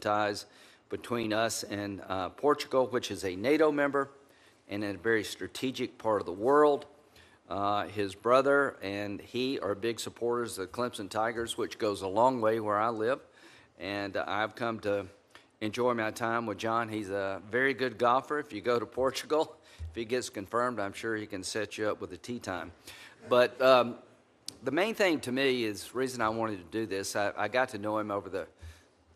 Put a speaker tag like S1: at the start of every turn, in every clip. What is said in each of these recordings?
S1: ties between us and Portugal, which is a NATO member and in a very strategic part of the world. His brother and he are big supporters of the Clemson Tigers, which goes a long way where I live. And I've come to enjoy my time with John. He's a very good golfer. If you go to Portugal, if he gets confirmed, I'm sure he can set you up with a tee time. But the main thing to me is the reason I wanted to do this. I got to know him over the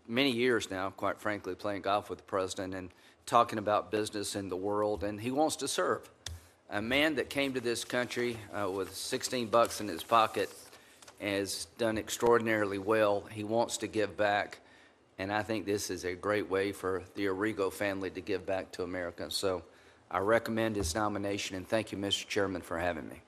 S1: many years now, quite frankly, playing golf with the president and talking about business in the world, and he wants to serve. A man that came to this country with 16 bucks in his pocket has done extraordinarily well. He wants to give back, and I think this is a great way for the Arrigo family to give back to America. So I recommend his nomination, and thank you, Mr. Chairman, for having me.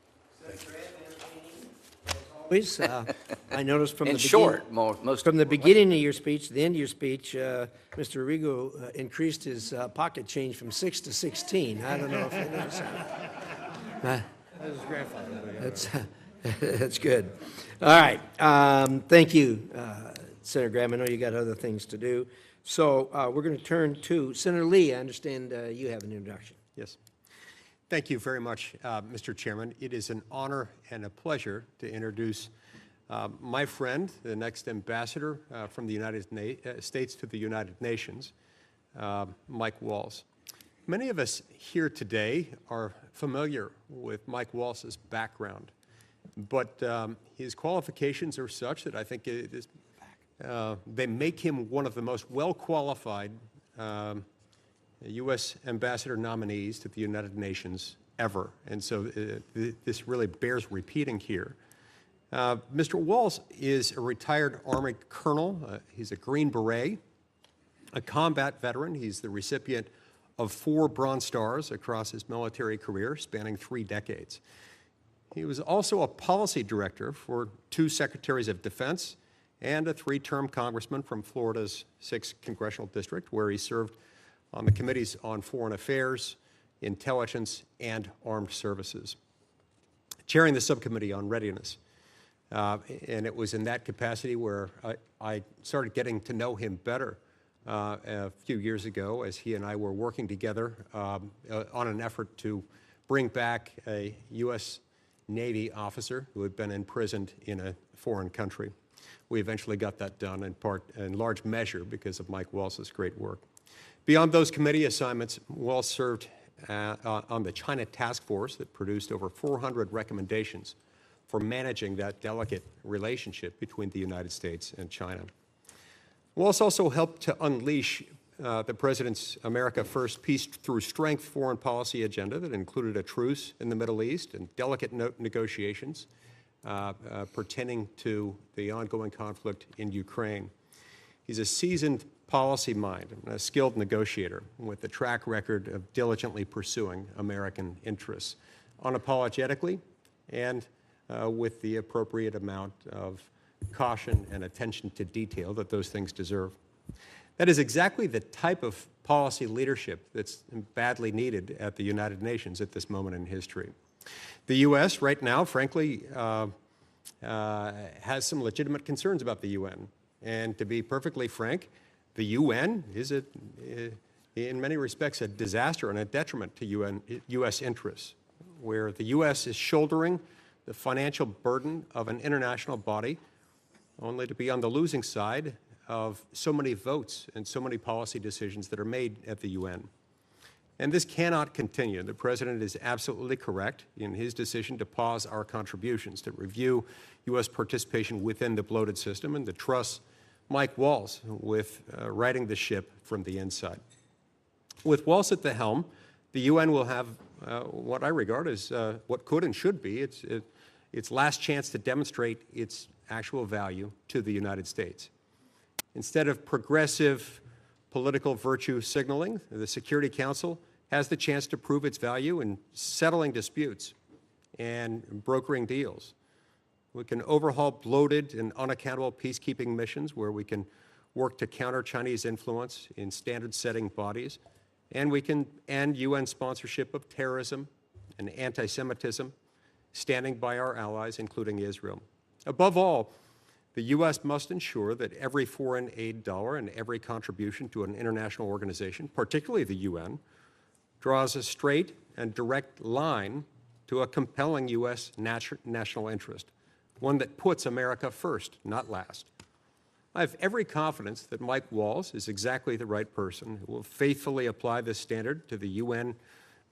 S2: Always, I noticed from
S1: the
S2: beginning of your speech, the end of your speech, Mr. Arrigo increased his pocket change from 6 to 16. I don't know if you noticed that.
S3: That was his grandfather.
S2: That's good. All right. Thank you, Senator Graham. I know you got other things to do. So we're going to turn to Senator Lee. I understand you have an introduction.
S3: Yes. Thank you very much, Mr. Chairman. It is an honor and a pleasure to introduce my friend, the next ambassador from the United States to the United Nations, Mike Waltz. Many of us here today are familiar with Mike Waltz's background, but his qualifications are such that I think they make him one of the most well-qualified U.S. ambassador nominees to the United Nations ever. And so this really bears repeating here. Mr. Waltz is a retired Army colonel. He's a Green Beret, a combat veteran. He's the recipient of 4 Bronze Stars across his military career, spanning 3 decades. He was also a policy director for 2 Secretaries of Defense and a 3-term congressman from Florida's 6th Congressional District, where he served on the committees on foreign affairs, intelligence, and armed services, chairing the subcommittee on readiness. And it was in that capacity where I started getting to know him better a few years ago, as he and I were working together on an effort to bring back a U.S. Navy officer who had been imprisoned in a foreign country. We eventually got that done in large measure because of Mike Waltz's great work. Beyond those committee assignments, Waltz served on the China Task Force that produced over 400 recommendations for managing that delicate relationship between the United States and China. Waltz also helped to unleash the President's America First Peace Through Strength foreign policy agenda that included a truce in the Middle East and delicate negotiations pertaining to the ongoing conflict in Ukraine. He's a seasoned policy mind and a skilled negotiator with a track record of diligently pursuing American interests, unapologetically and with the appropriate amount of caution and attention to detail that those things deserve. That is exactly the type of policy leadership that's badly needed at the United Nations at this moment in history. The U.S. right now, frankly, has some legitimate concerns about the UN. And to be perfectly frank, the UN is, in many respects, a disaster and a detriment to U.S. interests, where the U.S. is shouldering the financial burden of an international body only to be on the losing side of so many votes and so many policy decisions that are made at the UN. And this cannot continue. The President is absolutely correct in his decision to pause our contributions, to review U.S. participation within the bloated system, and to trust Mike Waltz with righting the ship from the inside. With Waltz at the helm, the UN will have what I regard as what could and should be its last chance to demonstrate its actual value to the United States. Instead of progressive political virtue signaling, the Security Council has the chance to prove its value in settling disputes and brokering deals. We can overhaul bloated and unaccountable peacekeeping missions where we can work to counter Chinese influence in standard-setting bodies, and we can end UN sponsorship of terrorism and anti-Semitism, standing by our allies, including Israel. Above all, The U.S. must ensure that every foreign aid dollar and every contribution to an international organization, particularly the UN, draws a straight and direct line to a compelling U.S. national interest, one that puts America first, not last. I have every confidence that Mike Waltz is exactly the right person who will faithfully apply this standard to the UN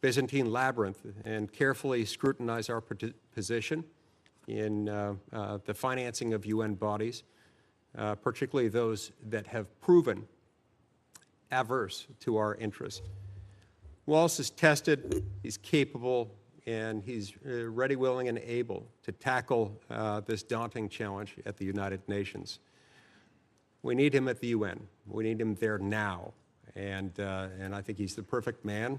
S3: Byzantine labyrinth and carefully scrutinize our position in the financing of UN bodies, particularly those that have proven adverse to our interests. Waltz is tested, he's capable, and he's ready, willing, and able to tackle this daunting challenge at the United Nations. We need him at the UN. We need him there now, and I think he's the perfect man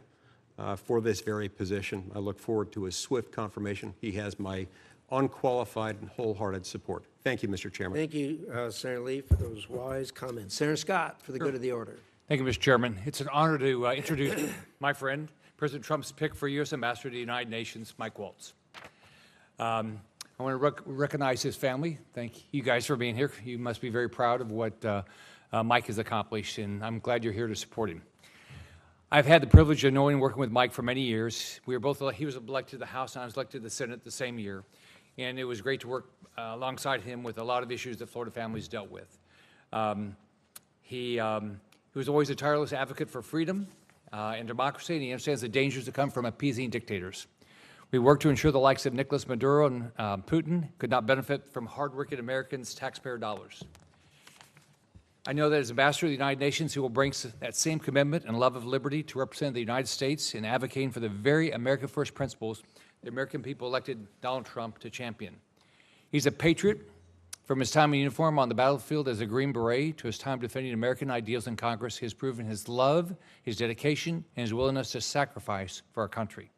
S3: for this very position. I look forward to his swift confirmation. He has my unqualified and wholehearted support. Thank you, Mr. Chairman.
S2: Thank you, Senator Lee, for those wise comments. Senator Scott, for the good of the order.
S4: Thank you, Mr. Chairman. It's an honor to introduce my friend, President Trump's pick for U.S. Ambassador to the United Nations, Mike Waltz. I want to recognize his family. Thank you guys for being here. You must be very proud of what Mike has accomplished, and I'm glad you're here to support him. I've had the privilege of knowing and working with Mike for many years. We were both, he was elected to the House, and I was elected to the Senate the same year. And it was great to work alongside him with a lot of issues that Florida families dealt with. He was always a tireless advocate for freedom and democracy, and he understands the dangers that come from appeasing dictators. We worked to ensure the likes of Nicolas Maduro and Putin could not benefit from hardworking Americans' taxpayer dollars. I know that as Ambassador to the United Nations, he will bring that same commitment and love of liberty to represent the United States in advocating for the very America First principles the American people elected Donald Trump to champion. He's a patriot. From his time in uniform on the battlefield as a Green Beret to his time defending American ideals in Congress, he has proven his love, his dedication, and his willingness to sacrifice for our country.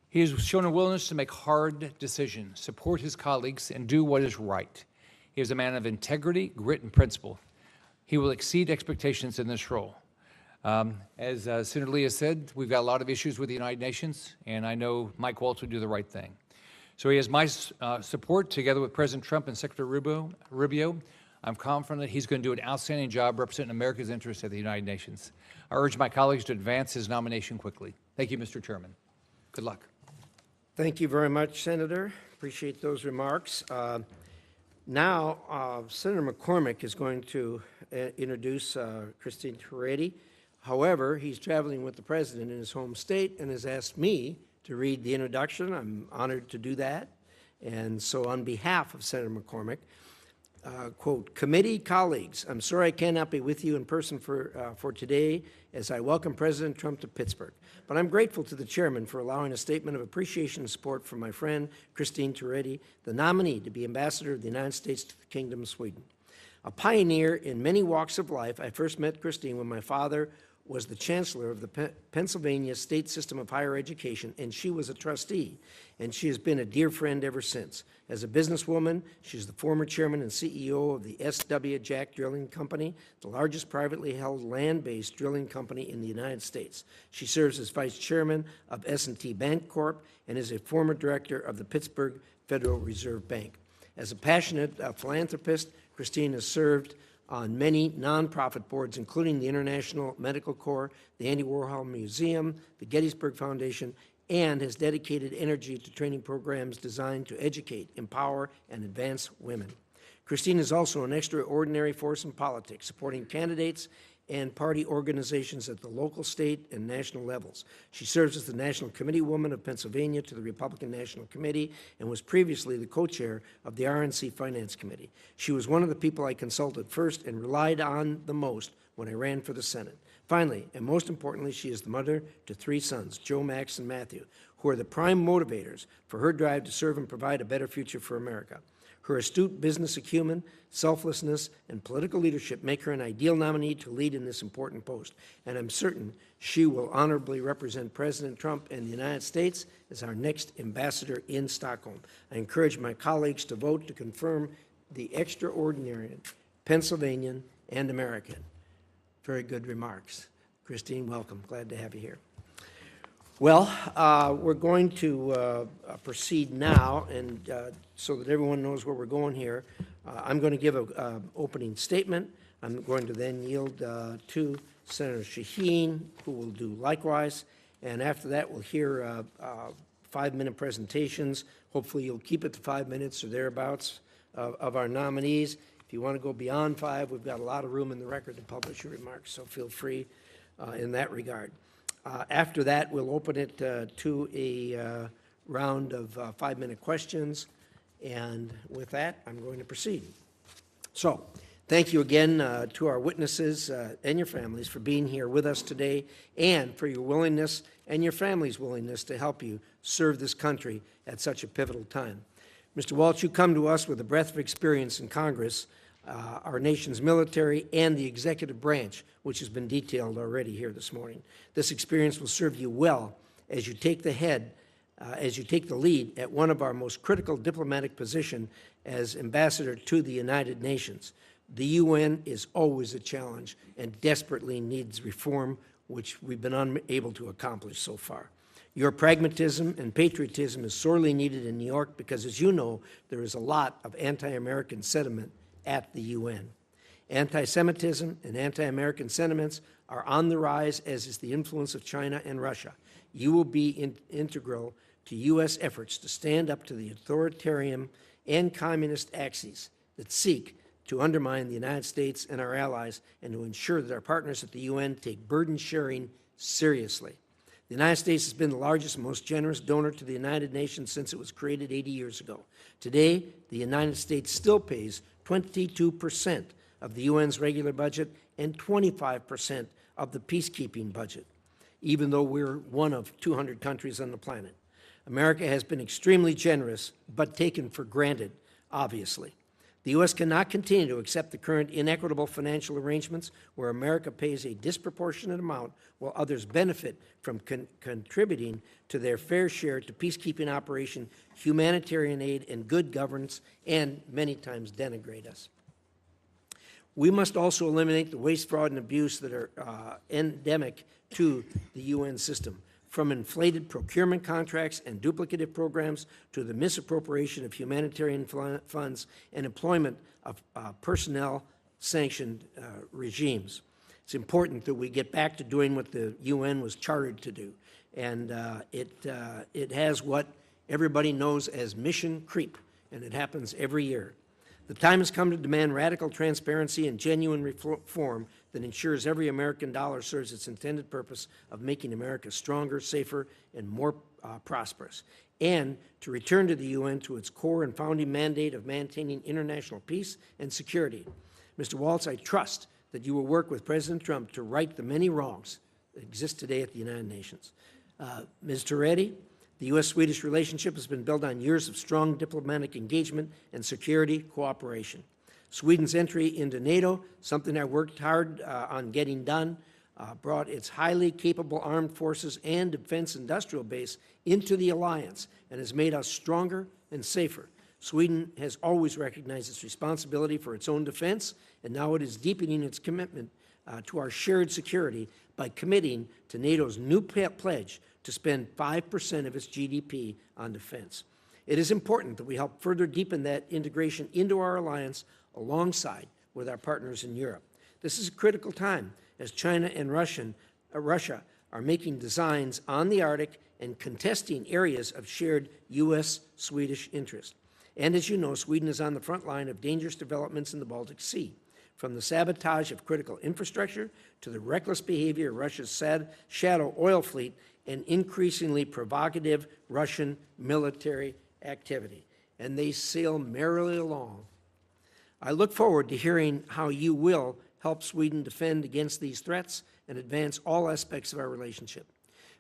S4: He has shown a willingness to make hard decisions, support his colleagues, and do what is right. He is a man of integrity, grit, and principle. He will exceed expectations in this role. As Senator Lee has said, we've got a lot of issues with the United Nations, and I know Mike Waltz will do the right thing. So he has my support, together with President Trump and Secretary Rubio. I'm confident that he's going to do an outstanding job representing America's interests at the United Nations. I urge my colleagues to advance his nomination quickly. Thank you, Mr. Chairman. Good luck.
S2: Thank you very much, Senator. Appreciate those remarks. Now, Senator McCormick is going to introduce Christine Toretti. However, he's traveling with the president in his home state and has asked me to read the introduction. I'm honored to do that. And so on behalf of Senator McCormick, quote, committee colleagues, I'm sorry I cannot be with you in person for today as I welcome President Trump to Pittsburgh. But I'm grateful to the chairman for allowing a statement of appreciation and support from my friend, Christine Toretti, the nominee to be ambassador of the United States to the Kingdom of Sweden. A pioneer in many walks of life, I first met Christine when my father was the chancellor of the Pennsylvania State System of Higher Education, and she was a trustee, and she has been a dear friend ever since. As a businesswoman, she's the former chairman and CEO of the S.W. Jack Drilling Company, the largest privately held land-based drilling company in the United States. She serves as vice chairman of S&T Bank Corp. And is a former director of the Pittsburgh Federal Reserve Bank. As a passionate philanthropist, Christine has served on many nonprofit boards, including the International Medical Corps, the Andy Warhol Museum, the Gettysburg Foundation, and has dedicated energy to training programs designed to educate, empower, and advance women. Christine is also an extraordinary force in politics, supporting candidates and party organizations at the local, state, and national levels. She serves as the National Committee Woman of Pennsylvania to the Republican National Committee and was previously the co-chair of the RNC Finance Committee. She was one of the people I consulted first and relied on the most when I ran for the Senate. Finally, and most importantly, she is the mother to 3 sons, Joe, Max, and Matthew, who are the prime motivators for her drive to serve and provide a better future for America. Her astute business acumen, selflessness, and political leadership make her an ideal nominee to lead in this important post, and I'm certain she will honorably represent President Trump and the United States as our next ambassador in Stockholm. I encourage my colleagues to vote to confirm the extraordinary Pennsylvanian and American. Very good remarks. Christine, welcome. Glad to have you here. Well, we're going to proceed now, and so that everyone knows where we're going here, I'm going to give an opening statement. I'm going to then yield to Senator Shaheen, who will do likewise. And after that, we'll hear 5-minute presentations. Hopefully, you'll keep it to 5 minutes or thereabouts of our nominees. If you want to go beyond 5, we've got a lot of room in the record to publish your remarks, so feel free in that regard. After that, we'll open it to a round of 5-minute questions. And with that, I'm going to proceed. So, thank you again to our witnesses and your families for being here with us today and for your willingness and your family's willingness to help you serve this country at such a pivotal time. Mr. Waltz, you come to us with a breadth of experience in Congress, our nation's military, and the executive branch, which has been detailed already here this morning. This experience will serve you well as you take the lead at one of our most critical diplomatic positions as ambassador to the United Nations. The UN is always a challenge and desperately needs reform, which we've been unable to accomplish so far. Your pragmatism and patriotism is sorely needed in New York because, as you know, there is a lot of anti-American sentiment at the UN. Anti-Semitism and anti-American sentiments are on the rise, as is the influence of China and Russia. You will be integral to U.S. efforts to stand up to the authoritarian and communist axes that seek to undermine the United States and our allies and to ensure that our partners at the UN take burden sharing seriously. The United States has been the largest and most generous donor to the United Nations since it was created 80 years ago. Today, the United States still pays 22% of the UN's regular budget and 25% of the peacekeeping budget, even though we're one of 200 countries on the planet. America has been extremely generous, but taken for granted, obviously. The U.S. cannot continue to accept the current inequitable financial arrangements where America pays a disproportionate amount while others benefit from contributing to their fair share to peacekeeping operation, humanitarian aid, and good governance, and many times denigrate us. We must also eliminate the waste, fraud, and abuse that are endemic to the UN system, from inflated procurement contracts and duplicative programs to the misappropriation of humanitarian funds and employment of personnel-sanctioned regimes. It's important that we get back to doing what the UN was chartered to do, and it has what everybody knows as mission creep, and it happens every year. The time has come to demand radical transparency and genuine reform that ensures every American dollar serves its intended purpose of making America stronger, safer, and more prosperous, and to return to the UN to its core and founding mandate of maintaining international peace and security. Mr. Waltz, I trust that you will work with President Trump to right the many wrongs that exist today at the United Nations. Ms. Toretti, the U.S.-Swedish relationship has been built on years of strong diplomatic engagement and security cooperation. Sweden's entry into NATO, something I worked hard on getting done, brought its highly capable armed forces and defense industrial base into the alliance and has made us stronger and safer. Sweden has always recognized its responsibility for its own defense, and now it is deepening its commitment to our shared security by committing to NATO's new pledge to spend 5% of its GDP on defense. It is important that we help further deepen that integration into our alliance alongside with our partners in Europe. This is a critical time as China and Russia are making designs on the Arctic and contesting areas of shared U.S.-Swedish interest. And as you know, Sweden is on the front line of dangerous developments in the Baltic Sea, from the sabotage of critical infrastructure to the reckless behavior of Russia's shadow oil fleet and increasingly provocative Russian military activity. And they sail merrily along. I look forward to hearing how you will help Sweden defend against these threats and advance all aspects of our relationship.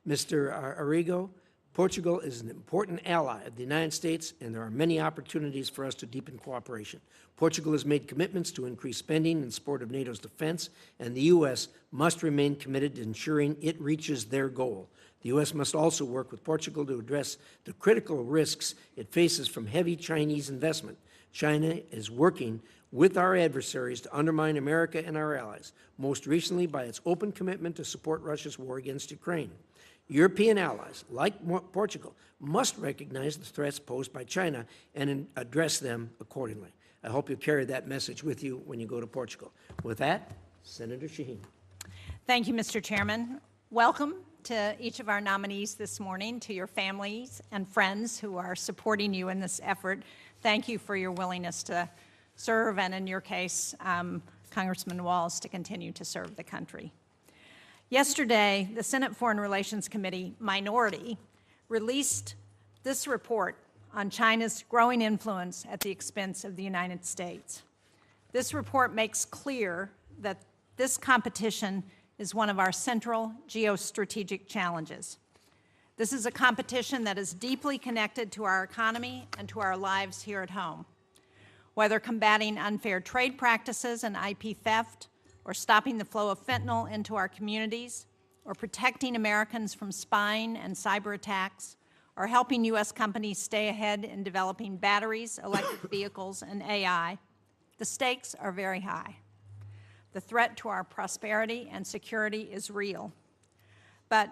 S2: Mr. Arrigo, Portugal is an important ally of the United States, and there are many opportunities for us to deepen cooperation. Portugal has made commitments to increase spending in support of NATO's defense, and the U.S. must remain committed to ensuring it reaches their goal. The U.S. must also work with Portugal to address the critical risks it faces from heavy Chinese investment. China is working with our adversaries to undermine America and our allies, most recently by its open commitment to support Russia's war against Ukraine. European allies, like Portugal, must recognize the threats posed by China and address them accordingly. I hope you carry that message with you when you go to Portugal. With that, Senator Shaheen.
S5: Thank you, Mr. Chairman. Welcome to each of our nominees this morning, to your families and friends who are supporting you in this effort. Thank you for your willingness to serve, and in your case, Congressman Waltz, to continue to serve the country. Yesterday, the Senate Foreign Relations Committee minority released this report on China's growing influence at the expense of the United States. This report makes clear that this competition is one of our central geostrategic challenges. This is a competition that is deeply connected to our economy and to our lives here at home. Whether combating unfair trade practices and IP theft, or stopping the flow of fentanyl into our communities, or protecting Americans from spying and cyber attacks, or helping U.S. companies stay ahead in developing batteries, electric vehicles, and AI, the stakes are very high. The threat to our prosperity and security is real. But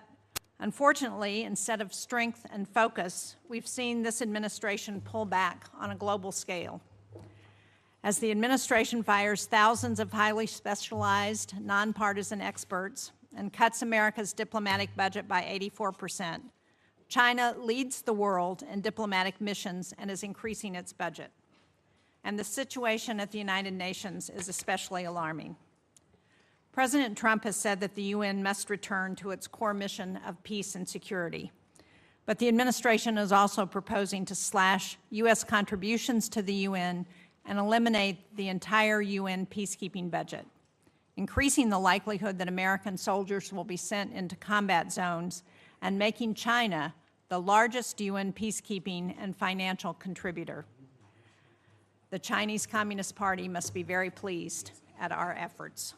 S5: unfortunately, instead of strength and focus, we've seen this administration pull back on a global scale. As the administration fires thousands of highly specialized, nonpartisan experts and cuts America's diplomatic budget by 84%, China leads the world in diplomatic missions and is increasing its budget. And the situation at the United Nations is especially alarming. President Trump has said that the UN must return to its core mission of peace and security. But the administration is also proposing to slash U.S. contributions to the UN and eliminate the entire UN peacekeeping budget, increasing the likelihood that American soldiers will be sent into combat zones and making China the largest UN peacekeeping and financial contributor. The Chinese Communist Party must be very pleased at our efforts.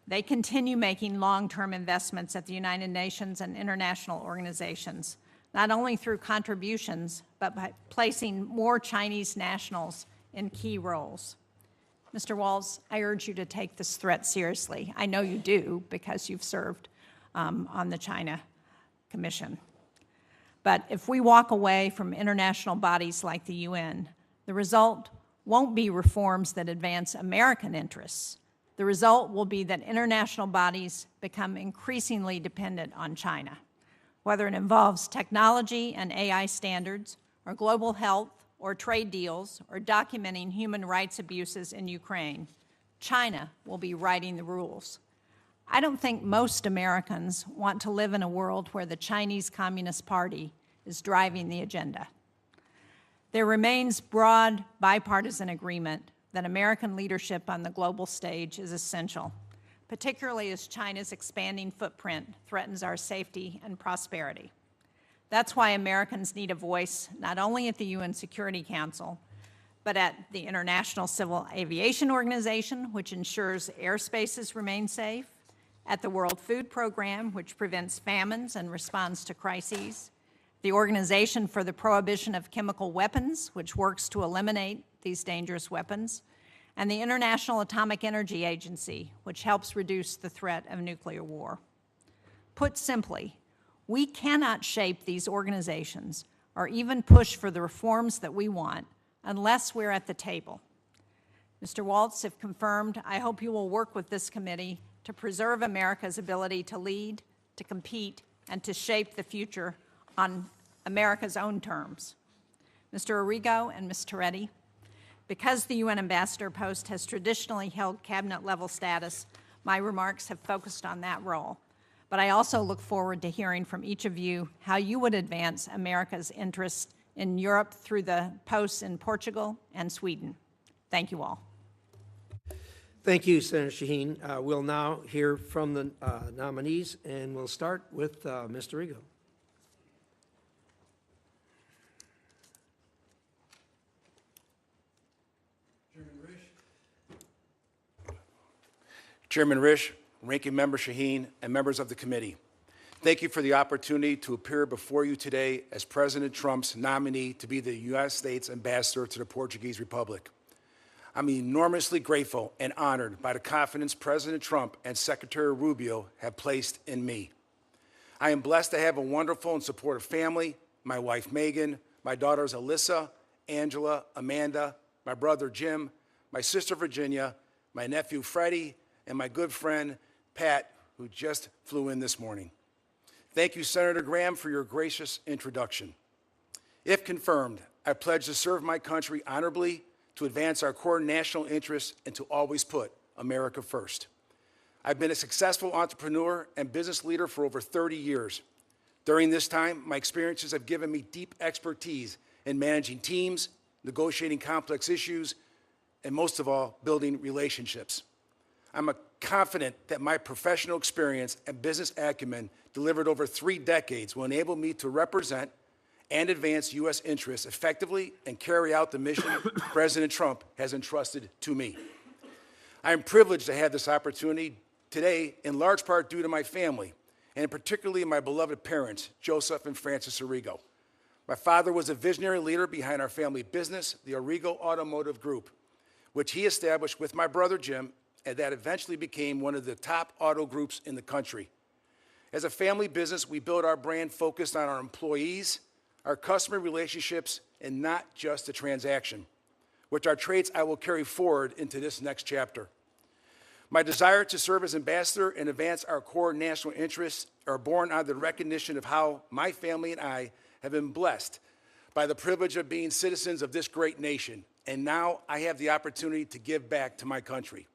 S5: They continue making long-term investments at the United Nations and international organizations, not only through contributions, but by placing more Chinese nationals in key roles. Mr. Waltz, I urge you to take this threat seriously. I know you do because you've served on the China Commission. But if we walk away from international bodies like the UN, the result won't be reforms that advance American interests. The result will be that international bodies become increasingly dependent on China, whether it involves technology and AI standards, or global health, or trade deals, or documenting human rights abuses in Ukraine. China will be writing the rules. I don't think most Americans want to live in a world where the Chinese Communist Party is driving the agenda. There remains broad bipartisan agreement that American leadership on the global stage is essential, particularly as China's expanding footprint threatens our safety and prosperity. That's why Americans need a voice not only at the UN Security Council, but at the International Civil Aviation Organization, which ensures airspaces remain safe, at the World Food Program, which prevents famines and responds to crises, the Organization for the Prohibition of Chemical Weapons, which works to eliminate these dangerous weapons, and the International Atomic Energy Agency, which helps reduce the threat of nuclear war. Put simply, we cannot shape these organizations or even push for the reforms that we want unless we're at the table. Mr. Waltz, if confirmed, I hope you will work with this committee to preserve America's ability to lead, to compete, and to shape the future on America's own terms. Mr. Arrigo and Ms. Toretti, because the UN ambassador post has traditionally held cabinet-level status, my remarks have focused on that role. But I also look forward to hearing from each of you how you would advance America's interests in Europe through the posts in Portugal and Sweden. Thank you all.
S2: Thank you, Senator Shaheen. We'll now hear from the nominees, and we'll start with Mr. Arrigo.
S6: Chairman Risch, Ranking Member Shaheen, and members of the committee, thank you for the opportunity to appear before you today as President Trump's nominee to be the United States Ambassador to the Portuguese Republic. I'm enormously grateful and honored by the confidence President Trump and Secretary Rubio have placed in me. I am blessed to have a wonderful and supportive family, my wife Megan, my daughters Alyssa, Angela, Amanda, my brother Jim, my sister Virginia, my nephew Freddie, and my good friend Pat, who just flew in this morning. Thank you, Senator Graham, for your gracious introduction. If confirmed, I pledge to serve my country honorably, to advance our core national interests, and to always put America first. I've been a successful entrepreneur and business leader for over 30 years. During this time, my experiences have given me deep expertise in managing teams, negotiating complex issues, and most of all, building relationships. I'm confident that my professional experience and business acumen delivered over 3 decades will enable me to represent and advance U.S. interests effectively and carry out the mission President Trump has entrusted to me. I am privileged to have this opportunity today, in large part due to my family, and particularly my beloved parents, Joseph and Frances Arrigo. My father was a visionary leader behind our family business, the Arrigo Automotive Group, which he established with my brother Jim, and that eventually became one of the top auto groups in the country. As a family business, we built our brand focused on our employees, our customer relationships, and not just a transaction, which are traits I will carry forward into this next chapter. My desire to serve as ambassador and advance our core national interests are born out of the recognition of how my family and I have been blessed by the privilege of being citizens of this great nation, and now I have the opportunity to give back to my country.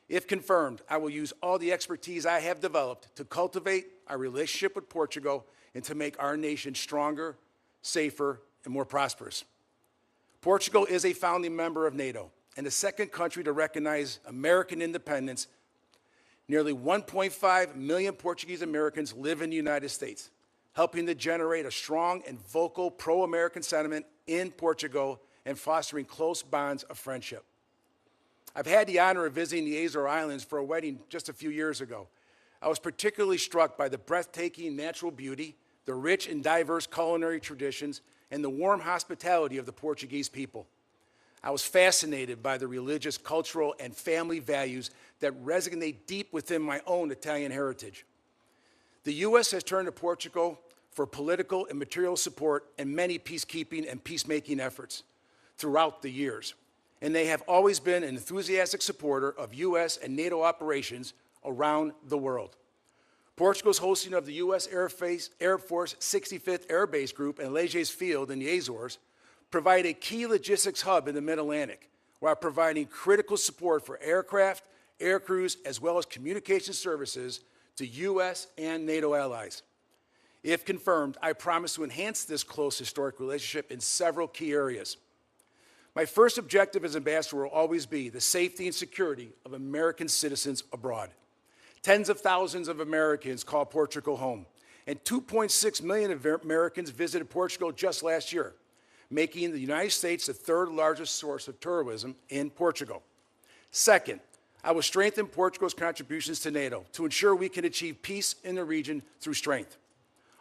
S6: If confirmed, I will use all the expertise I have developed to cultivate our relationship with Portugal and to make our nation stronger, safer, and more prosperous. Portugal is a founding member of NATO and the second country to recognize American independence. Nearly 1.5 million Portuguese Americans live in the United States, helping to generate a strong and vocal pro-American sentiment in Portugal and fostering close bonds of friendship. I've had the honor of visiting the Azores Islands for a wedding just a few years ago. I was particularly struck by the breathtaking natural beauty, the rich and diverse culinary traditions, and the warm hospitality of the Portuguese people. I was fascinated by the religious, cultural, and family values that resonate deep within my own Italian heritage. The U.S. has turned to Portugal for political and material support in many peacekeeping and peacemaking efforts throughout the years, and they have always been an enthusiastic supporter of U.S. and NATO operations around the world. Portugal's hosting of the U.S. Air Force 65th Air Base Group in Leges Field in the Azores provide a key logistics hub in the Mid-Atlantic, while providing critical support for aircraft, air crews, as well as communication services to U.S. and NATO allies. If confirmed, I promise to enhance this close historic relationship in several key areas. My first objective as ambassador will always be the safety and security of American citizens abroad. Tens of thousands of Americans call Portugal home, and 2.6 million Americans visited Portugal just last year, making the United States the third largest source of tourism in Portugal. Second, I will strengthen Portugal's contributions to NATO to ensure we can achieve peace in the region through strength.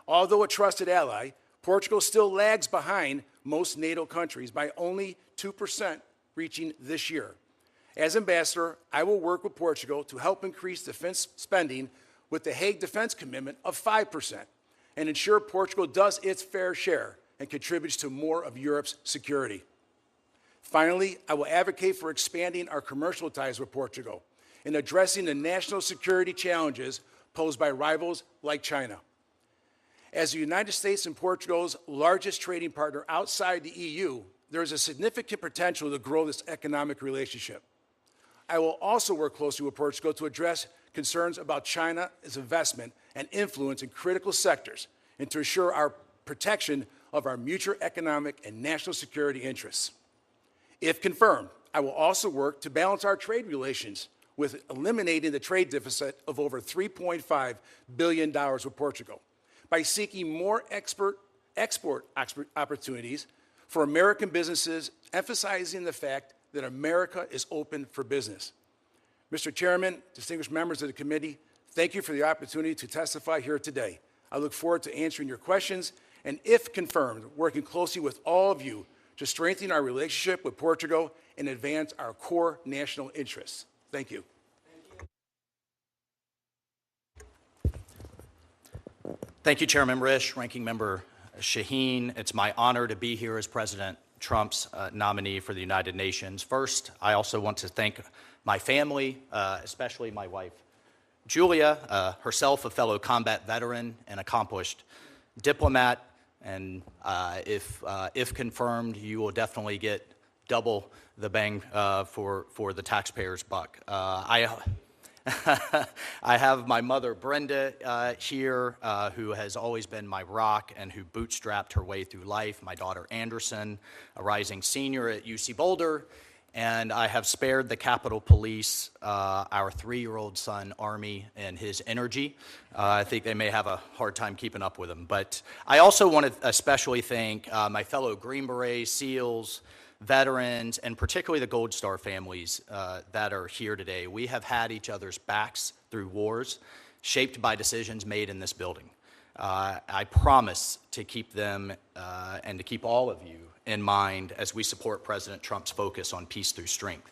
S6: Although a trusted ally, Portugal still lags behind most NATO countries by only 2% reaching this year. As ambassador, I will work with Portugal to help increase defense spending with the Hague Defense Commitment of 5% and ensure Portugal does its fair share and contributes to more of Europe's security. Finally, I will advocate for expanding our commercial ties with Portugal and addressing the national security challenges posed by rivals like China. As the United States and Portugal's largest trading partner outside the EU, there is a significant potential to grow this economic relationship. I will also work closely with Portugal to address concerns about China's investment and influence in critical sectors and to ensure our protection of our mutual economic and national security interests. If confirmed, I will also work to balance our trade relations with eliminating the trade deficit of over $3.5 billion with Portugal by seeking more export opportunities for American businesses, emphasizing the fact that America is open for business. Mr. Chairman, distinguished members of the committee, thank you for the opportunity to testify here today. I look forward to answering your questions and, if confirmed, working closely with all of you to strengthen our relationship with Portugal and advance our core national interests. Thank you.
S7: Thank you, Chairman Risch, Ranking Member Shaheen. It's my honor to be here as President Trump's nominee for the United Nations. First, I also want to thank my family, especially my wife, Julia, herself a fellow combat veteran and accomplished diplomat, and if confirmed, you will definitely get double the bang for the taxpayer's buck. I have my mother, Brenda, here, who has always been my rock and who bootstrapped her way through life. My daughter, Anderson, a rising senior at UC Boulder. And I have spared the Capitol Police, our 3-year-old son, Army, and his energy. I think they may have a hard time keeping up with him. But I also want to especially thank my fellow Green Berets, SEALs, veterans, and particularly the Gold Star families that are here today. We have had each other's backs through wars shaped by decisions made in this building. I promise to keep them and to keep all of you in mind as we support President Trump's focus on peace through strength.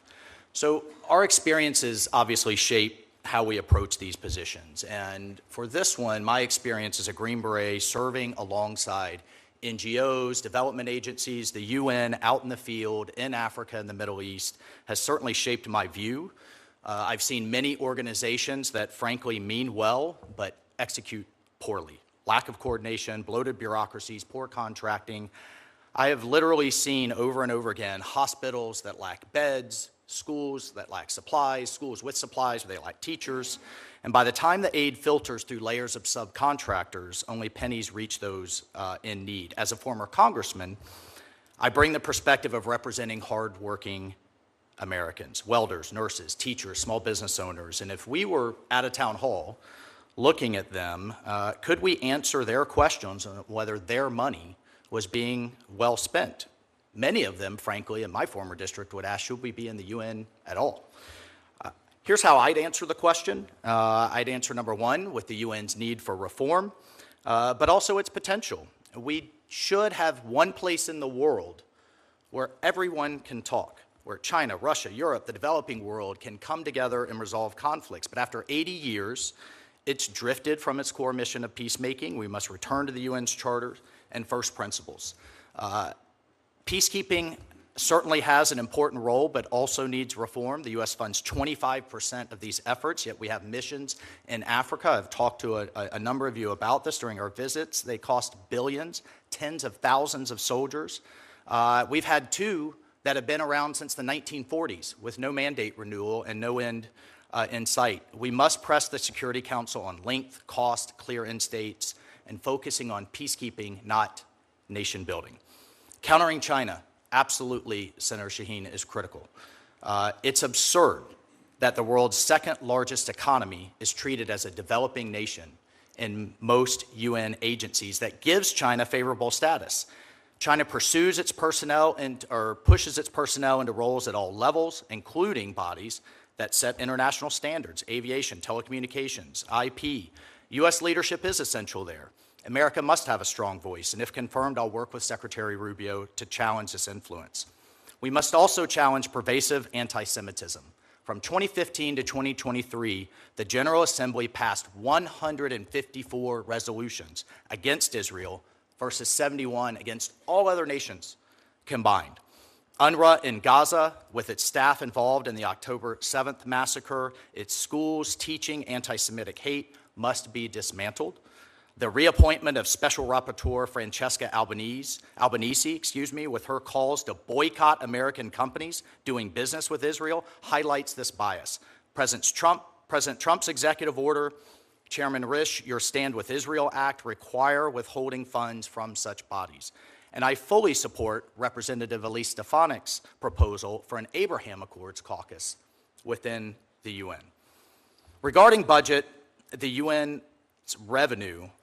S7: So our experiences obviously shape how we approach these positions. And for this one, my experience as a Green Beret serving alongside NGOs, development agencies, the UN, out in the field, in Africa and the Middle East, has certainly shaped my view. I've seen many organizations that frankly mean well, but execute poorly. Lack of coordination, bloated bureaucracies, poor contracting. I have literally seen over and over again hospitals that lack beds, schools that lack supplies, schools with supplies where they lack teachers. And by the time the aid filters through layers of subcontractors, only pennies reach those in need. As a former congressman, I bring the perspective of representing hardworking Americans, welders, nurses, teachers, small business owners. And if we were at a town hall looking at them, could we answer their questions on whether their money was being well spent? Many of them, frankly, in my former district would ask, should we be in the UN at all? Here's how I'd answer the question. I'd answer number one, with the UN's need for reform, but also its potential. We should have one place in the world where everyone can talk, where China, Russia, Europe, the developing world can come together and resolve conflicts. But after 80 years, it's drifted from its core mission of peacemaking. We must return to the UN's charter and first principles. Peacekeeping certainly has an important role, but also needs reform. The U.S. funds 25% of these efforts, yet we have missions in Africa. I've talked to a number of you about this during our visits. They cost billions, tens of thousands of soldiers. We've had 2 that have been around since the 1940s with no mandate renewal and no end in sight. We must press the Security Council on length, cost, clear end states, and focusing on peacekeeping, not nation building. Countering China, absolutely, Senator Shaheen, is critical. It's absurd that the world's second largest economy is treated as a developing nation in most UN agencies that gives China favorable status. China pursues its personnel or pushes its personnel into roles at all levels, including bodies that set international standards, aviation, telecommunications, IP. U.S. leadership is essential there. America must have a strong voice, and if confirmed, I'll work with Secretary Rubio to challenge this influence. We must also challenge pervasive anti-Semitism. From 2015 to 2023, the General Assembly passed 154 resolutions against Israel versus 71 against all other nations combined. UNRWA in Gaza, with its staff involved in the October 7th massacre, its schools teaching anti-Semitic hate, must be dismantled. The reappointment of Special Rapporteur Francesca Albanese, with her calls to boycott American companies doing business with Israel, highlights this bias. President Trump's executive order, Chairman Risch, your Stand With Israel Act require withholding funds from such bodies. And I fully support Representative Elise Stefanik's proposal for an Abraham Accords caucus within the UN. Regarding budget, the UN's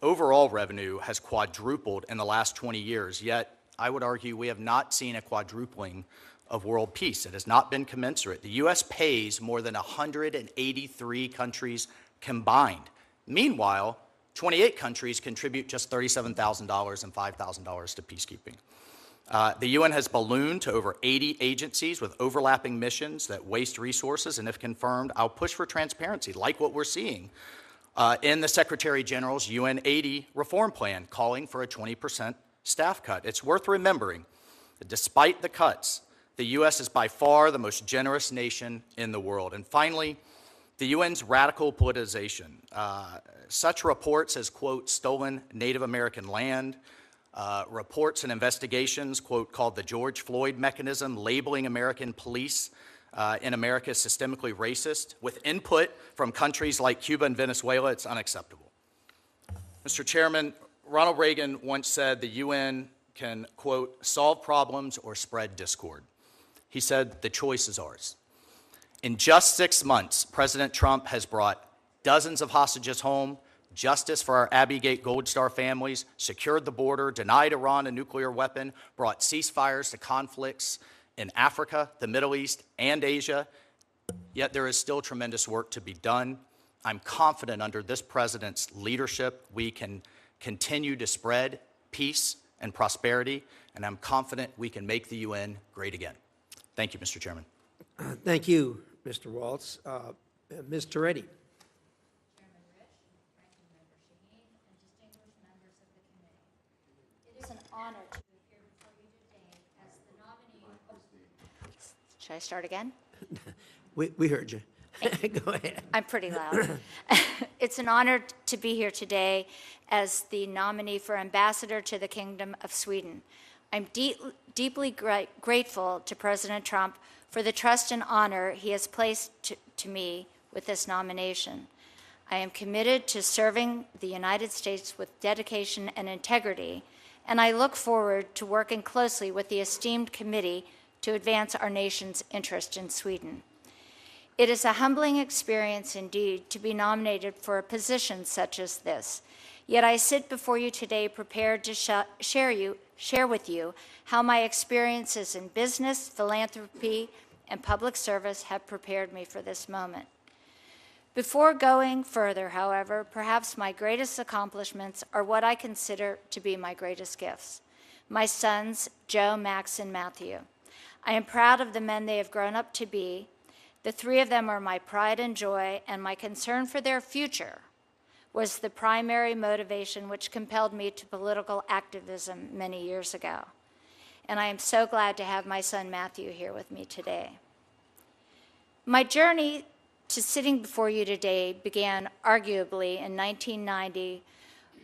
S7: overall revenue has quadrupled in the last 20 years, yet I would argue we have not seen a quadrupling of world peace. It has not been commensurate. The U.S. pays more than 183 countries combined. Meanwhile, 28 countries contribute just $37,000 and $5,000 to peacekeeping. The UN has ballooned to over 80 agencies with overlapping missions that waste resources, and if confirmed, I'll push for transparency, like what we're seeing in the Secretary General's UN 80 reform plan, calling for a 20% staff cut. It's worth remembering Despite the cuts, the U.S. is by far the most generous nation in the world. And finally, the UN's radical politicization. Such reports as, quote, stolen Native American land, reports and investigations, quote, called the George Floyd mechanism, labeling American police in America systemically racist, with input from countries like Cuba and Venezuela, it's unacceptable. Mr. Chairman, Ronald Reagan once said the UN can, quote, solve problems or spread discord. He said, the choice is ours. In just 6 months, President Trump has brought dozens of hostages home, justice for our Abbey Gate Gold Star families, secured the border, denied Iran a nuclear weapon, brought ceasefires to conflicts in Africa, the Middle East, and Asia. Yet there is still tremendous work to be done. I'm confident under this president's leadership, we can continue to spread peace and prosperity, and I'm confident we can make the UN great again. Thank you, Mr. Chairman.
S2: Thank you, Mr. Waltz. Ms. Toretti.
S8: Chairman Rich, Ranking Member Shaheen, and distinguished members of the committee. It is an honor to appear before you today as the nominee. Should I start again?
S2: We heard you. Go ahead.
S8: I'm pretty loud. It's an honor to be here today as the nominee for ambassador to the Kingdom of Sweden. I'm deeply grateful to President Trump for the trust and honor he has placed to me with this nomination. I am committed to serving the United States with dedication and integrity, and I look forward to working closely with the esteemed committee to advance our nation's interest in Sweden. It is a humbling experience indeed to be nominated for a position such as this, yet I sit before you today prepared to share with you how my experiences in business, philanthropy, and public service have prepared me for this moment. Before going further, however, perhaps my greatest accomplishments are what I consider to be my greatest gifts. My sons, Joe, Max, and Matthew. I am proud of the men they have grown up to be. The three of them are my pride and joy, and my concern for their future was the primary motivation which compelled me to political activism many years ago. And I am so glad to have my son Matthew here with me today. My journey to sitting before you today began arguably in 1990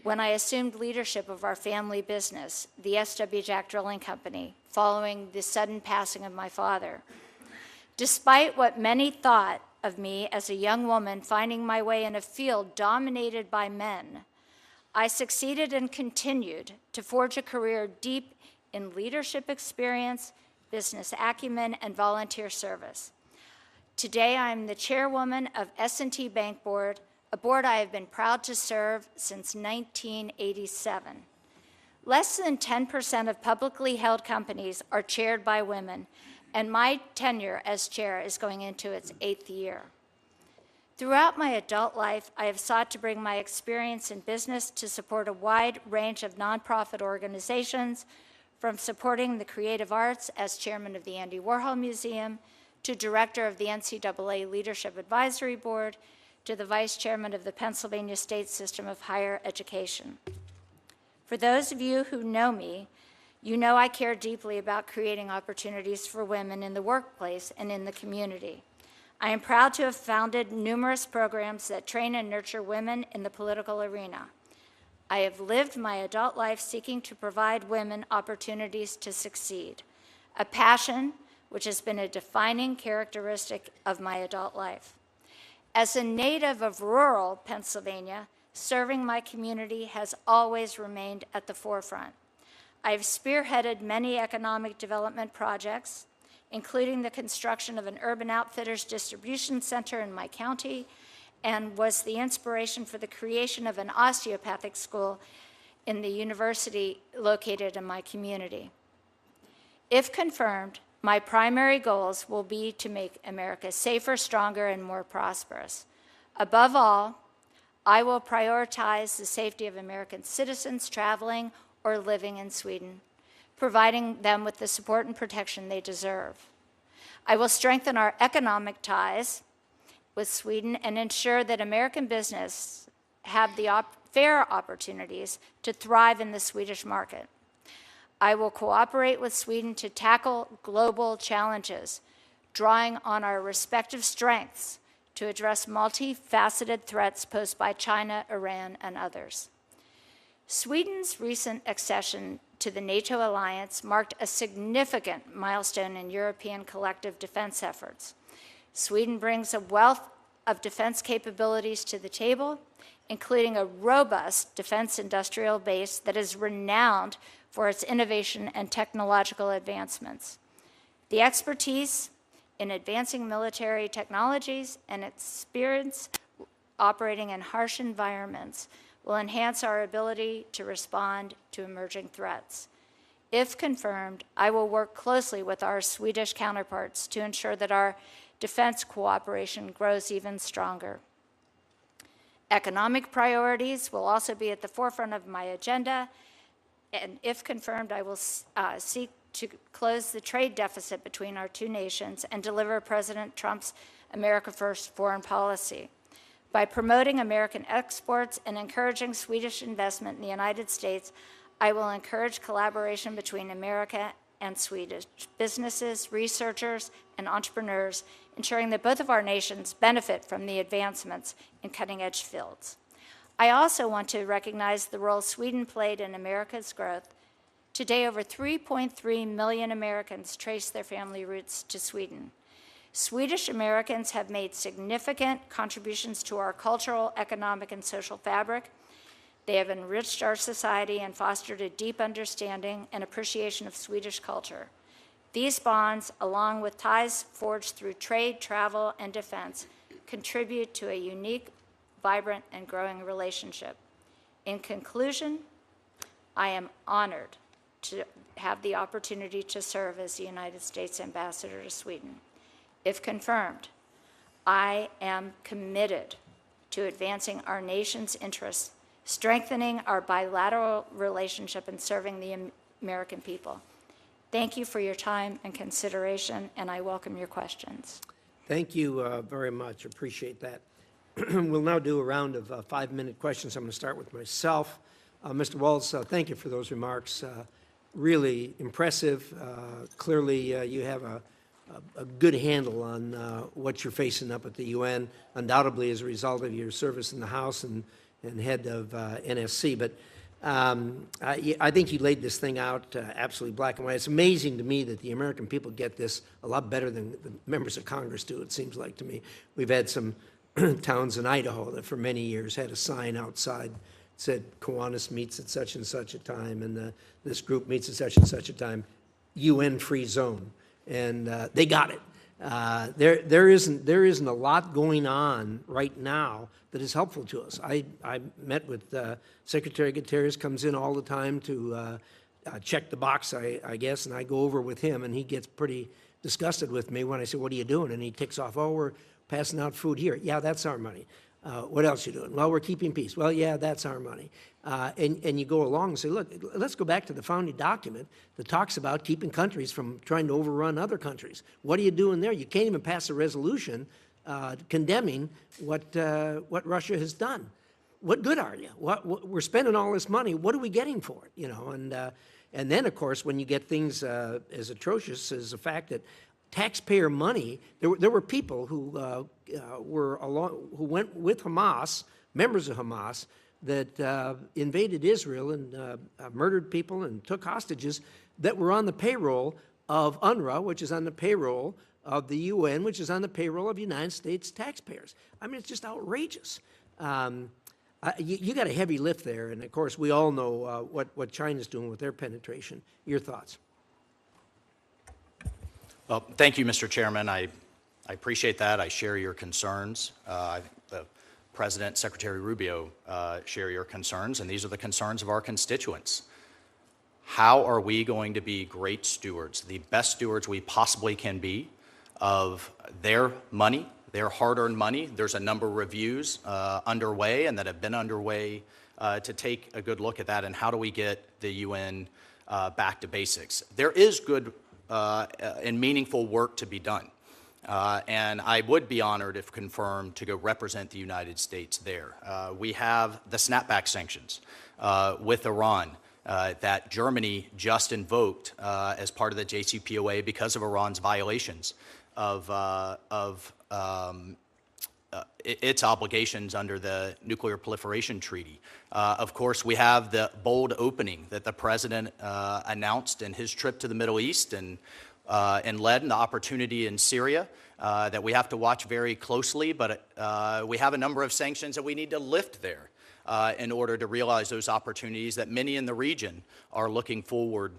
S8: when I assumed leadership of our family business, the S.W. Jack Drilling Company, following the sudden passing of my father. Despite what many thought of me as a young woman finding my way in a field dominated by men, I succeeded and continued to forge a career deep in leadership experience, business acumen, and volunteer service. Today, I am the chairwoman of S&T Bank Board, a board I have been proud to serve since 1987. Less than 10% of publicly held companies are chaired by women, and my tenure as chair is going into its 8th year. Throughout my adult life, I have sought to bring my experience in business to support a wide range of nonprofit organizations, from supporting the creative arts as chairman of the Andy Warhol Museum, to director of the NCAA Leadership Advisory Board, to the vice chairman of the Pennsylvania State System of Higher Education. For those of you who know me, you know I care deeply about creating opportunities for women in the workplace and in the community. I am proud to have founded numerous programs that train and nurture women in the political arena. I have lived my adult life seeking to provide women opportunities to succeed, a passion which has been a defining characteristic of my adult life. As a native of rural Pennsylvania, serving my community has always remained at the forefront. I have spearheaded many economic development projects, including the construction of an Urban Outfitters distribution center in my county, and was the inspiration for the creation of an osteopathic school in the university located in my community. If confirmed, my primary goals will be to make America safer, stronger, and more prosperous. Above all, I will prioritize the safety of American citizens traveling or living in Sweden, providing them with the support and protection they deserve. I will strengthen our economic ties with Sweden and ensure that American business have the fair opportunities to thrive in the Swedish market. I will cooperate with Sweden to tackle global challenges, drawing on our respective strengths to address multifaceted threats posed by China, Iran, and others. Sweden's recent accession to the NATO alliance marked a significant milestone in European collective defense efforts. Sweden brings a wealth of defense capabilities to the table, including a robust defense industrial base that is renowned for its innovation and technological advancements. The expertise in advancing military technologies and experience operating in harsh environments will enhance our ability to respond to emerging threats. If confirmed, I will work closely with our Swedish counterparts to ensure that our defense cooperation grows even stronger. Economic priorities will also be at the forefront of my agenda, and if confirmed, I will seek to close the trade deficit between our two nations and deliver President Trump's America First foreign policy. By promoting American exports and encouraging Swedish investment in the United States, I will encourage collaboration between America and Swedish businesses, researchers, and entrepreneurs, ensuring that both of our nations benefit from the advancements in cutting-edge fields. I also want to recognize the role Sweden played in America's growth. Today, over 3.3 million Americans trace their family roots to Sweden. Swedish Americans have made significant contributions to our cultural, economic, and social fabric. They have enriched our society and fostered a deep understanding and appreciation of Swedish culture. These bonds, along with ties forged through trade, travel, and defense, contribute to a unique, vibrant, and growing relationship. In conclusion, I am honored to have the opportunity to serve as the United States Ambassador to Sweden. If confirmed, I am committed to advancing our nation's interests, strengthening our bilateral relationship, and serving the American people. Thank you for your time and consideration, and I welcome your questions.
S2: Thank you very much. Appreciate that. We'll now do a round of 5-minute questions. I'm going to start with myself. Mr. Waltz, thank you for those remarks. Really impressive. Clearly, you have a good handle on what you're facing up at the UN, undoubtedly as a result of your service in the House and head of NSC. But I think you laid this thing out absolutely black and white. It's amazing to me that the American people get this a lot better than the members of Congress do, it seems like to me. We've had some towns in Idaho that for many years had a sign outside that said Kiwanis meets at such and such a time, and this group meets at such and such a time, UN-free zone. And they got it. There isn't a lot going on right now that is helpful to us. I met with Secretary Guterres, comes in all the time to check the box, I guess, and I go over with him, and he gets pretty disgusted with me when I say, "What are you doing?" And he ticks off, "Oh, we're passing out food here." "Yeah, that's our money." "What else are you doing?" "Well, we're keeping peace." "Well, yeah, that's our money." And you go along and say, look, let's go back to the founding document that talks about keeping countries from trying to overrun other countries. What are you doing there? You can't even pass a resolution condemning what Russia has done. What good are you? We're spending all this money. What are we getting for it? You know, and then, of course, when you get things as atrocious as the fact that taxpayer money, there were people who went with Hamas, members of Hamas, that invaded Israel and murdered people and took hostages that were on the payroll of UNRWA, which is on the payroll of the UN, which is on the payroll of United States taxpayers. I mean, it's just outrageous. You got a heavy lift there, and of course, we all know what China's doing with their penetration. Your thoughts?
S7: Well, thank you, Mr. Chairman. I appreciate that. I share your concerns. The President, Secretary Rubio share your concerns, and these are the concerns of our constituents. How are we going to be great stewards, the best stewards we possibly can be of their money, their hard-earned money? There's a number of reviews underway and that have been underway to take a good look at that, and how do we get the UN back to basics? There is good and meaningful work to be done. And I would be honored, if confirmed, to go represent the United States there. We have the snapback sanctions with Iran that Germany just invoked as part of the JCPOA because of Iran's violations of its obligations under the Nuclear Proliferation Treaty. Of course, we have the bold opening that the president announced in his trip to the Middle East and led in the opportunity in Syria that we have to watch very closely, but we have a number of sanctions that we need to lift there in order to realize those opportunities that many in the region are looking forward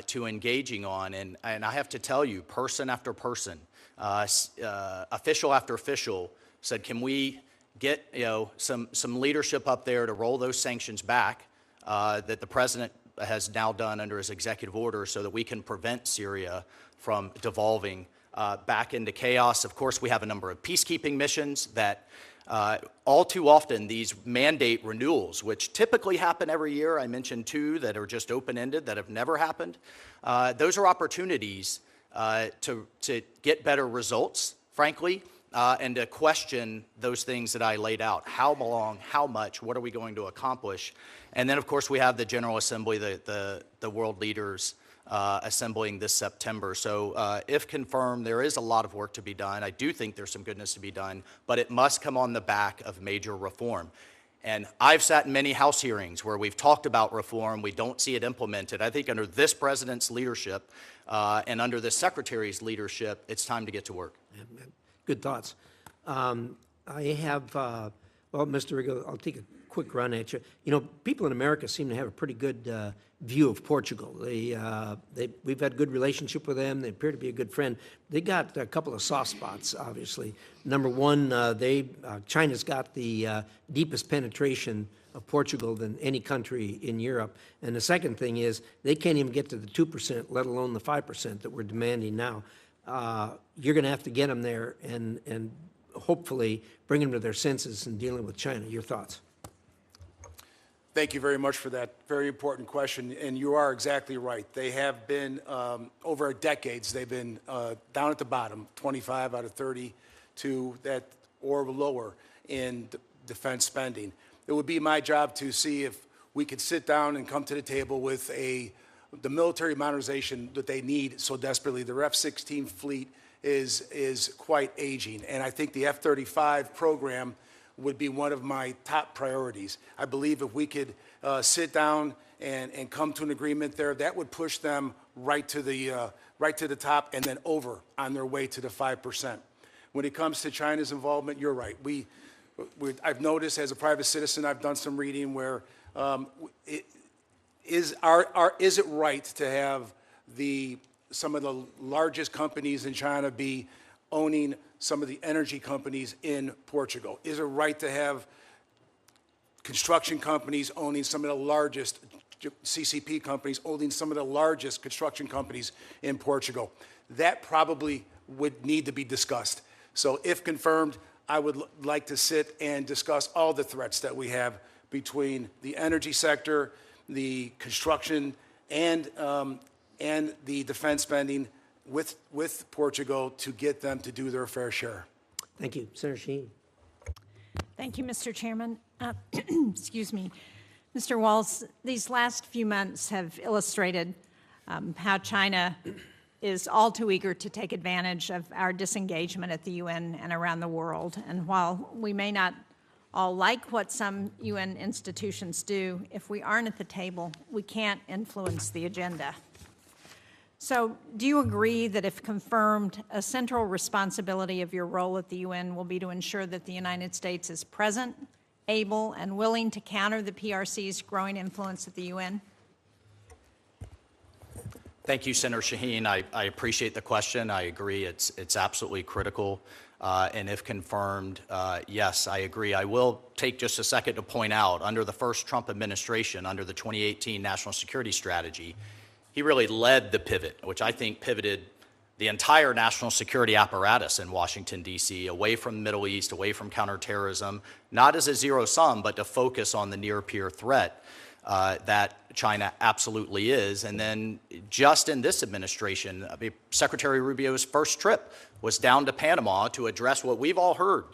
S7: to engaging on. And I have to tell you, person after person, official after official said, can we get some leadership up there to roll those sanctions back that the president has now done under his executive order so that we can prevent Syria from devolving back into chaos. Of course, we have a number of peacekeeping missions that all too often these mandate renewals, which typically happen every year, I mentioned 2 that are just open-ended that have never happened. Those are opportunities to get better results, frankly, and to question those things that I laid out. How long, how much, what are we going to accomplish? And then, of course, we have the General Assembly, the world leaders assembling this September. So if confirmed, there is a lot of work to be done. I do think there's some goodness to be done, but it must come on the back of major reform. And I've sat in many House hearings where we've talked about reform, we don't see it implemented. I think under this president's leadership and under this secretary's leadership, it's time to get to work.
S2: Good thoughts. I have, well, Mr. Arrigo, I'll take a quick run at you. You know, people in America seem to have a pretty good view of Portugal. We've had a good relationship with them. They appear to be a good friend. They got a couple of soft spots, obviously. Number one, China's got the deepest penetration of Portugal than any country in Europe. And the second thing is they can't even get to the 2%, let alone the 5% that we're demanding now. You're going to have to get them there and hopefully bring them to their senses in dealing with China. Your thoughts?
S6: Thank you very much for that very important question, and you are exactly right. They have been, over decades, they've been down at the bottom, 25 out of 32 or lower in defense spending. It would be my job to see if we could sit down and come to the table with the military modernization that they need so desperately. The F-16 fleet is quite aging, and I think the F-35 program would be one of my top priorities. I believe if we could sit down and come to an agreement there, that would push them right to the top and then over on their way to the 5%. When it comes to China's involvement, you're right. I've noticed as a private citizen, I've done some reading where is it right to have some of the largest companies in China be owning some of the energy companies in Portugal? Is it right to have construction companies owning some of the largest, CCP companies owning some of the largest construction companies in Portugal? That probably would need to be discussed. So if confirmed, I would like to sit and discuss all the threats that we have between the energy sector, the construction, and the defense spending with Portugal to get them to do their fair share.
S2: Thank you. Senator Shaheen.
S5: Thank you, Mr. Chairman. Excuse me. Mr. Waltz, these last few months have illustrated how China is all too eager to take advantage of our disengagement at the UN and around the world. And while we may not all like what some UN institutions do, if we aren't at the table, we can't influence the agenda. So do you agree that if confirmed, a central responsibility of your role at the UN will be to ensure that the United States is present, able, and willing to counter the PRC's growing influence at the UN?
S7: Thank you, Senator Shaheen. I appreciate the question. I agree it's absolutely critical. And if confirmed, yes, I agree. I will take just a second to point out, under the first Trump administration, under the 2018 National Security Strategy, he really led the pivot, which I think pivoted the entire national security apparatus in Washington, D.C., away from the Middle East, away from counterterrorism, not as a zero sum, but to focus on the near-peer threat that China absolutely is. And then just in this administration, Secretary Rubio's first trip was down to Panama to address what we've all heard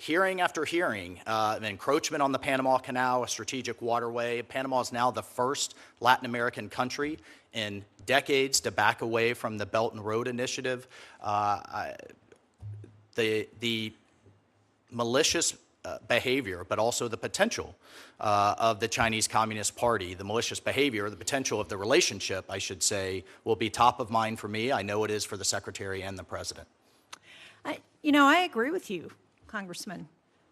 S7: hearing after hearing, an encroachment on the Panama Canal, a strategic waterway. Panama is now the first Latin American country in decades to back away from the Belt and Road Initiative. The malicious behavior, but also the potential of the Chinese Communist Party, the malicious behavior, the potential of the relationship, I should say, will be top of mind for me. I know it is for the Secretary and the President.
S5: I agree with you, Congressman.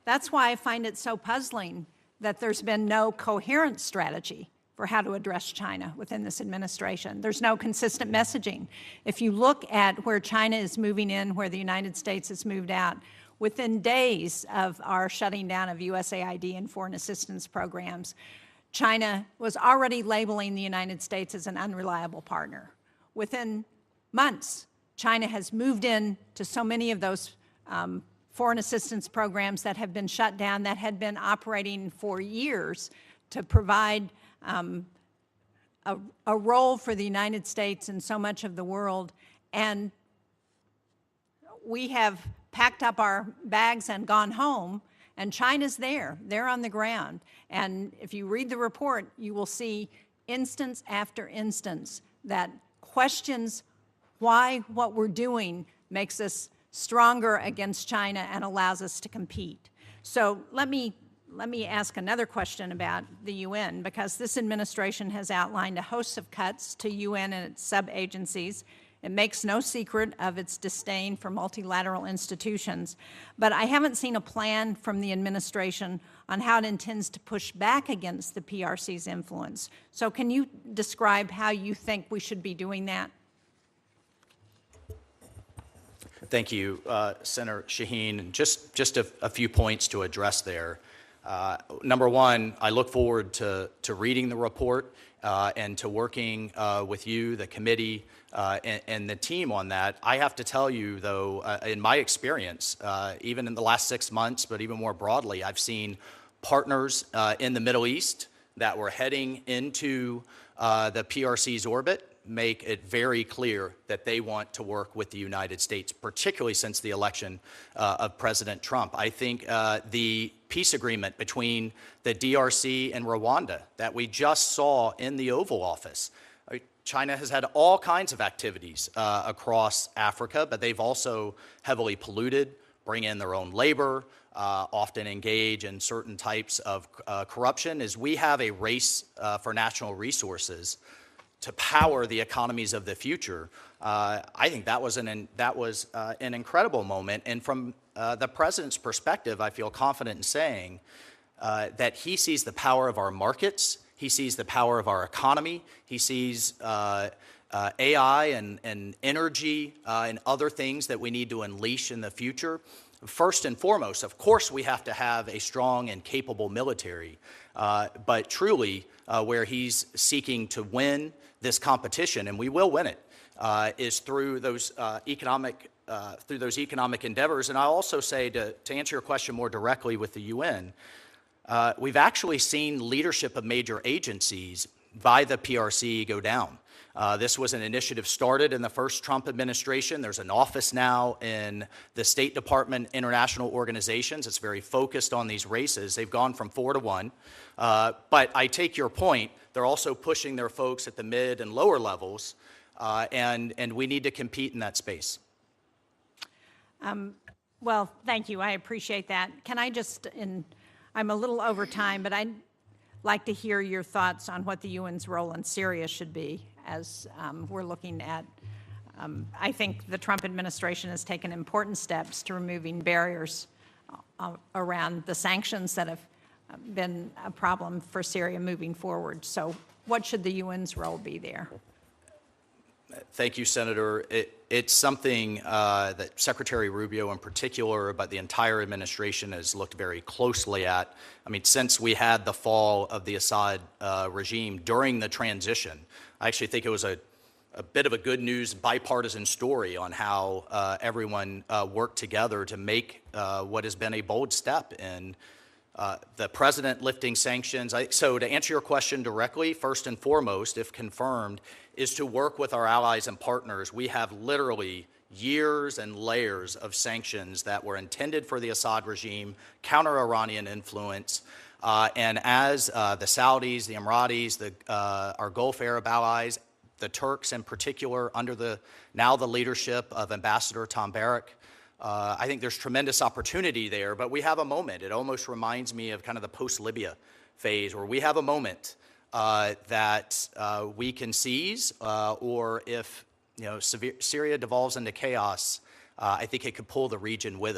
S5: That's why I find it so puzzling that there's been no coherent strategy for how to address China within this administration. There's no consistent messaging. If you look at where China is moving in, where the United States has moved out, within days of our shutting down of USAID and foreign assistance programs, China was already labeling the United States as an unreliable partner. Within months, China has moved in to so many of those foreign assistance programs that have been shut down, that had been operating for years to provide a role for the United States in so much of the world. And we have packed up our bags and gone home, and China's there. They're on the ground. And if you read the report, you will see instance after instance that questions why what we're doing makes us stronger against China and allows us to compete. So let me ask another question about the UN, because this administration has outlined a host of cuts to UN and its sub-agencies. It makes no secret of its disdain for multilateral institutions, but I haven't seen a plan from the administration on how it intends to push back against the PRC's influence. So can you describe how you think we should be doing that?
S7: Thank you, Senator Shaheen. Just a few points to address there. Number one, I look forward to reading the report and to working with you, the committee, and the team on that. I have to tell you, though, in my experience, even in the last 6 months, but even more broadly, I've seen partners in the Middle East that were heading into the PRC's orbit make it very clear that they want to work with the United States, particularly since the election of President Trump. I think the peace agreement between the DRC and Rwanda that we just saw in the Oval Office, China has had all kinds of activities across Africa, but they've also heavily polluted, bring in their own labor, often engage in certain types of corruption. As we have a race for national resources to power the economies of the future, I think that was an incredible moment. And from the president's perspective, I feel confident in saying that he sees the power of our markets, he sees the power of our economy, he sees AI and energy and other things that we need to unleash in the future. First and foremost, of course, we have to have a strong and capable military, but truly where he's seeking to win this competition, and we will win it, is through those economic endeavors. And I'll also say, to answer your question more directly with the UN, we've actually seen leadership of major agencies by the PRC go down. This was an initiative started in the first Trump administration. There's an office now in the State Department International Organizations. It's very focused on these races. They've gone from 4 to 1. But I take your point. They're also pushing their folks at the mid and lower levels, and we need to compete in that space.
S5: Well, thank you. I appreciate that. Can I just, I'm a little over time, but I'd like to hear your thoughts on what the UN's role in Syria should be as we're looking at, I think the Trump administration has taken important steps to removing barriers around the sanctions that have been a problem for Syria moving forward. So what should the UN's role be there?
S7: Thank you, Senator. It's something that Secretary Rubio in particular, but the entire administration has looked very closely at. I mean, since we had the fall of the Assad regime during the transition, I actually think it was a bit of a good news bipartisan story on how everyone worked together to make what has been a bold step in the president lifting sanctions. So to answer your question directly, first and foremost, if confirmed, is to work with our allies and partners. We have literally years and layers of sanctions that were intended for the Assad regime, counter-Iranian influence, and as the Saudis, the Emiratis, our Gulf Arab allies, the Turks in particular, under the leadership of Ambassador Tom Barrack, I think there's tremendous opportunity there, but we have a moment. It almost reminds me of kind of the post-Libya phase, where we have a moment that we can seize, or if Syria devolves into chaos, I think it could pull the region with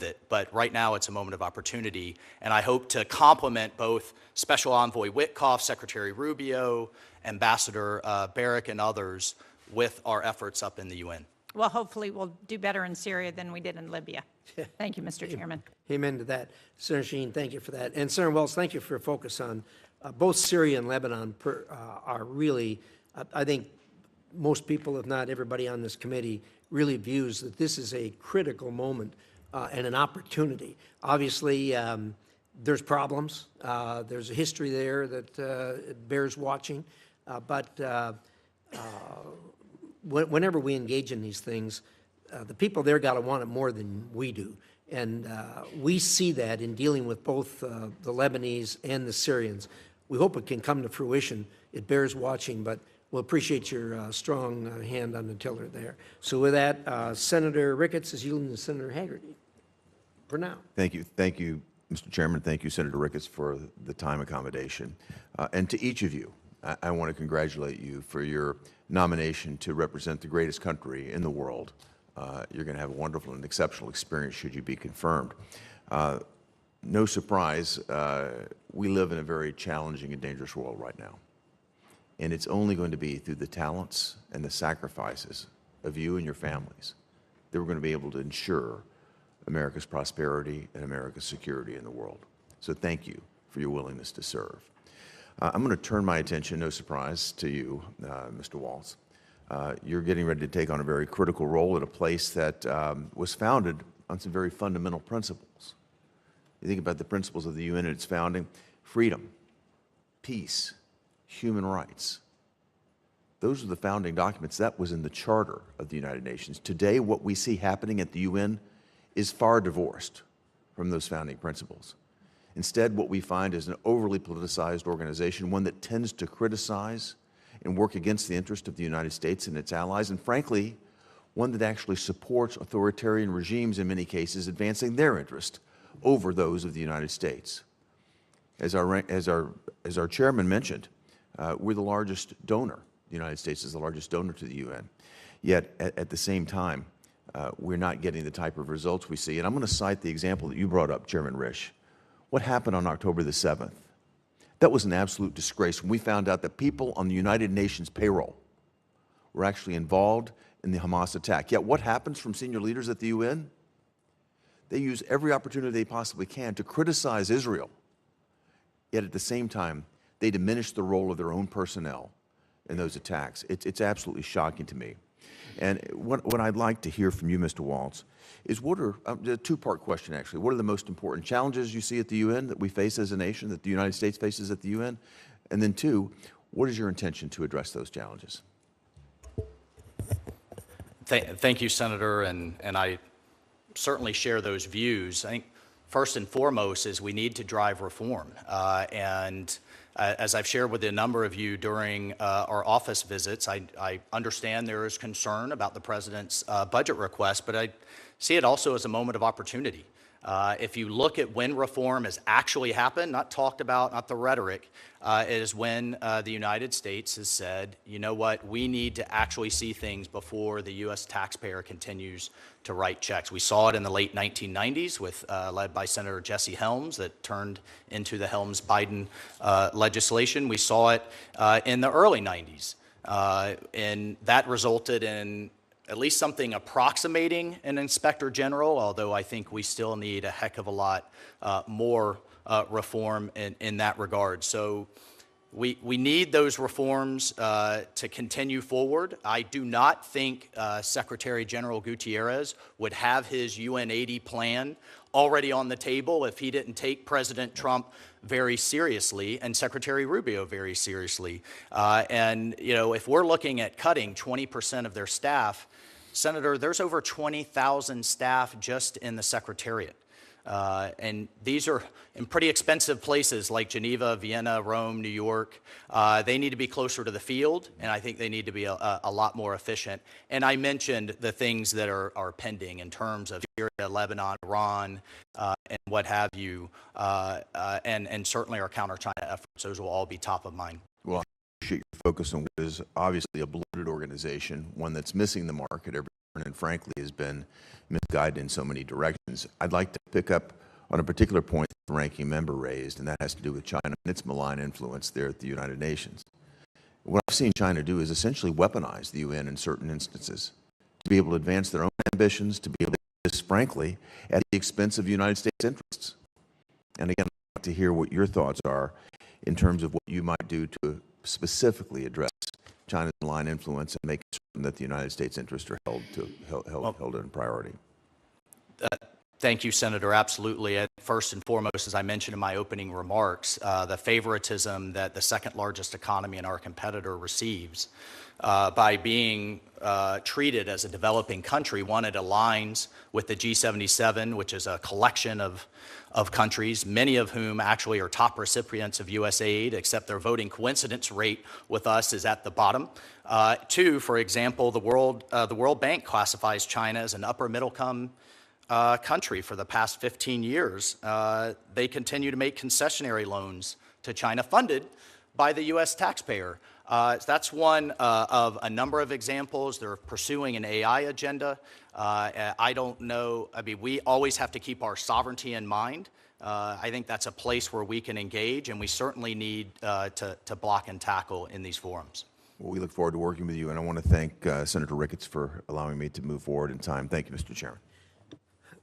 S7: it. But right now, it's a moment of opportunity, and I hope to complement both Special Envoy Witkoff, Secretary Rubio, Ambassador Barrack, and others with our efforts up in the UN.
S5: Well, hopefully we'll do better in Syria than we did in Libya. Thank you, Mr. Chairman.
S2: Amen to that. Senator Shaheen, thank you for that. And Senator Waltz, thank you for your focus on both Syria and Lebanon are really, I think most people, if not everybody on this committee, really views that this is a critical moment and an opportunity. Obviously, there's problems. There's a history there that bears watching. But whenever we engage in these things, the people there got to want it more than we do. And we see that in dealing with both the Lebanese and the Syrians. We hope it can come to fruition. It bears watching, but we'll appreciate your strong hand on the tiller there. So with that, Senator Ricketts is yielding to Senator Haggerty for now.
S9: Thank you. Thank you, Mr. Chairman. Thank you, Senator Ricketts, for the time accommodation. And to each of you, I want to congratulate you for your nomination to represent the greatest country in the world. You're going to have a wonderful and exceptional experience should you be confirmed. No surprise, we live in a very challenging and dangerous world right now. And it's only going to be through the talents and the sacrifices of you and your families that we're going to be able to ensure America's prosperity and America's security in the world. So thank you for your willingness to serve. I'm going to turn my attention, no surprise, to you, Mr. Waltz. You're getting ready to take on a very critical role at a place that was founded on some very fundamental principles. You think about the principles of the UN and its founding: freedom, peace, human rights. Those are the founding documents. That was in the Charter of the United Nations. Today, what we see happening at the UN is far divorced from those founding principles. Instead, what we find is an overly politicized organization, one that tends to criticize and work against the interest of the United States and its allies, and frankly, one that actually supports authoritarian regimes in many cases, advancing their interest over those of the United States. As our chairman mentioned, we're the largest donor. The United States is the largest donor to the UN. Yet, at the same time, we're not getting the type of results we see. And I'm going to cite the example that you brought up, Chairman Risch. What happened on October the 7th? That was an absolute disgrace when we found out that people on the United Nations payroll were actually involved in the Hamas attack. Yet what happens from senior leaders at the UN? They use every opportunity they possibly can to criticize Israel. Yet at the same time, they diminish the role of their own personnel in those attacks. It's absolutely shocking to me. And what I'd like to hear from you, Mr. Waltz, is what are, a two-part question actually, what are the most important challenges you see at the UN that we face as a nation, that the United States faces at the UN? And then two, what is your intention to address those challenges?
S7: Thank you, Senator, and I certainly share those views. I think first and foremost is we need to drive reform. As I've shared with a number of you during our office visits, I understand there is concern about the president's budget request, but I see it also as a moment of opportunity. If you look at when reform has actually happened, not talked about, not the rhetoric, is when the United States has said, you know what, we need to actually see things before the U.S. taxpayer continues to write checks. We saw it in the late 1990s with, led by Senator Jesse Helms, that turned into the Helms-Biden legislation. We saw it in the early 90s, and that resulted in at least something approximating an inspector general, although I think we still need a heck of a lot more reform in that regard. So we need those reforms to continue forward. I do not think Secretary General Gutierrez would have his UN-80 plan already on the table if he didn't take President Trump very seriously and Secretary Rubio very seriously. And, you know, if we're looking at cutting 20% of their staff, Senator, there's over 20,000 staff just in the Secretariat. And these are in pretty expensive places like Geneva, Vienna, Rome, New York. They need to be closer to the field, and I think they need to be a lot more efficient. And I mentioned the things that are pending in terms of Syria, Lebanon, Iran, and what have you, and certainly our counter-China efforts. Those will all be top of mind.
S9: Well, I appreciate your focus on what is obviously a bloated organization, one that's missing the mark at every turn and frankly has been misguided in so many directions. I'd like to pick up on a particular point the ranking member raised, and that has to do with China and its malign influence there at the United Nations. What I've seen China do is essentially weaponize the UN in certain instances to be able to advance their own ambitions, to be able to do this, frankly, at the expense of United States interests. And again, I'd like to hear what your thoughts are in terms of what you might do to specifically address China's malign influence and making certain that the United States interests are held in priority.
S7: Thank you, Senator. Absolutely. And first and foremost, as I mentioned in my opening remarks, the favoritism that the second largest economy and our competitor receives by being treated as a developing country. One, it aligns with the G77, which is a collection of countries, many of whom actually are top recipients of U.S. aid, except their voting coincidence rate with us is at the bottom. Two, for example, the World Bank classifies China as an upper middle-income country for the past 15 years. They continue to make concessionary loans to China funded by the U.S. taxpayer. That's one of a number of examples. They're pursuing an AI agenda. I don't know. I mean, we always have to keep our sovereignty in mind. I think that's a place where we can engage, and we certainly need to block and tackle in these forums.
S9: Well, we look forward to working with you, and I want to thank Senator Ricketts for allowing me to move forward in time. Thank you, Mr. Chairman.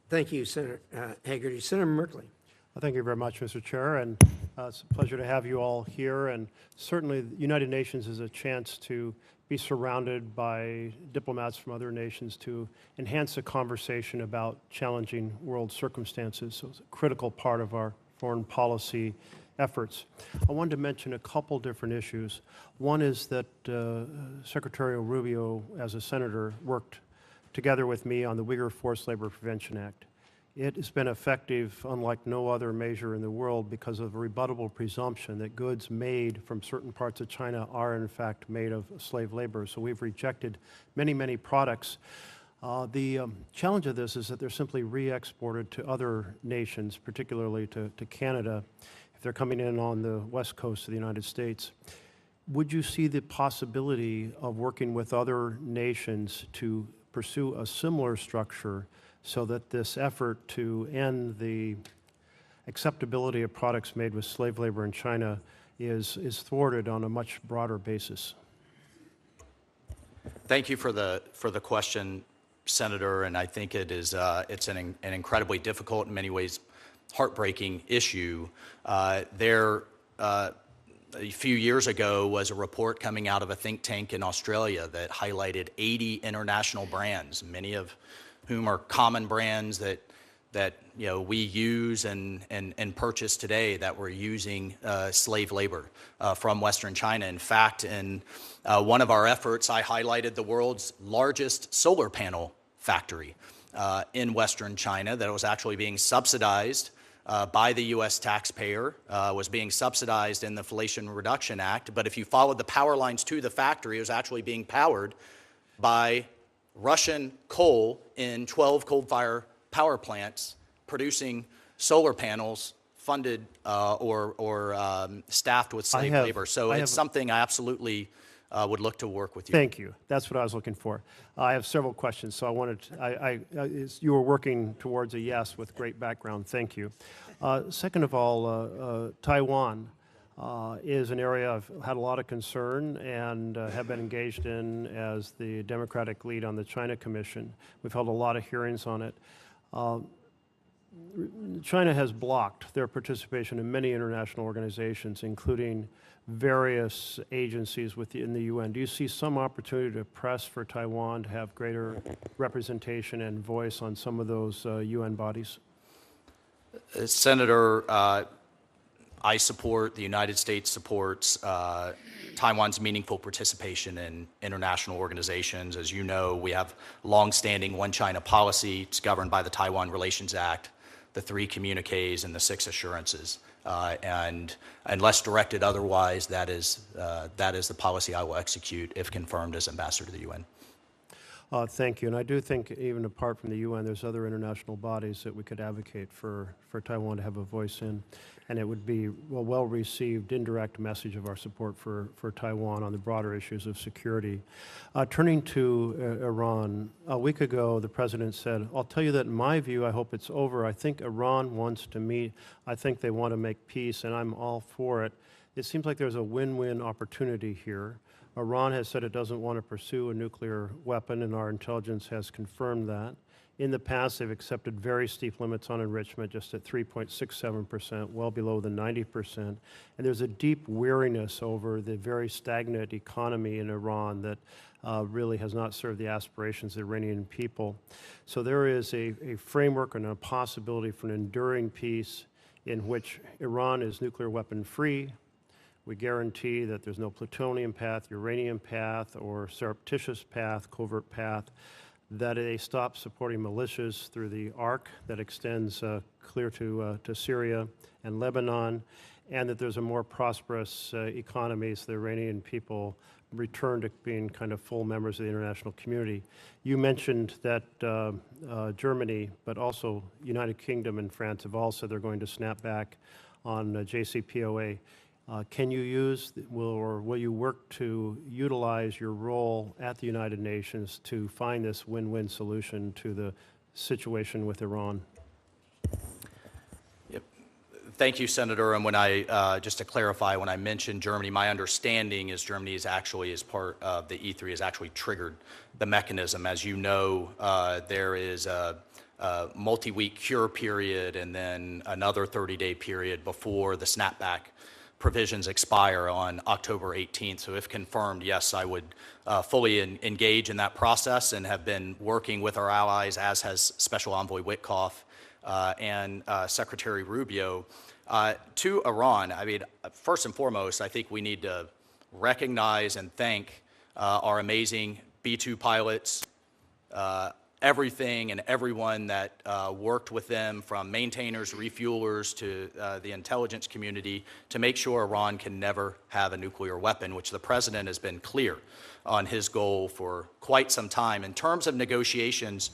S2: Thank you, Senator Hagerty. Senator Merkley.
S10: Well, thank you very much, Mr. Chair, and it's a pleasure to have you all here. And certainly, the United Nations is a chance to be surrounded by diplomats from other nations to enhance the conversation about challenging world circumstances. So it's a critical part of our foreign policy efforts. I wanted to mention a couple different issues. One is that Secretary Rubio, as a senator, worked together with me on the Uyghur Forced Labor Prevention Act. It has been effective unlike no other measure in the world because of a rebuttable presumption that goods made from certain parts of China are in fact made of slave labor. So we've rejected many, many products. The challenge of this is that they're simply re-exported to other nations, particularly to Canada, if they're coming in on the west coast of the United States. Would you see the possibility of working with other nations to pursue a similar structure so that this effort to end the acceptability of products made with slave labor in China is thwarted on a much broader basis?
S7: Thank you for the question, Senator, and I think it is it's an incredibly difficult, in many ways, heartbreaking issue. A few years ago was a report coming out of a think tank in Australia that highlighted 80 international brands, many of whom are common brands that we use and purchase today that were using slave labor from Western China. In fact, in one of our efforts, I highlighted the world's largest solar panel factory in Western China that was actually being subsidized by the U.S. taxpayer, was being subsidized in the Inflation Reduction Act. But if you followed the power lines to the factory, it was actually being powered by Russian coal in 12 coal-fired power plants producing solar panels funded or staffed with slave labor. So it's something I absolutely would look to work with you.
S10: Thank you. That's what I was looking for. I have several questions, so I wanted to, you were working towards a yes with great background. Thank you. Second of all, Taiwan is an area I've had a lot of concern and have been engaged in as the Democratic lead on the China Commission. We've held a lot of hearings on it. China has blocked their participation in many international organizations, including various agencies within the UN. Do you see some opportunity to press for Taiwan to have greater representation and voice on some of those UN bodies?
S7: Senator, I support, the United States supports Taiwan's meaningful participation in international organizations. As you know, we have longstanding One China policy. It's governed by the Taiwan Relations Act, the 3 communiques, and the 6 assurances. And unless directed otherwise, that is the policy I will execute if confirmed as ambassador to the UN.
S10: Thank you. And I do think even apart from the UN, there's other international bodies that we could advocate for Taiwan to have a voice in. And it would be a well-received indirect message of our support for Taiwan on the broader issues of security. Turning to Iran, a week ago, the president said, I'll tell you that in my view, I hope it's over. I think Iran wants to meet. I think they want to make peace, and I'm all for it. It seems like there's a win-win opportunity here. Iran has said it doesn't want to pursue a nuclear weapon, and our intelligence has confirmed that. In the past, they've accepted very steep limits on enrichment, just at 3.67%, well below the 90%. And there's a deep weariness over the very stagnant economy in Iran that really has not served the aspirations of the Iranian people. So there is a framework and a possibility for an enduring peace in which Iran is nuclear weapon free. We guarantee that there's no plutonium path, uranium path, or surreptitious path, covert path, that they stop supporting militias through the arc that extends clear to Syria and Lebanon, and that there's a more prosperous economy so the Iranian people return to being kind of full members of the international community. You mentioned that Germany, but also United Kingdom and France have all said they're going to snap back on JCPOA. Can you use, will you work to utilize your role at the United Nations to find this win-win solution to the situation with Iran?
S7: Yep. Thank you, Senator. And when I, just to clarify, when I mentioned Germany, my understanding is Germany is actually, as part of the E3, has actually triggered the mechanism. As you know, there is a multi-week cure period and then another 30-day period before the snapback provisions expire on October 18th. So if confirmed, yes, I would fully engage in that process and have been working with our allies, as has Special Envoy Witkoff and Secretary Rubio. To Iran, I mean, first and foremost, I think we need to recognize and thank our amazing B-2 pilots, everything and everyone that worked with them, from maintainers, refuelers, to the intelligence community, to make sure Iran can never have a nuclear weapon, which the president has been clear on his goal for quite some time. In terms of negotiations,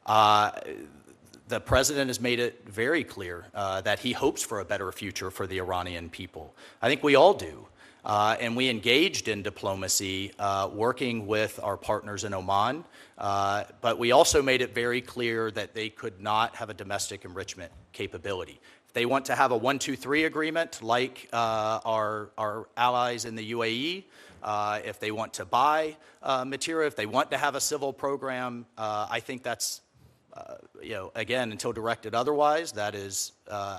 S7: the president has made it very clear that he hopes for a better future for the Iranian people. I think we all do. And we engaged in diplomacy, working with our partners in Oman, but we also made it very clear that they could not have a domestic enrichment capability. If they want to have a 1-2-3 agreement like our allies in the UAE, if they want to buy material, if they want to have a civil program, I think that's again, until directed otherwise, that is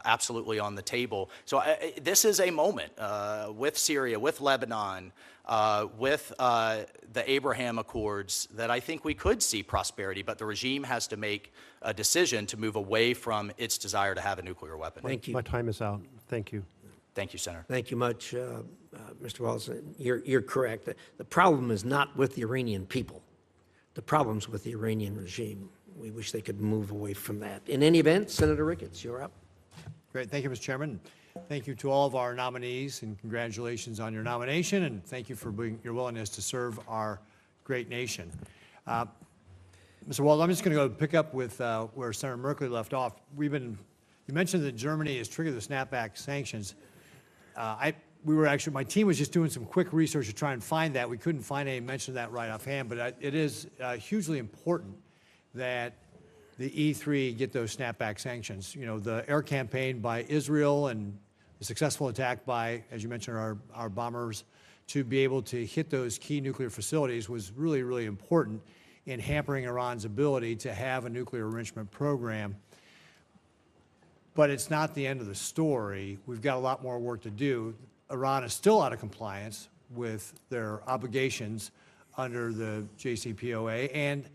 S7: absolutely on the table. So this is a moment with Syria, with Lebanon, with the Abraham Accords, that I think we could see prosperity, but the regime has to make a decision to move away from its desire to have a nuclear weapon.
S2: Thank you.
S10: My time is out. Thank you.
S7: Thank you, Senator.
S2: Thank you much, Mr. Waltz. You're correct. The problem is not with the Iranian people. The problem's with the Iranian regime. We wish they could move away from that. In any event, Senator Ricketts, you're up.
S11: Great. Thank you, Mr. Chairman. Thank you to all of our nominees, and congratulations on your nomination, and thank you for your willingness to serve our great nation. Mr. Waltz, I'm just going to go pick up with where Senator Merkley left off. You mentioned that Germany has triggered the snapback sanctions. My team was just doing some quick research to try and find that. We couldn't find any mention of that right offhand, but it is hugely important that the E3 get those snapback sanctions. You know, the air campaign by Israel and the successful attack by, as you mentioned, our bombers, to be able to hit those key nuclear facilities was really, really important in hampering Iran's ability to have a nuclear enrichment program. But it's not the end of the story. We've got a lot more work to do. Iran is still out of compliance with their obligations under the JCPOA, and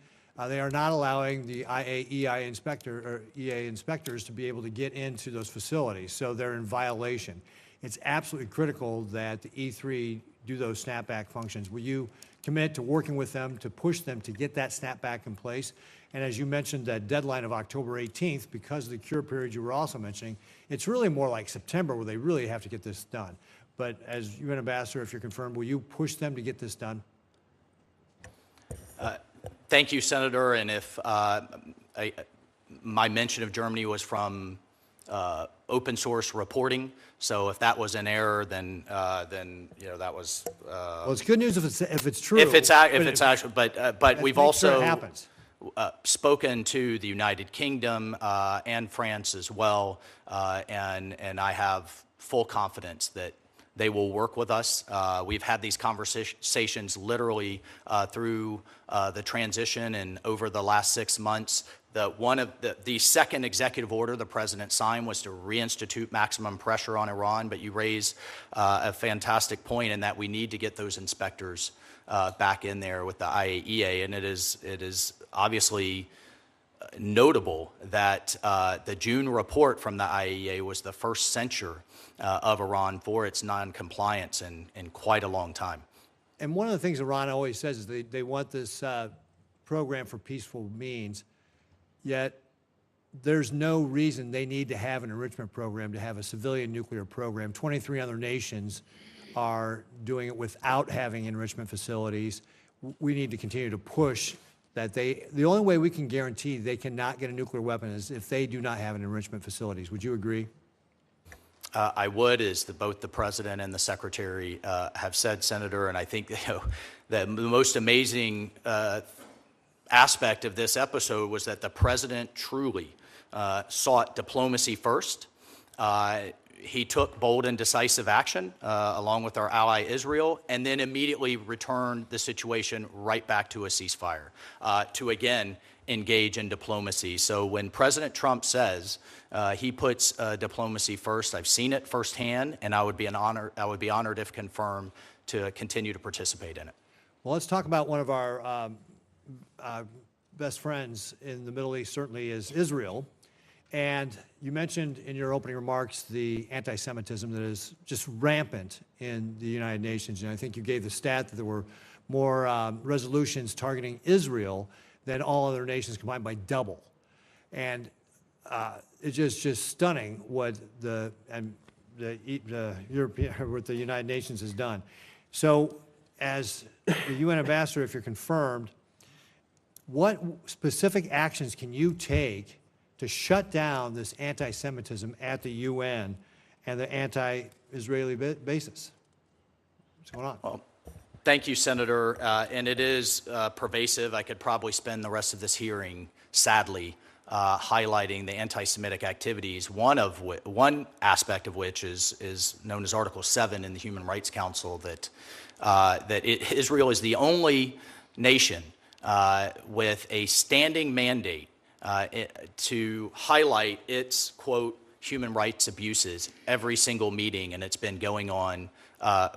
S11: they are not allowing the EA inspectors to be able to get into those facilities, so they're in violation. It's absolutely critical that the E3 do those snapback functions. Will you commit to working with them to push them to get that snapback in place? And as you mentioned, that deadline of October 18th, because of the cure period you were also mentioning, it's really more like September where they really have to get this done. But as UN Ambassador, if you're confirmed, will you push them to get this done?
S7: Thank you, Senator. And if my mention of Germany was from open source reporting, so if that was an error, then you know that was.
S11: Well, it's good news if it's true.
S7: If it's actually, but we've also
S11: happens.
S7: Spoken to the United Kingdom and France as well, and I have full confidence that they will work with us. We've had these conversations literally through the transition and over the last 6 months. The second executive order the president signed was to reinstitute maximum pressure on Iran, but you raise a fantastic point in that we need to get those inspectors back in there with the IAEA, and it is obviously notable that the June report from the IAEA was the first censure of Iran for its non-compliance in quite a long time.
S11: And one of the things Iran always says is they want this program for peaceful means, yet there's no reason they need to have an enrichment program to have a civilian nuclear program. 23 other nations are doing it without having enrichment facilities. We need to continue to push that the only way we can guarantee they cannot get a nuclear weapon is if they do not have an enrichment facilities. Would you agree?
S7: I would, as both the president and the secretary have said, Senator, and I think the most amazing aspect of this episode was that the president truly sought diplomacy first. He took bold and decisive action along with our ally Israel, and then immediately returned the situation right back to a ceasefire to again engage in diplomacy. So when President Trump says he puts diplomacy first, I've seen it firsthand, and I would be honored if confirmed to continue to participate in it.
S11: Well, let's talk about one of our best friends in the Middle East, certainly is Israel. And you mentioned in your opening remarks the anti-Semitism that is just rampant in the United Nations. And I think you gave the stat that there were more resolutions targeting Israel than all other nations combined by double. And it's just stunning what the United Nations has done. So as the UN ambassador, if you're confirmed, what specific actions can you take to shut down this anti-Semitism at the UN and the anti-Israeli basis? What's going on?
S7: Well, thank you, Senator. And it is pervasive. I could probably spend the rest of this hearing, sadly, highlighting the anti-Semitic activities, one aspect of which is known as Article 7 in the Human Rights Council, Israel is the only nation with a standing mandate to highlight its, quote, human rights abuses every single meeting, and it's been going on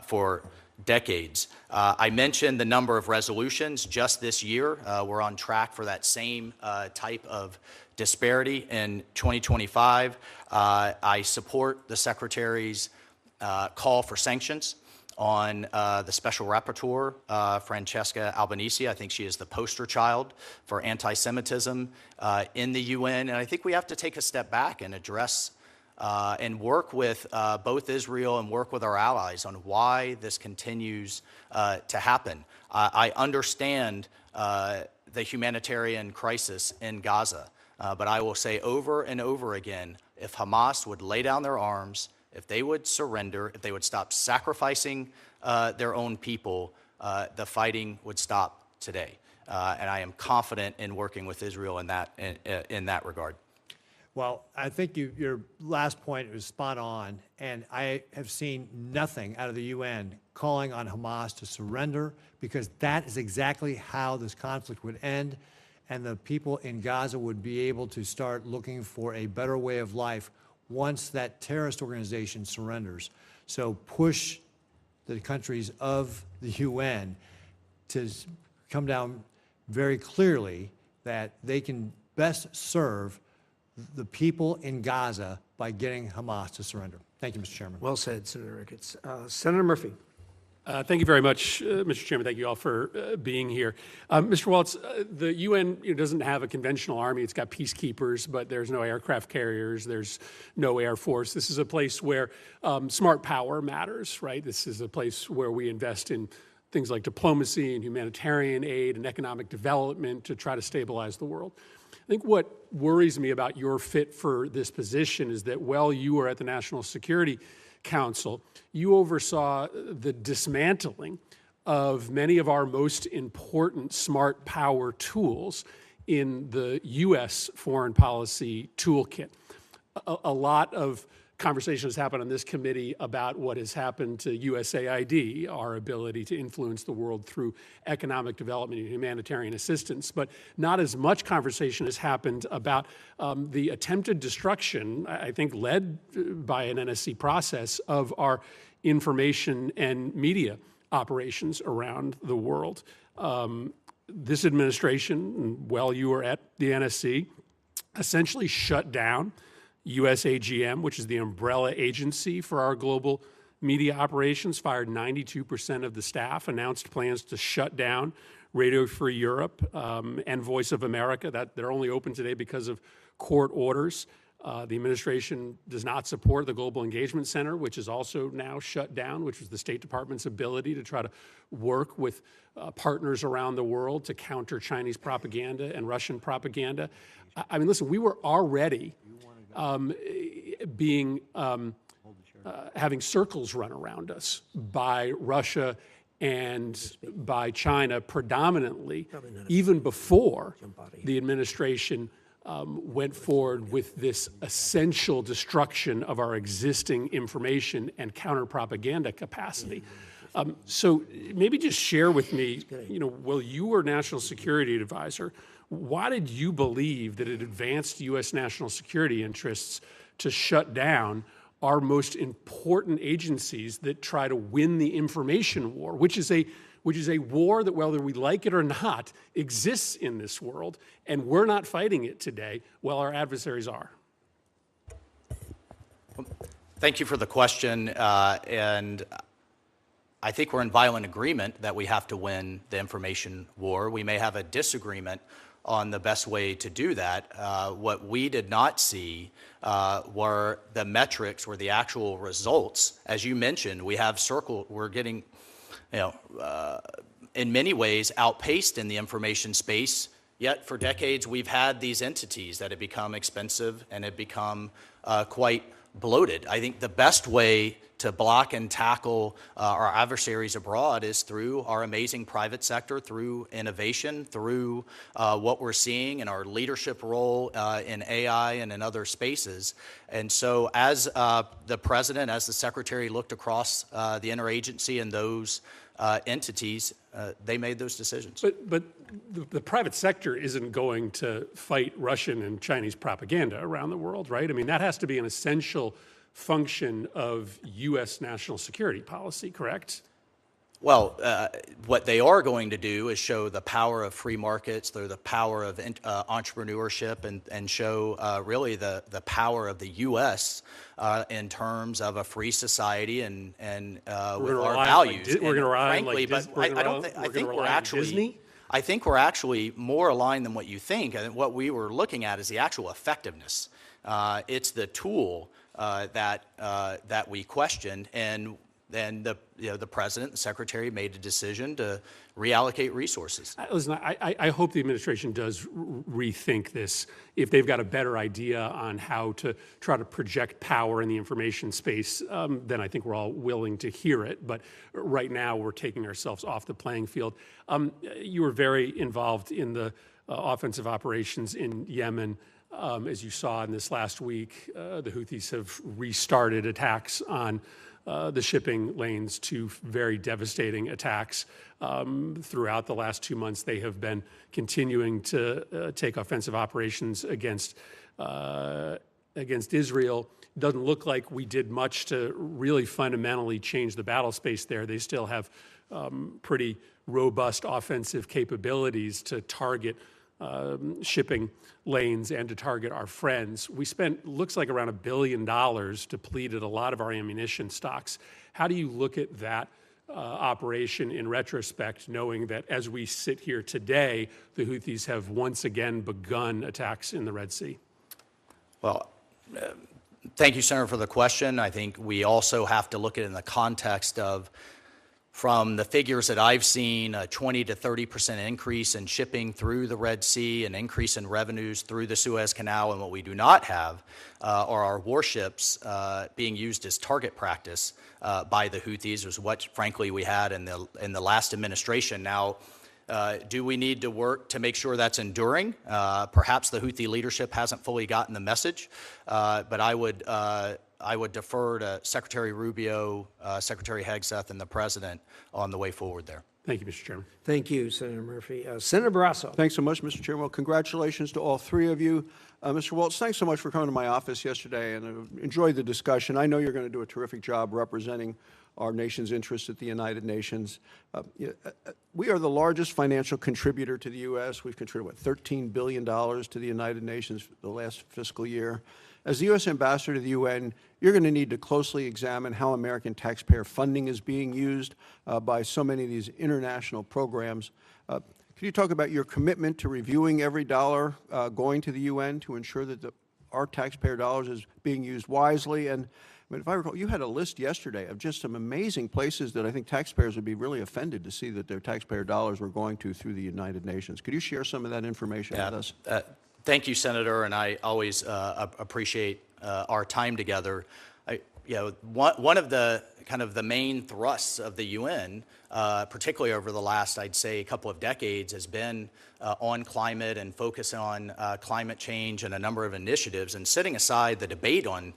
S7: for decades. I mentioned the number of resolutions just this year. We're on track for that same type of disparity in 2025. I support the Secretary's call for sanctions on the Special Rapporteur, Francesca Albanese. I think she is the poster child for anti-Semitism in the UN. And I think we have to take a step back and address and work with both Israel and work with our allies on why this continues to happen. I understand the humanitarian crisis in Gaza, but I will say over and over again, if Hamas would lay down their arms, if they would surrender, if they would stop sacrificing their own people, the fighting would stop today. And I am confident in working with Israel in that regard.
S11: Well, I think your last point was spot on, and I have seen nothing out of the UN calling on Hamas to surrender, because that is exactly how this conflict would end, and the people in Gaza would be able to start looking for a better way of life once that terrorist organization surrenders. So push the countries of the UN to come down very clearly that they can best serve the people in Gaza by getting Hamas to surrender. Thank you, Mr. Chairman.
S2: Well said, Senator Ricketts. Senator Murphy.
S12: Thank you very much, Mr. Chairman. Thank you all for being here. Mr. Waltz, the UN doesn't have a conventional army. It's got peacekeepers, but there's no aircraft carriers. There's no air force. This is a place where smart power matters, right? This is a place where we invest in things like diplomacy and humanitarian aid and economic development to try to stabilize the world. I think what worries me about your fit for this position is that while you were at the National Security Council, you oversaw the dismantling of many of our most important smart power tools in the U.S. foreign policy toolkit. A lot of conversation has happened on this committee about what has happened to USAID, our ability to influence the world through economic development and humanitarian assistance, but not as much conversation has happened about the attempted destruction, I think led by an NSC process, of our information and media operations around the world. This administration, while you were at the NSC, essentially shut down USAGM, which is the umbrella agency for our global media operations, fired 92% of the staff, announced plans to shut down Radio Free Europe and Voice of America. That they're only open today because of court orders. The administration does not support the Global Engagement Center, which is also now shut down, which was the State Department's ability to try to work with partners around the world to counter Chinese propaganda and Russian propaganda. I mean, listen, we were already having circles run around us by Russia and by China predominantly, even before the administration went forward with this essential destruction of our existing information and counter-propaganda capacity. So maybe just share with me, while you were National Security Advisor, why did you believe that it advanced U.S. national security interests to shut down our most important agencies that try to win the information war, which is a war that, whether we like it or not, exists in this world, and we're not fighting it today while our adversaries are?
S7: Thank you for the question, and I think we're in violent agreement that we have to win the information war. We may have a disagreement on the best way to do that. What we did not see were the metrics, were the actual results. As you mentioned, we're getting, in many ways outpaced in the information space, yet for decades we've had these entities that have become expensive and have become quite bloated. I think the best way to block and tackle our adversaries abroad is through our amazing private sector, through innovation, through what we're seeing in our leadership role in AI and in other spaces. And so as the president, as the secretary looked across the interagency and those entities, they made those decisions.
S12: But the private sector isn't going to fight Russian and Chinese propaganda around the world, right? I mean, that has to be an essential function of U.S. national security policy, correct?
S7: Well, what they are going to do is show the power of free markets, the power of entrepreneurship, and show really the power of the U.S. In terms of a free society and with our values.
S12: We're going to rely
S7: frankly, but I think we're actually more aligned than what you think. I think what we were looking at is the actual effectiveness. It's the tool that we questioned, and then the president, the secretary, made a decision to reallocate resources.
S12: Listen, I hope the administration does rethink this if they've got a better idea on how to try to project power in the information space. Then I think we're all willing to hear it. But right now, we're taking ourselves off the playing field. You were very involved in the offensive operations in Yemen. As you saw in this last week, the Houthis have restarted attacks on the shipping lanes, two very devastating attacks. Throughout the last 2 months, they have been continuing to take offensive operations against Israel. It doesn't look like we did much to really fundamentally change the battle space there. They still have pretty robust offensive capabilities to target shipping lanes and to target our friends. We spent, looks like, around $1 billion, depleted a lot of our ammunition stocks. How do you look at that operation in retrospect, knowing that as we sit here today, the Houthis have once again begun attacks in the Red Sea?
S7: Well, thank you, Senator, for the question. I think we also have to look at it in the context of, from the figures that I've seen, a 20 to 30% increase in shipping through the Red Sea, an increase in revenues through the Suez Canal, and what we do not have are our warships being used as target practice by the Houthis, was what, frankly, we had in the last administration. Now, do we need to work to make sure that's enduring? Perhaps the Houthi leadership hasn't fully gotten the message, but I would defer to Secretary Rubio, Secretary Hegseth, and the President on the way forward there.
S12: Thank you, Mr. Chairman.
S2: Thank you, Senator Murphy. Senator Barrasso.
S13: Thanks so much, Mr. Chairman. Well, congratulations to all three of you. Mr. Waltz, thanks so much for coming to my office yesterday, and enjoyed the discussion. I know you're going to do a terrific job representing our nation's interests at the United Nations. We are the largest financial contributor to the U.S. We've contributed, what, $13 billion to the United Nations the last fiscal year. As the U.S. ambassador to the UN, you're going to need to closely examine how American taxpayer funding is being used by so many of these international programs. Could you talk about your commitment to reviewing every dollar going to the UN to ensure that our taxpayer dollars is being used wisely? And I mean, if I recall, you had a list yesterday of just some amazing places that I think taxpayers would be really offended to see that their taxpayer dollars were going to through the United Nations. Could you share some of that information with us?
S7: Thank you, Senator, and I always appreciate our time together. One of the kind of the main thrusts of the UN, particularly over the last, I'd say, couple of decades, has been on climate and focus on climate change and a number of initiatives. And setting aside the debate on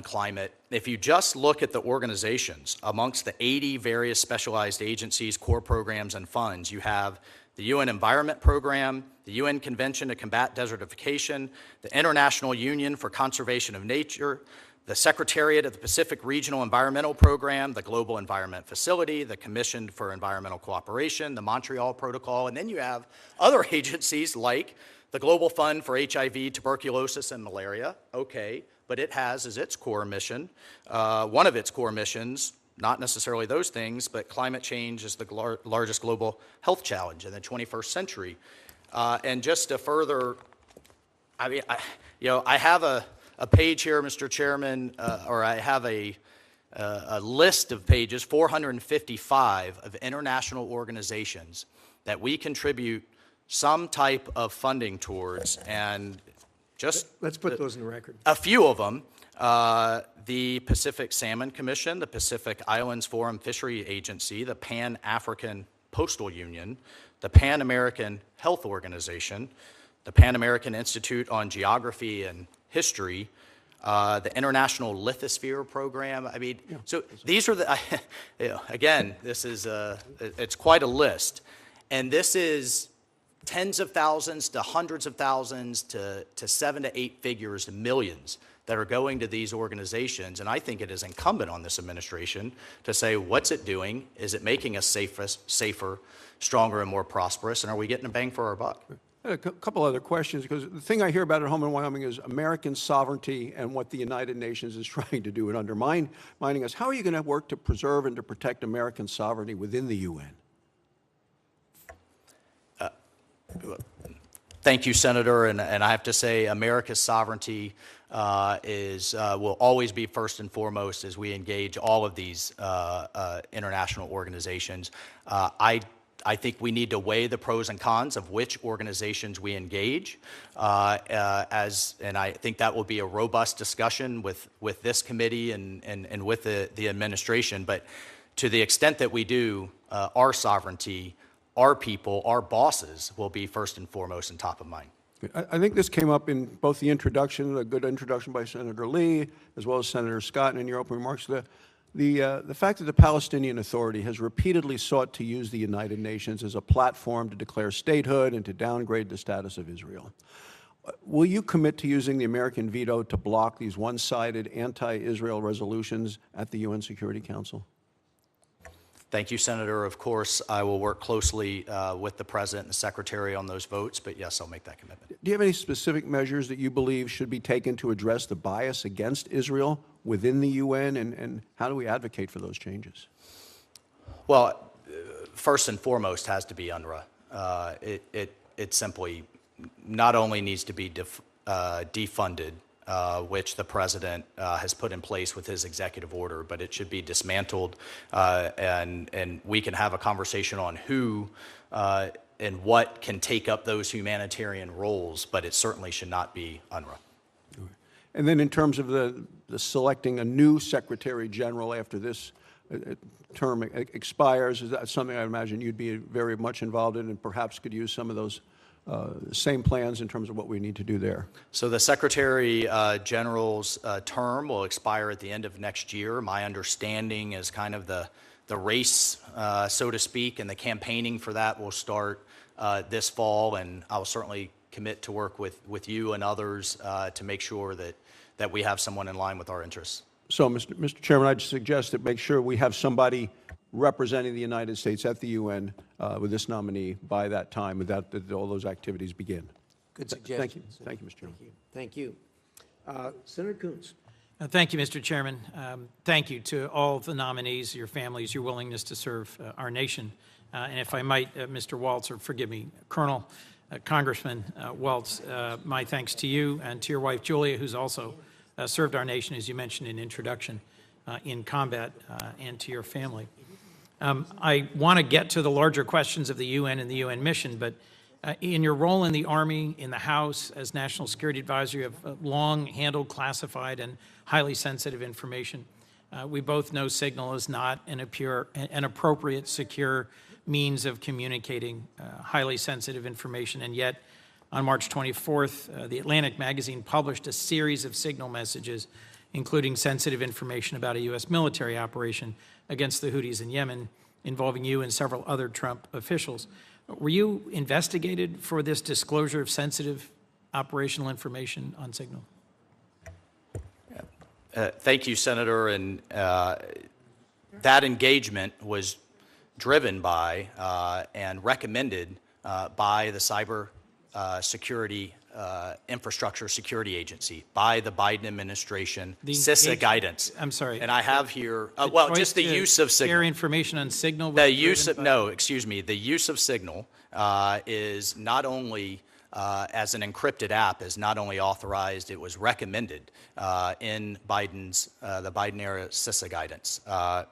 S7: climate, if you just look at the organizations amongst the 80 various specialized agencies, core programs, and funds, you have the UN Environment Program, the UN Convention to Combat Desertification, the International Union for Conservation of Nature, the Secretariat of the Pacific Regional Environmental Program, the Global Environment Facility, the Commission for Environmental Cooperation, the Montreal Protocol, and then you have other agencies like the Global Fund for HIV, Tuberculosis, and Malaria. Okay, but it has as its core mission, one of its core missions, not necessarily those things, but climate change is the largest global health challenge in the 21st century. And just to further, I mean, I have a page here, Mr. Chairman, or I have a list of pages, 455 of international organizations that we contribute some type of funding towards, and just
S2: let's put those in the record.
S7: A few of them. The Pacific Salmon Commission, the Pacific Islands Forum Fishery Agency, the Pan-African Postal Union, the Pan-American Health Organization, the Pan-American Institute on Geography and History, the International Lithosphere Program. I mean, so these are the, again, this is, it's quite a list. And this is tens of thousands to hundreds of thousands to 7 to 8 figures to millions that are going to these organizations. And I think it is incumbent on this administration to say, what's it doing? Is it making us safer, stronger, and more prosperous? And are we getting a bang for our buck?
S13: A couple other questions, because the thing I hear about at home in Wyoming is American sovereignty and what the United Nations is trying to do and undermining us. How are you going to work to preserve and to protect American sovereignty within the UN?
S7: Thank you, Senator. And I have to say, America's sovereignty will always be first and foremost as we engage all of these international organizations. I think we need to weigh the pros and cons of which organizations we engage, and I think that will be a robust discussion with this committee and with the administration. But to the extent that we do, our sovereignty, our people, our bosses will be first and foremost and top of mind.
S13: I think this came up in both the introduction, a good introduction by Senator Lee, as well as Senator Scott, and in your opening remarks. The fact that the Palestinian Authority has repeatedly sought to use the United Nations as a platform to declare statehood and to downgrade the status of Israel. Will you commit to using the American veto to block these one-sided anti-Israel resolutions at the UN Security Council?
S7: Thank you, Senator. Of course, I will work closely with the President and the Secretary on those votes, but yes, I'll make that commitment.
S13: Do you have any specific measures that you believe should be taken to address the bias against Israel within the UN, and how do we advocate for those changes?
S7: Well, first and foremost has to be UNRWA. It simply not only needs to be defunded, which the president has put in place with his executive order, but it should be dismantled, and we can have a conversation on who and what can take up those humanitarian roles, but it certainly should not be UNRWA.
S13: And then in terms of the selecting a new Secretary General after this term expires, is that something I imagine you'd be very much involved in and perhaps could use some of those same plans in terms of what we need to do there?
S7: So the Secretary General's term will expire at the end of next year. My understanding is kind of the race, so to speak, and the campaigning for that will start this fall, and I'll certainly commit to work with you and others to make sure that we have someone in line with our interests.
S13: So, Mr. Chairman, I'd suggest that make sure we have somebody representing the United States at the UN with this nominee by that time, that all those activities begin.
S2: Good suggestion.
S13: Thank you, Mr. Chairman.
S2: Thank you. Senator Coons.
S14: Thank you, Mr. Chairman. Thank you to all the nominees, your families, your willingness to serve our nation. And if I might, Mr. Waltz, or forgive me, Colonel, Congressman Waltz, my thanks to you and to your wife, Julia, who's also served our nation, as you mentioned in introduction, in combat, and to your family. I want to get to the larger questions of the UN and the UN mission, but in your role in the Army, in the House, as National Security Advisor, you have long handled classified and highly sensitive information. We both know Signal is not an appropriate, secure means of communicating highly sensitive information, and yet on March 24th, the Atlantic magazine published a series of Signal messages, including sensitive information about a U.S. military operation against the Houthis in Yemen, involving you and several other Trump officials. Were you investigated for this disclosure of sensitive operational information on Signal?
S7: Thank you, Senator. And that engagement was driven by and recommended by the Cyber Security Infrastructure Security Agency, by the Biden administration, CISA guidance.
S14: I'm sorry.
S7: And I have here, well, just the use of Signal.
S14: Share information on Signal?
S7: The use of, no, excuse me, the use of Signal is not only, as an encrypted app, is not only authorized, it was recommended in Biden's, the Biden era CISA guidance.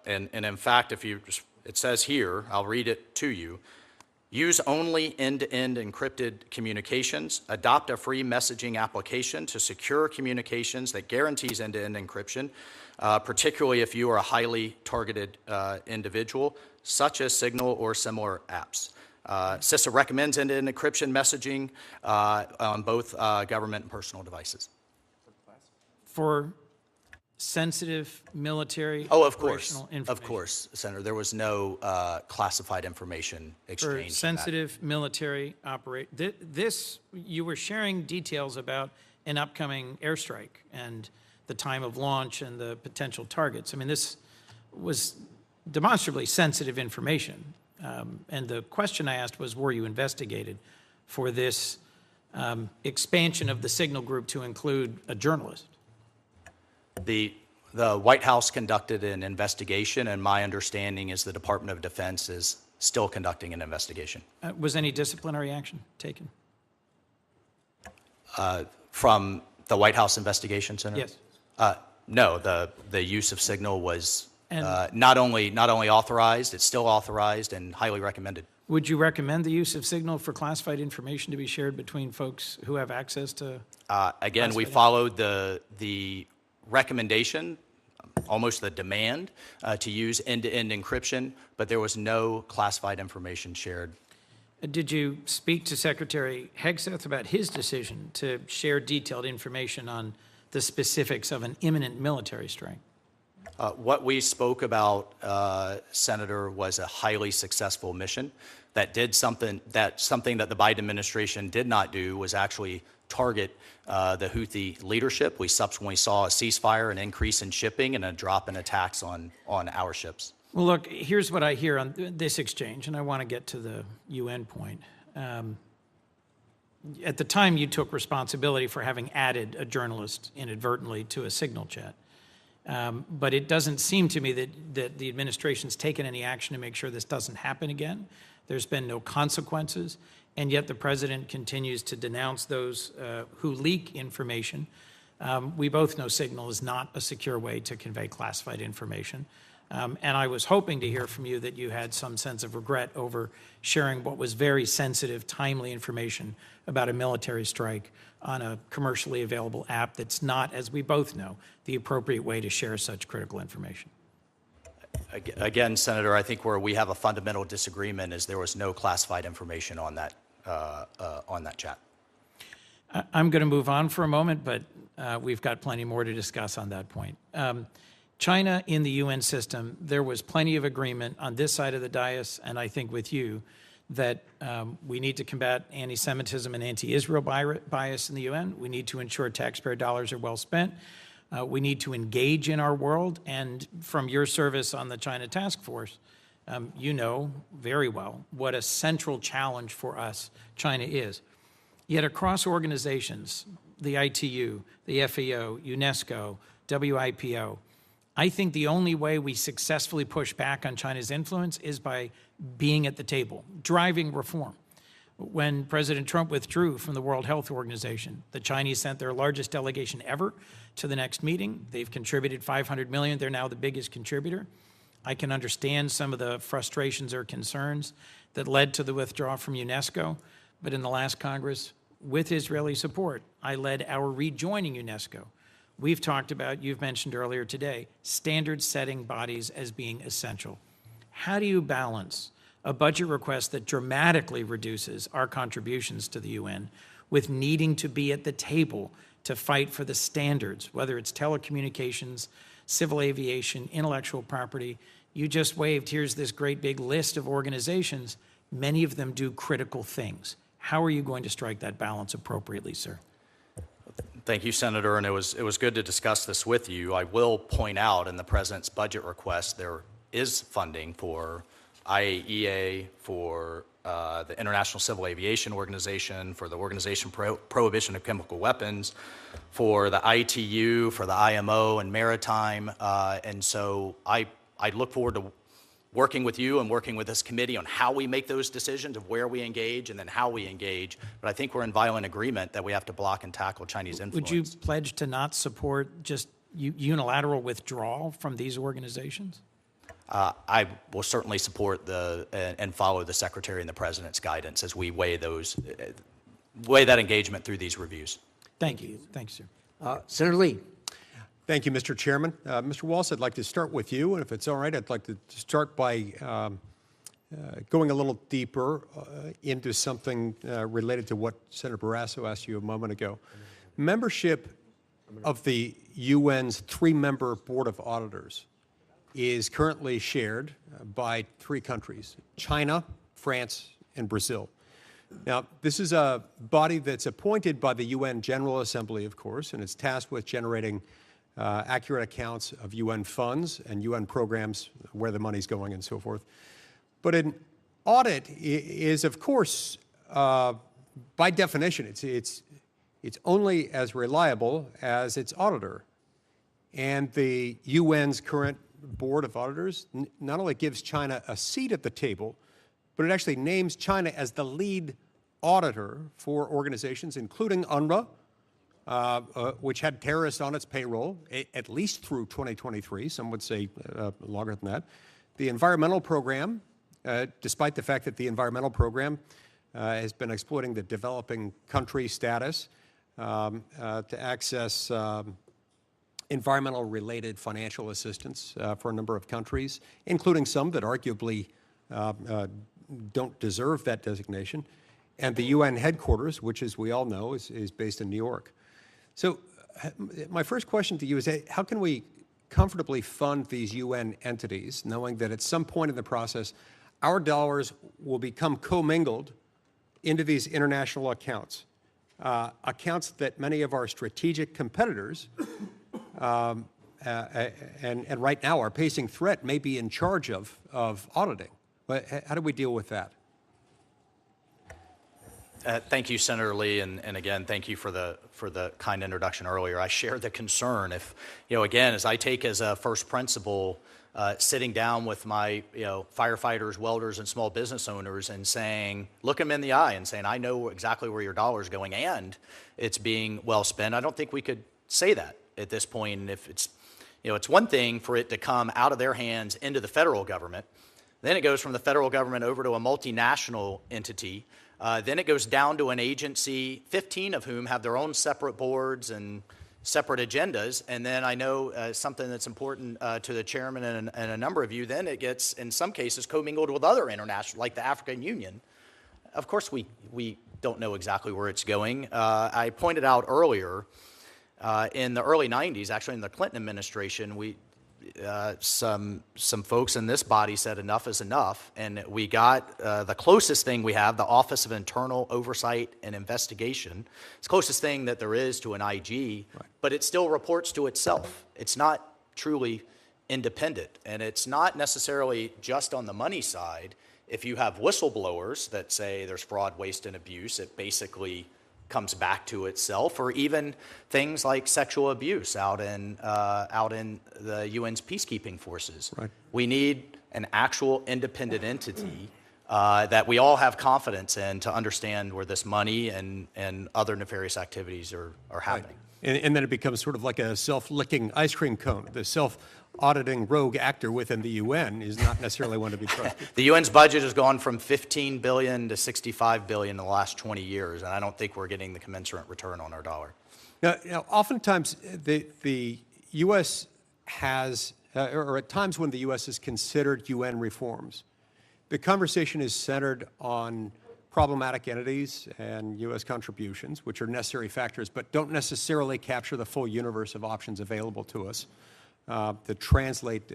S7: And in fact, if you, it says here, I'll read it to you, use only end-to-end encrypted communications, adopt a free messaging application to secure communications that guarantees end-to-end encryption, particularly if you are a highly targeted individual, such as Signal or similar apps. CISA recommends end-to-end encryption messaging on both government and personal devices.
S14: For sensitive military
S7: operational
S14: information?
S7: Of course, Senator. There was no classified information exchanged.
S14: For sensitive military this, you were sharing details about an upcoming airstrike and the time of launch and the potential targets. I mean, this was demonstrably sensitive information. And the question I asked was, were you investigated for this expansion of the Signal group to include a journalist?
S7: The White House conducted an investigation, and my understanding is the Department of Defense is still conducting an investigation.
S14: Was any disciplinary action taken?
S7: From the White House investigation, Senator?
S14: Yes.
S7: No, the use of Signal was not only authorized, it's still authorized and highly recommended.
S14: Would you recommend the use of Signal for classified information to be shared between folks who have access to?
S7: Again, we followed the recommendation, almost the demand, to use end-to-end encryption, but there was no classified information shared.
S14: Did you speak to Secretary Hegseth about his decision to share detailed information on the specifics of an imminent military strike?
S7: What we spoke about, Senator, was a highly successful mission that did something that the Biden administration did not do, was actually target the Houthi leadership. We subsequently saw a ceasefire, an increase in shipping, and a drop in attacks on our ships.
S14: Well, look, here's what I hear on this exchange, and I want to get to the UN point. At the time, you took responsibility for having added a journalist inadvertently to a Signal chat. But it doesn't seem to me that the administration's taken any action to make sure this doesn't happen again. There's been no consequences, and yet the president continues to denounce those who leak information. We both know Signal is not a secure way to convey classified information. And I was hoping to hear from you that you had some sense of regret over sharing what was very sensitive, timely information about a military strike on a commercially available app that's not, as we both know, the appropriate way to share such critical information.
S7: Again, Senator, I think where we have a fundamental disagreement is there was no classified information on that chat.
S14: I'm going to move on for a moment, but we've got plenty more to discuss on that point. China in the UN system, there was plenty of agreement on this side of the dais, and I think with you, that we need to combat anti-Semitism and anti-Israel bias in the UN. We need to ensure taxpayer dollars are well spent. We need to engage in our world, and from your service on the China Task Force, you know very well what a central challenge for us China is. Yet across organizations, the ITU, the FAO, UNESCO, WIPO, I think the only way we successfully push back on China's influence is by being at the table, driving reform. When President Trump withdrew from the World Health Organization, the Chinese sent their largest delegation ever to the next meeting. They've contributed $500 million. They're now the biggest contributor. I can understand some of the frustrations or concerns that led to the withdrawal from UNESCO, but in the last Congress, with Israeli support, I led our rejoining UNESCO. We've talked about, you've mentioned earlier today, standard-setting bodies as being essential. How do you balance a budget request that dramatically reduces our contributions to the UN with needing to be at the table to fight for the standards, whether it's telecommunications, civil aviation, intellectual property? You just waved, here's this great big list of organizations. Many of them do critical things. How are you going to strike that balance appropriately, sir?
S7: Thank you, Senator, and it was good to discuss this with you. I will point out in the President's budget request there is funding for IAEA, for the International Civil Aviation Organization, for the Organization Prohibition of Chemical Weapons, for the ITU, for the IMO and maritime, and so I look forward to working with you and working with this committee on how we make those decisions of where we engage and then how we engage. But I think we're in violent agreement that we have to block and tackle Chinese influence.
S14: Would you pledge to not support just unilateral withdrawal from these organizations?
S7: I will certainly support and follow the Secretary and the President's guidance as we weigh that engagement through these reviews.
S14: Thank you. Thanks, sir.
S2: Senator Lee.
S3: Thank you, Mr. Chairman. Mr. Waltz, I'd like to start with you, and if it's all right, I'd like to start by going a little deeper into something related to what Senator Barrasso asked you a moment ago. Membership of the UN's three-member Board of Auditors is currently shared by three countries: China, France, and Brazil. Now, this is a body that's appointed by the UN General Assembly, of course, and it's tasked with generating accurate accounts of UN funds and UN programs, where the money's going and so forth. But an audit is, of course, by definition, it's only as reliable as its auditor. And the UN's current Board of Auditors not only gives China a seat at the table, but it actually names China as the lead auditor for organizations, including UNRWA, which had terrorists on its payroll, at least through 2023. Some would say longer than that. The environmental program, despite the fact that the environmental program has been exploiting the developing country status to access environmental-related financial assistance for a number of countries, including some that arguably don't deserve that designation. And the UN headquarters, which, as we all know, is based in New York. So my first question to you is, how can we comfortably fund these UN entities, knowing that at some point in the process, our dollars will become commingled into these international accounts, accounts that many of our strategic competitors and right now our pacing threat may be in charge of auditing? But how do we deal with that?
S7: Thank you, Senator Lee, and again, thank you for the kind introduction earlier. I share the concern. If, again, as I take as a first principle, sitting down with my, firefighters, welders, and small business owners and saying, look them in the eye and saying, I know exactly where your dollar's going and it's being well spent. I don't think we could say that at this point. And if it's, it's one thing for it to come out of their hands into the federal government. Then it goes from the federal government over to a multinational entity. Then it goes down to an agency, 15 of whom have their own separate boards and separate agendas. And then I know something that's important to the chairman and a number of you, then it gets, in some cases, commingled with other international, like the African Union. Of course, we don't know exactly where it's going. I pointed out earlier, in the early 90s, actually in the Clinton administration, some folks in this body said enough is enough, and we got the closest thing we have, the Office of Internal Oversight and Investigation. It's the closest thing that there is to an IG, but it still reports to itself. It's not truly independent, and it's not necessarily just on the money side. If you have whistleblowers that say there's fraud, waste, and abuse, it basically comes back to itself, or even things like sexual abuse out in the UN's peacekeeping forces.
S3: Right.
S7: We need an actual independent entity that we all have confidence in to understand where this money and other nefarious activities are happening.
S3: Right. And then it becomes sort of like a self-licking ice cream cone. The self-auditing rogue actor within the UN is not necessarily one to be trusted.
S7: The UN's budget has gone from $15 billion to $65 billion in the last 20 years, and I don't think we're getting the commensurate return on our dollar.
S3: Now oftentimes the U.S. has, or at times when the U.S. has considered UN reforms, the conversation is centered on problematic entities and U.S. contributions, which are necessary factors, but don't necessarily capture the full universe of options available to us that translate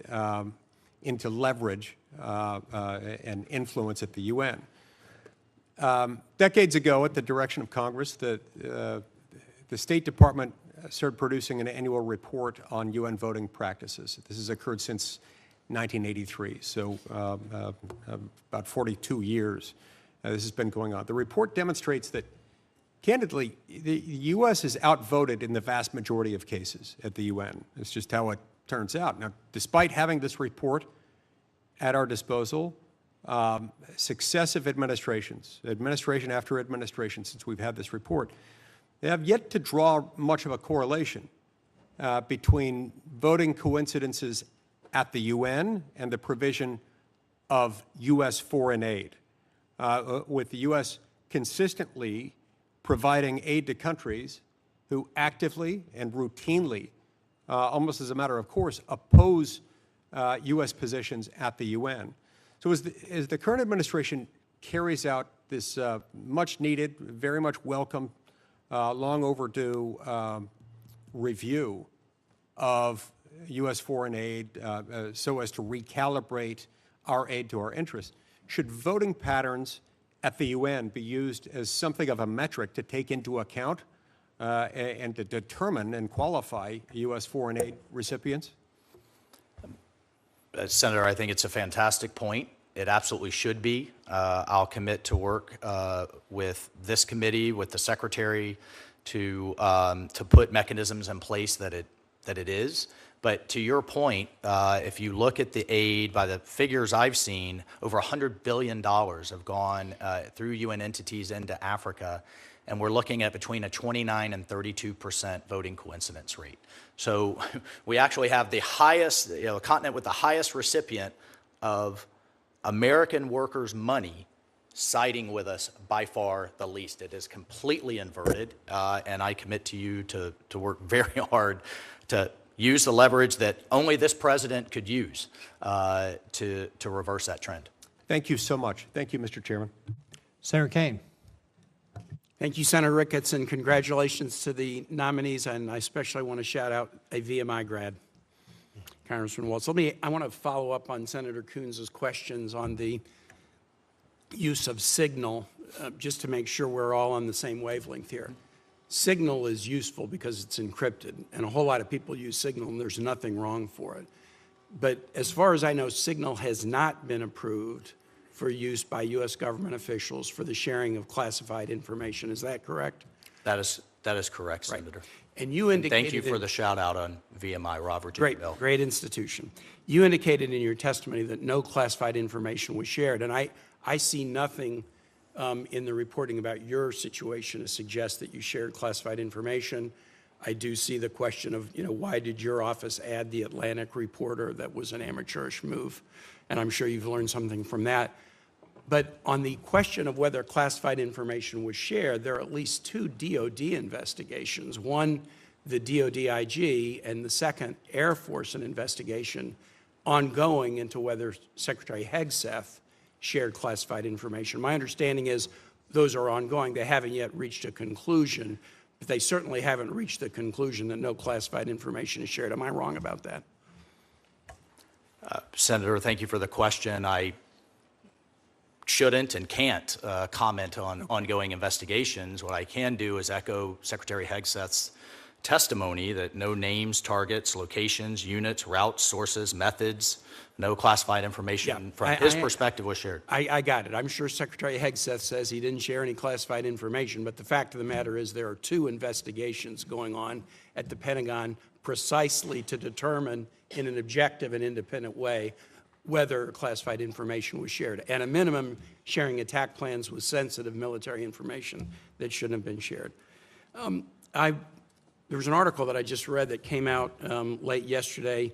S3: into leverage and influence at the UN. Decades ago, at the direction of Congress, the State Department started producing an annual report on UN voting practices. This has occurred since 1983, so about 42 years. This has been going on. The report demonstrates that, candidly, the U.S. is outvoted in the vast majority of cases at the UN. It's just how it turns out. Now, despite having this report at our disposal, successive administrations, administration after administration since we've had this report, they have yet to draw much of a correlation between voting coincidences at the UN and the provision of U.S. foreign aid, with the U.S. consistently providing aid to countries who actively and routinely, almost as a matter of course, oppose U.S. positions at the UN. So as the current administration carries out this much needed, very much welcome, long overdue review of U.S. foreign aid so as to recalibrate our aid to our interests, should voting patterns at the UN be used as something of a metric to take into account and to determine and qualify U.S. foreign aid recipients?
S7: Senator, I think it's a fantastic point. It absolutely should be. I'll commit to work with this committee, with the Secretary, to put mechanisms in place that it is. But to your point, if you look at the aid, by the figures I've seen, over $100 billion have gone through UN entities into Africa, and we're looking at between a 29 and 32% voting coincidence rate. So we actually have the highest, the continent with the highest recipient of American workers' money siding with us by far the least. It is completely inverted, and I commit to you to work very hard to use the leverage that only this president could use to reverse that trend.
S3: Thank you so much. Thank you, Mr. Chairman.
S11: Senator Kaine.
S15: Thank you, Senator Ricketts, and congratulations to the nominees. And I especially want to shout out a VMI grad, Congressman Waltz. I want to follow up on Senator Coons' questions on the use of Signal, just to make sure we're all on the same wavelength here. Signal is useful because it's encrypted, and a whole lot of people use Signal, and there's nothing wrong for it. But as far as I know, Signal has not been approved for use by U.S. government officials for the sharing of classified information. Is that correct?
S7: That is correct, Senator.
S15: And you indicated...
S7: Thank you for the shout out on VMI, Robert J.
S15: Great,
S7: Bell.
S15: great institution. You indicated in your testimony that no classified information was shared, and I see nothing in the reporting about your situation to suggest that you shared classified information. I do see the question of, why did your office add the Atlantic reporter? That was an amateurish move, and I'm sure you've learned something from that. But on the question of whether classified information was shared, there are at least two DOD investigations. One, the DOD IG, and the second, Air Force, an investigation ongoing into whether Secretary Hegseth shared classified information. My understanding is those are ongoing. They haven't yet reached a conclusion, but they certainly haven't reached the conclusion that no classified information is shared. Am I wrong about that?
S7: Senator, thank you for the question. I shouldn't and can't comment on ongoing investigations. What I can do is echo Secretary Hegseth's testimony that no names, targets, locations, units, routes, sources, methods, no classified information from his perspective was shared.
S15: I got it. I'm sure Secretary Hegseth says he didn't share any classified information, but the fact of the matter is there are two investigations going on at the Pentagon precisely to determine in an objective and independent way whether classified information was shared. At a minimum, sharing attack plans with sensitive military information that shouldn't have been shared. There was an article that I just read that came out late yesterday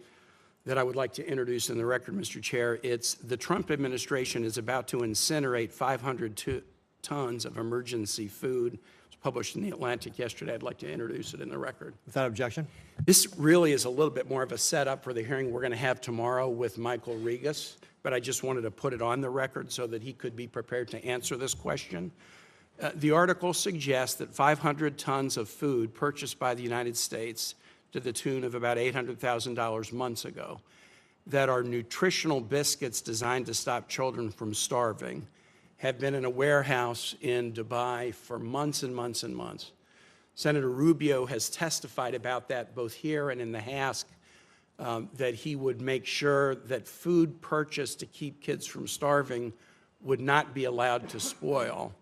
S15: that I would like to introduce in the record, Mr. Chair. It's the Trump administration is about to incinerate 500 tons of emergency food. It was published in the Atlantic yesterday. I'd like to introduce it in the record.
S11: Without objection.
S15: This really is a little bit more of a setup for the hearing we're going to have tomorrow with Michael Regas, but I just wanted to put it on the record so that he could be prepared to answer this question. The article suggests that 500 tons of food purchased by the United States to the tune of about $800,000 months ago that are nutritional biscuits designed to stop children from starving have been in a warehouse in Dubai for months and months and months. Senator Rubio has testified about that both here and in the House, that he would make sure that food purchased to keep kids from starving would not be allowed to spoil.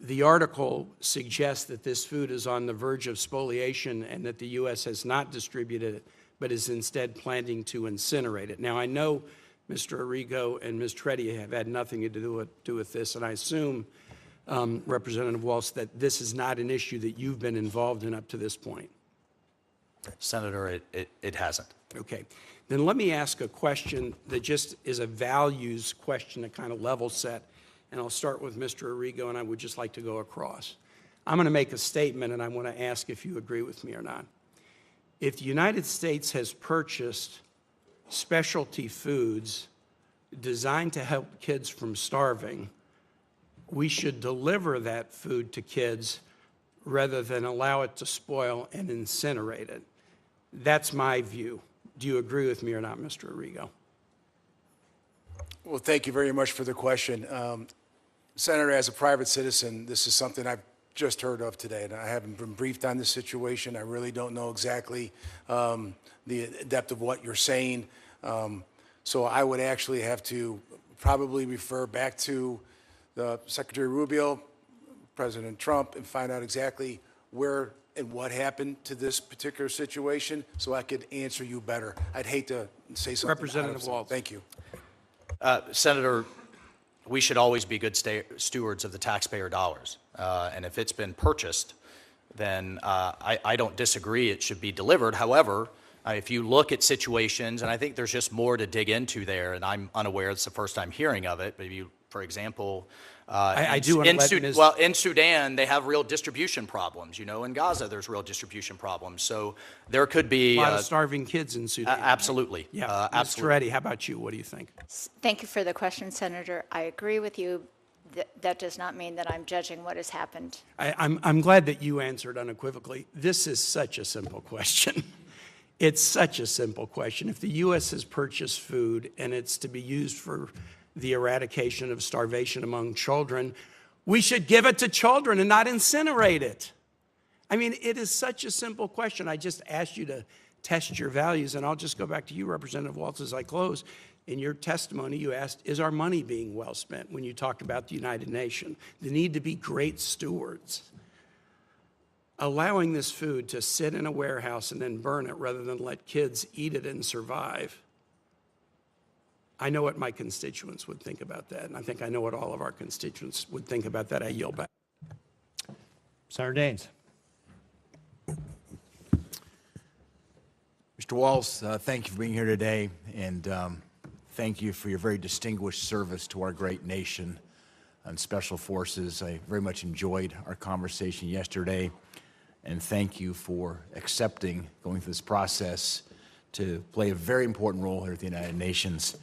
S15: The article suggests that this food is on the verge of spoliation and that the U.S. has not distributed it, but is instead planning to incinerate it. Now, I know Mr. Arrigo and Ms. Toretti have had nothing to do with this, and I assume, Representative Waltz, that this is not an issue that you've been involved in up to this point.
S7: Senator, it hasn't.
S15: Okay. Then let me ask a question that just is a values question to kind of level set. And I'll start with Mr. Arrigo, and I would just like to go across. I'm going to make a statement, and I want to ask if you agree with me or not. If the United States has purchased specialty foods designed to help kids from starving, we should deliver that food to kids rather than allow it to spoil and incinerate it. That's my view. Do you agree with me or not, Mr. Arrigo?
S6: Well, thank you very much for the question. Senator, as a private citizen, this is something I've just heard of today, and I haven't been briefed on this situation. I really don't know exactly the depth of what you're saying. So I would actually have to probably refer back to the Secretary Rubio, President Trump, and find out exactly where and what happened to this particular situation so I could answer you better. I'd hate to say something.
S15: Representative Waltz.
S6: Thank you.
S7: Senator, we should always be good stewards of the taxpayer dollars. And if it's been purchased, then I don't disagree it should be delivered. However, if you look at situations, and I think there's just more to dig into there, and I'm unaware, it's the first time hearing of it, but if you, for example, in Sudan, they have real distribution problems. In Gaza, there's real distribution problems. So there could be
S15: a lot of starving kids in Sudan.
S7: Absolutely.
S15: Yeah. Ms. Toretti, how about you? What do you think?
S8: Thank you for the question, Senator. I agree with you. That does not mean that I'm judging what has happened.
S15: I'm glad that you answered unequivocally. This is such a simple question. It's such a simple question. If the U.S. has purchased food and it's to be used for the eradication of starvation among children, we should give it to children and not incinerate it. I mean, it is such a simple question. I just asked you to test your values, and I'll just go back to you, Representative Waltz, as I close. In your testimony, you asked, is our money being well spent when you talked about the United Nations? The need to be great stewards. Allowing this food to sit in a warehouse and then burn it rather than let kids eat it and survive. I know what my constituents would think about that, and I think I know what all of our constituents would think about that. I yield back.
S11: Senator Daines.
S16: Mr. Waltz, thank you for being here today, and thank you for your very distinguished service to our great nation and Special Forces. I very much enjoyed our conversation yesterday, and thank you for accepting going through this process to play a very important role here at the United Nations.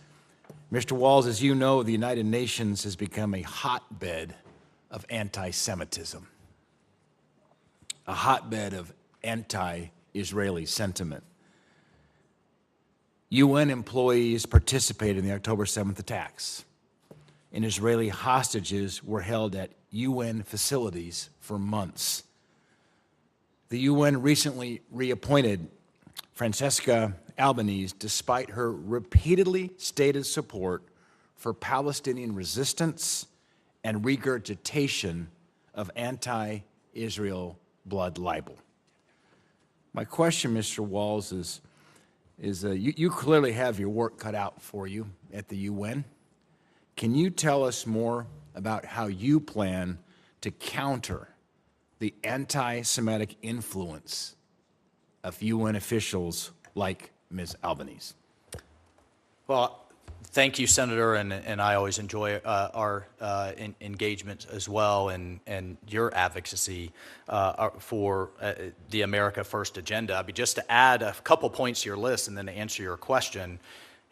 S16: Mr. Waltz, as you know, the United Nations has become a hotbed of anti-Semitism, a hotbed of anti-Israeli sentiment. UN employees participated in the October 7th attacks, and Israeli hostages were held at UN facilities for months. The UN recently reappointed Francesca Albanese despite her repeatedly stated support for Palestinian resistance and regurgitation of anti-Israel blood libel. My question, Mr. Waltz, is you clearly have your work cut out for you at the UN. Can you tell us more about how you plan to counter the anti-Semitic influence of UN officials like Ms. Albanese?
S7: Well, thank you, Senator, and I always enjoy our engagement as well, and your advocacy for the America First agenda. I mean, just to add a couple points to your list and then to answer your question,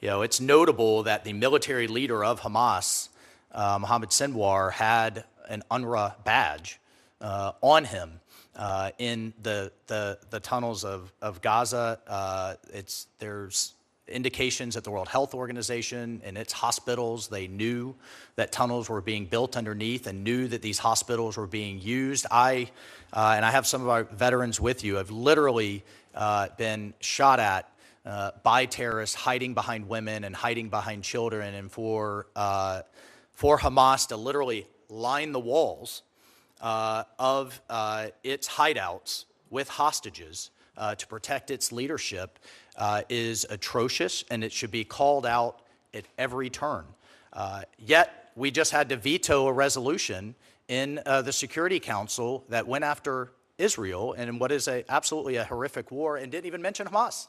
S7: you know, it's notable that the military leader of Hamas, Mohammed Sinwar, had an UNRWA badge on him in the tunnels of Gaza. There's indications that the World Health Organization and its hospitals, they knew that tunnels were being built underneath and knew that these hospitals were being used. And I have some of our veterans with you, have literally been shot at by terrorists hiding behind women and hiding behind children, and for Hamas to literally line the walls of its hideouts with hostages to protect its leadership is atrocious, and it should be called out at every turn. Yet, we just had to veto a resolution in the Security Council that went after Israel in what is absolutely a horrific war, and didn't even mention Hamas.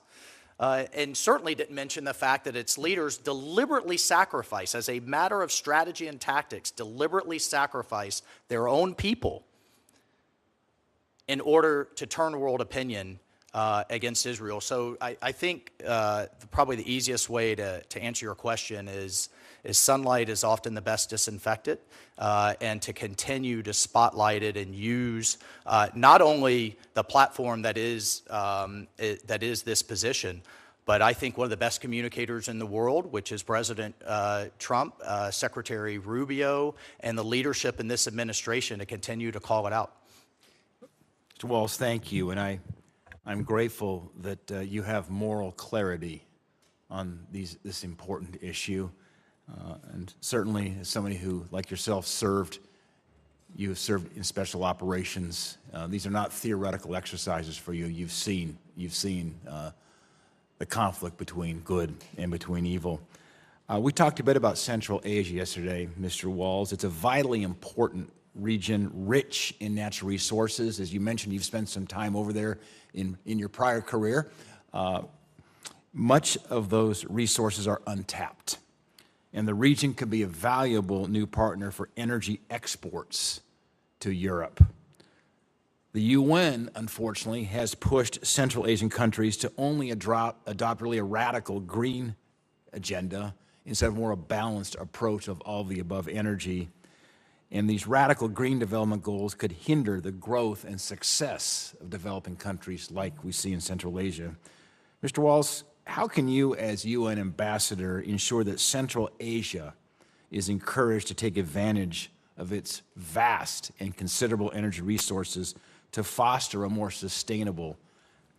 S7: And certainly didn't mention the fact that its leaders deliberately sacrifice, as a matter of strategy and tactics, deliberately sacrifice their own people in order to turn world opinion against Israel. So I think probably the easiest way to answer your question is sunlight is often the best disinfectant, and to continue to spotlight it and use not only the platform that is this position, but I think one of the best communicators in the world, which is President Trump, Secretary Rubio, and the leadership in this administration to continue to call it out.
S16: Mr. Waltz, thank you, and I'm grateful that you have moral clarity on this important issue. And certainly, as somebody who, like yourself, you have served in special operations. These are not theoretical exercises for you. You've seen the conflict between good and between evil. We talked a bit about Central Asia yesterday, Mr. Waltz. It's a vitally important region, rich in natural resources. As you mentioned, you've spent some time over there in your prior career. Much of those resources are untapped, and the region could be a valuable new partner for energy exports to Europe. The UN, unfortunately, has pushed Central Asian countries to only adopt really a radical green agenda instead of more a balanced approach of all the above energy. And these radical green development goals could hinder the growth and success of developing countries like we see in Central Asia. Mr. Waltz, how can you, as UN ambassador, ensure that Central Asia is encouraged to take advantage of its vast and considerable energy resources to foster a more sustainable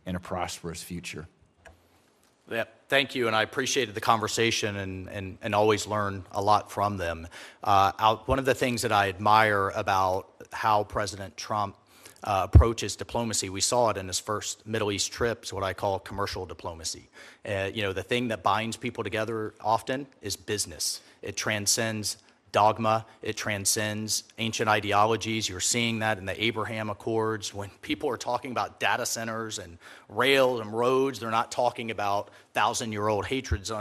S16: and a prosperous future?
S7: Yeah, thank you, and I appreciated the conversation and always learn a lot from them. One of the things that I admire about how President Trump approaches diplomacy, we saw it in his first Middle East trip, is what I call commercial diplomacy. The thing that binds people together often is business. It transcends dogma. It transcends ancient ideologies. You're seeing that in the Abraham Accords. When people are talking about data centers and rail and roads, they're not talking about thousand-year-old hatreds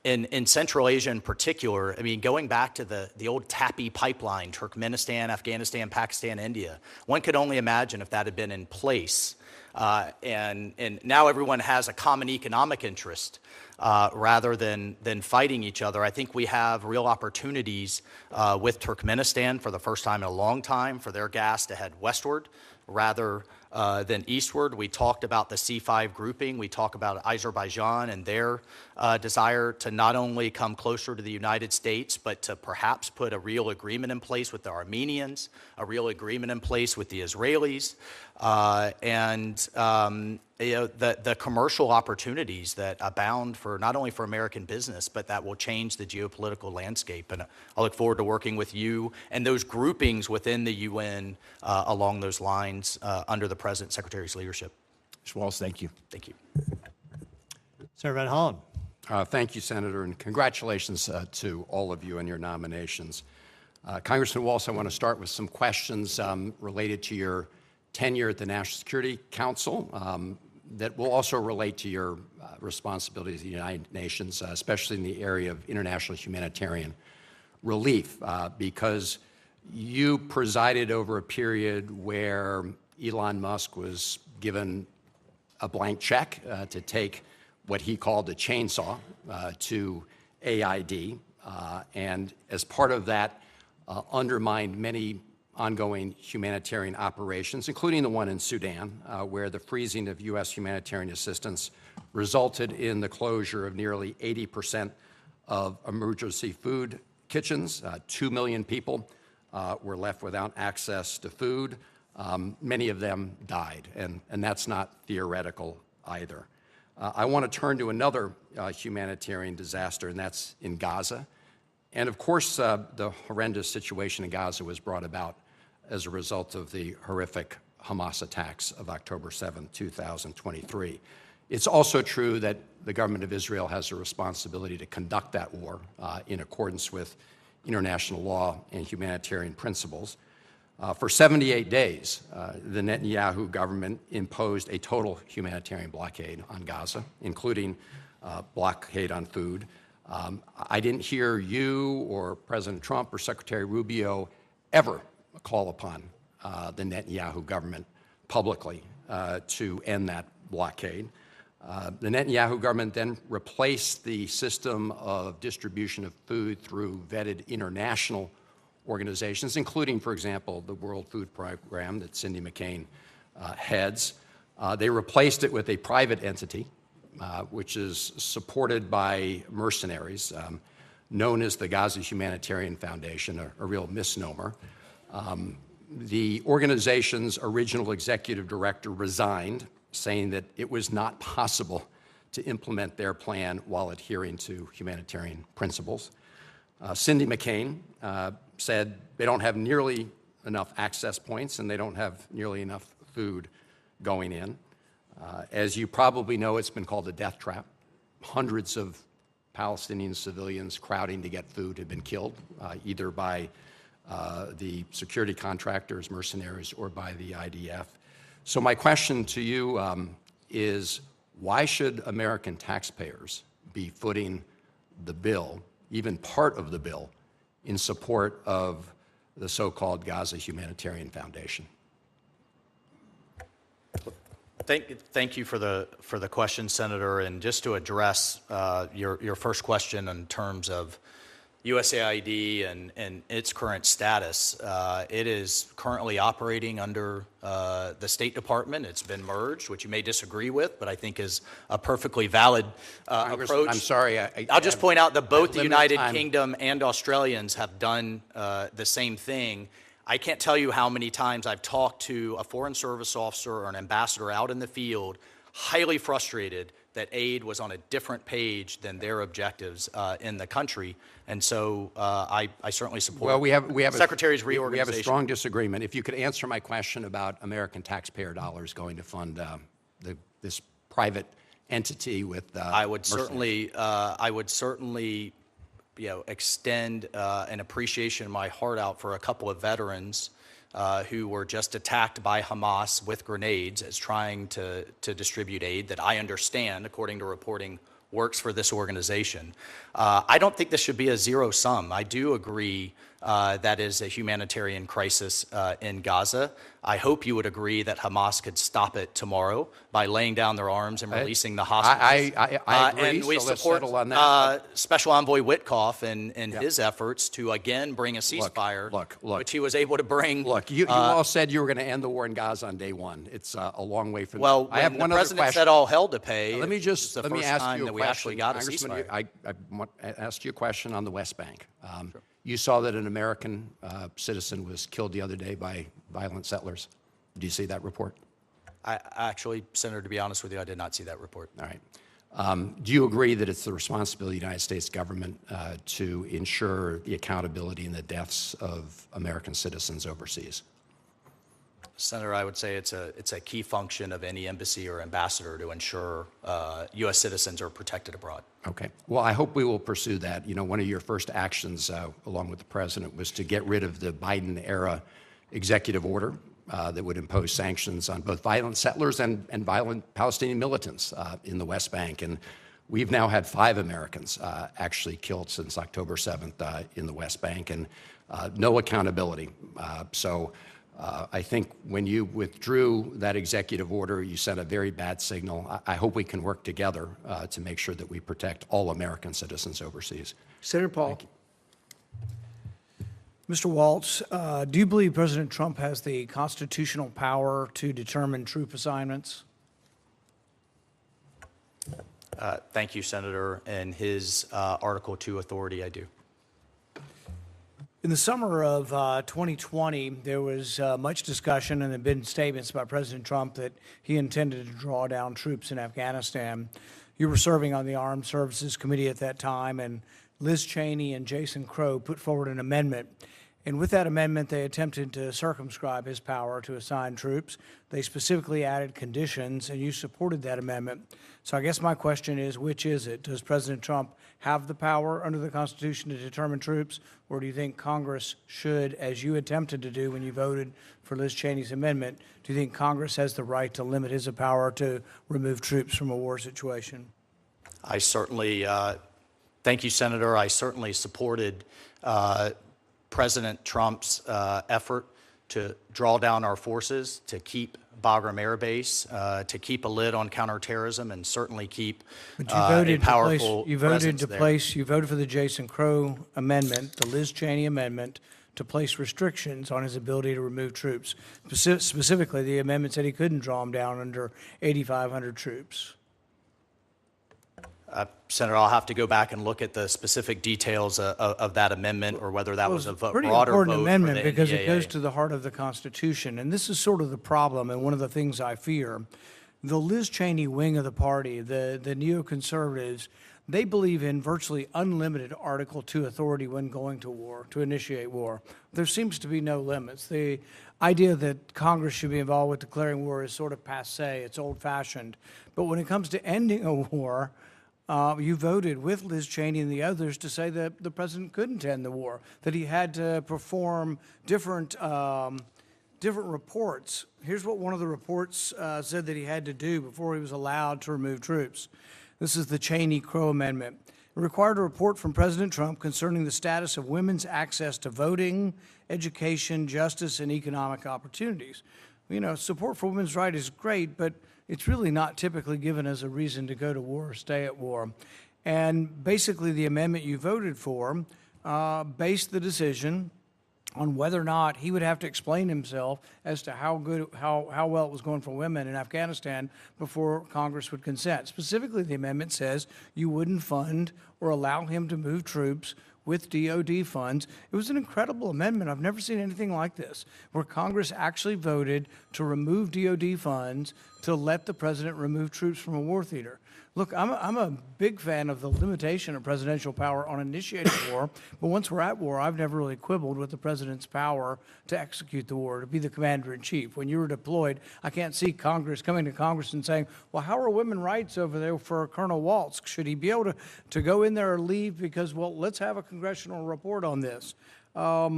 S7: in Central Asia in particular. I mean, going back to the old TAPI pipeline, Turkmenistan, Afghanistan, Pakistan, India, one could only imagine if that had been in place. And now everyone has a common economic interest rather than fighting each other. I think we have real opportunities with Turkmenistan for the first time in a long time for their gas to head westward rather than eastward. We talked about the C5 grouping. We talk about Azerbaijan and their desire to not only come closer to the United States, but to perhaps put a real agreement in place with the Armenians, a real agreement in place with the Israelis, the commercial opportunities that abound for not only for American business, but that will change the geopolitical landscape. And I look forward to working with you and those groupings within the UN along those lines under the President Secretary's leadership.
S16: Mr. Waltz, thank you.
S7: Thank you.
S11: Senator Van Hollen.
S17: Thank you, Senator, and congratulations to all of you on your nominations. Congressman Waltz, I want to start with some questions related to your tenure at the National Security Council that will also relate to your responsibilities at the United Nations, especially in the area of international humanitarian relief, because you presided over a period where Elon Musk was given a blank check to take what he called a chainsaw to AID, and as part of that undermined many ongoing humanitarian operations, including the one in Sudan, where the freezing of U.S. humanitarian assistance resulted in the closure of nearly 80% of emergency food kitchens. 2 million people were left without access to food. Many of them died, and that's not theoretical either. I want to turn to another humanitarian disaster, and that's in Gaza. And of course, the horrendous situation in Gaza was brought about as a result of the horrific Hamas attacks of October 7, 2023. It's also true that the government of Israel has a responsibility to conduct that war in accordance with international law and humanitarian principles. For 78 days, the Netanyahu government imposed a total humanitarian blockade on Gaza, including blockade on food. I didn't hear you or President Trump or Secretary Rubio ever call upon the Netanyahu government publicly to end that blockade. The Netanyahu government then replaced the system of distribution of food through vetted international organizations, including, for example, the World Food Program that Cindy McCain heads. They replaced it with a private entity, which is supported by mercenaries, known as the Gaza Humanitarian Foundation, a real misnomer. The organization's original executive director resigned, saying that it was not possible to implement their plan while adhering to humanitarian principles. Cindy McCain said they don't have nearly enough access points and they don't have nearly enough food going in. As you probably know, it's been called a death trap. Hundreds of Palestinian civilians crowding to get food have been killed, either by the security contractors, mercenaries, or by the IDF. So my question to you is, why should American taxpayers be footing the bill, even part of the bill, in support of the so-called Gaza Humanitarian Foundation?
S7: Thank you for the question, Senator. And just to address your first question in terms of USAID and its current status, it is currently operating under the State Department. It's been merged, which you may disagree with, but I think is a perfectly valid approach.
S17: I'm sorry.
S7: I'll just point out that both the United Kingdom and Australians have done the same thing. I can't tell you how many times I've talked to a foreign service officer or an ambassador out in the field, highly frustrated that aid was on a different page than their objectives in the country. And so I certainly support
S17: Well, we have
S7: Secretary's
S17: we
S7: reorganization.
S17: have a strong disagreement. If you could answer my question about American taxpayer dollars going to fund this private entity with
S7: I would
S17: mercenaries.
S7: certainly, extend an appreciation in my heart out for a couple of veterans who were just attacked by Hamas with grenades as trying to distribute aid that I understand, according to reporting, works for this organization. I don't think this should be a zero sum. I do agree that is a humanitarian crisis in Gaza. I hope you would agree that Hamas could stop it tomorrow by laying down their arms and releasing the hostages.
S17: I agree,
S7: and we
S17: so let's
S7: support
S17: settle on that.
S7: Special Envoy Witkoff and his efforts to again bring a ceasefire, which he was able to bring.
S17: Look, you all said you were going to end the war in Gaza on day one. It's a long way from
S7: well,
S17: that. I have one
S7: the
S17: other
S7: president
S17: question.
S7: said all hell to pay.
S17: Let me
S7: ask you
S17: a
S7: we
S17: question.
S7: actually got a
S17: Congressman,
S7: ceasefire.
S17: I asked you a question on the West Bank. You saw that an American citizen was killed the other day by violent settlers. Do you see that report?
S7: I actually, Senator, to be honest with you, I did not see that report.
S17: All right. Do you agree that it's the responsibility of the United States government to ensure the accountability in the deaths of American citizens overseas?
S7: Senator, I would say it's a key function of any embassy or ambassador to ensure U.S. citizens are protected abroad.
S17: Okay. Well, I hope we will pursue that. You know, one of your first actions, along with the president, was to get rid of the Biden-era executive order that would impose sanctions on both violent settlers and violent Palestinian militants in the West Bank. And we've now had 5 Americans actually killed since October 7th in the West Bank, and no accountability. I think when you withdrew that executive order, you sent a very bad signal. I hope we can work together to make sure that we protect all American citizens overseas.
S2: Senator Paul.
S18: Mr. Waltz, do you believe President Trump has the constitutional power to determine troop assignments?
S7: Thank you, Senator. And his Article 2 authority, I do.
S18: In the summer of 2020, there was much discussion and there have been statements by President Trump that he intended to draw down troops in Afghanistan. You were serving on the Armed Services Committee at that time, and Liz Cheney and Jason Crow put forward an amendment. And with that amendment, they attempted to circumscribe his power to assign troops. They specifically added conditions, and you supported that amendment. So I guess my question is, which is it? Does President Trump have the power under the Constitution to determine troops, or do you think Congress should, as you attempted to do when you voted for Liz Cheney's amendment, do you think Congress has the right to limit his power to remove troops from a war situation?
S7: I certainly, thank you, Senator. I certainly supported President Trump's effort to draw down our forces, to keep Bagram Air Base, to keep a lid on counterterrorism, and certainly keep a powerful presence there.
S18: You voted for the Jason Crow amendment, the Liz Cheney amendment, to place restrictions on his ability to remove troops. Specifically, the amendment said he couldn't draw them down under 8,500 troops.
S7: Senator, I'll have to go back and look at the specific details of that amendment, or whether that was a broader vote.
S18: Pretty important amendment because it goes to the heart of the Constitution, and this is sort of the problem and one of the things I fear. The Liz Cheney wing of the party, the neoconservatives, they believe in virtually unlimited Article 2 authority when going to war, to initiate war. There seems to be no limits. The idea that Congress should be involved with declaring war is sort of passé, it's old-fashioned. But when it comes to ending a war, you voted with Liz Cheney and the others to say that the president couldn't end the war, that he had to perform different reports. Here's what one of the reports said that he had to do before he was allowed to remove troops. This is the Cheney-Crow Amendment. It required a report from President Trump concerning the status of women's access to voting, education, justice, and economic opportunities. You know, support for women's rights is great, but it's really not typically given as a reason to go to war or stay at war. And basically the amendment you voted for based the decision on whether or not he would have to explain himself as to how well it was going for women in Afghanistan before Congress would consent. Specifically, the amendment says you wouldn't fund or allow him to move troops with DOD funds. It was an incredible amendment. I've never seen anything like this, where Congress actually voted to remove DOD funds to let the president remove troops from a war theater. Look, I'm a big fan of the limitation of presidential power on initiating war, but once we're at war, I've never really quibbled with the president's power to execute the war, to be the commander-in-chief. When you were deployed, I can't see Congress coming to Congress and saying, well, how are women's rights over there for Colonel Waltz? Should he be able to go in there or leave because, well, let's have a congressional report on this? I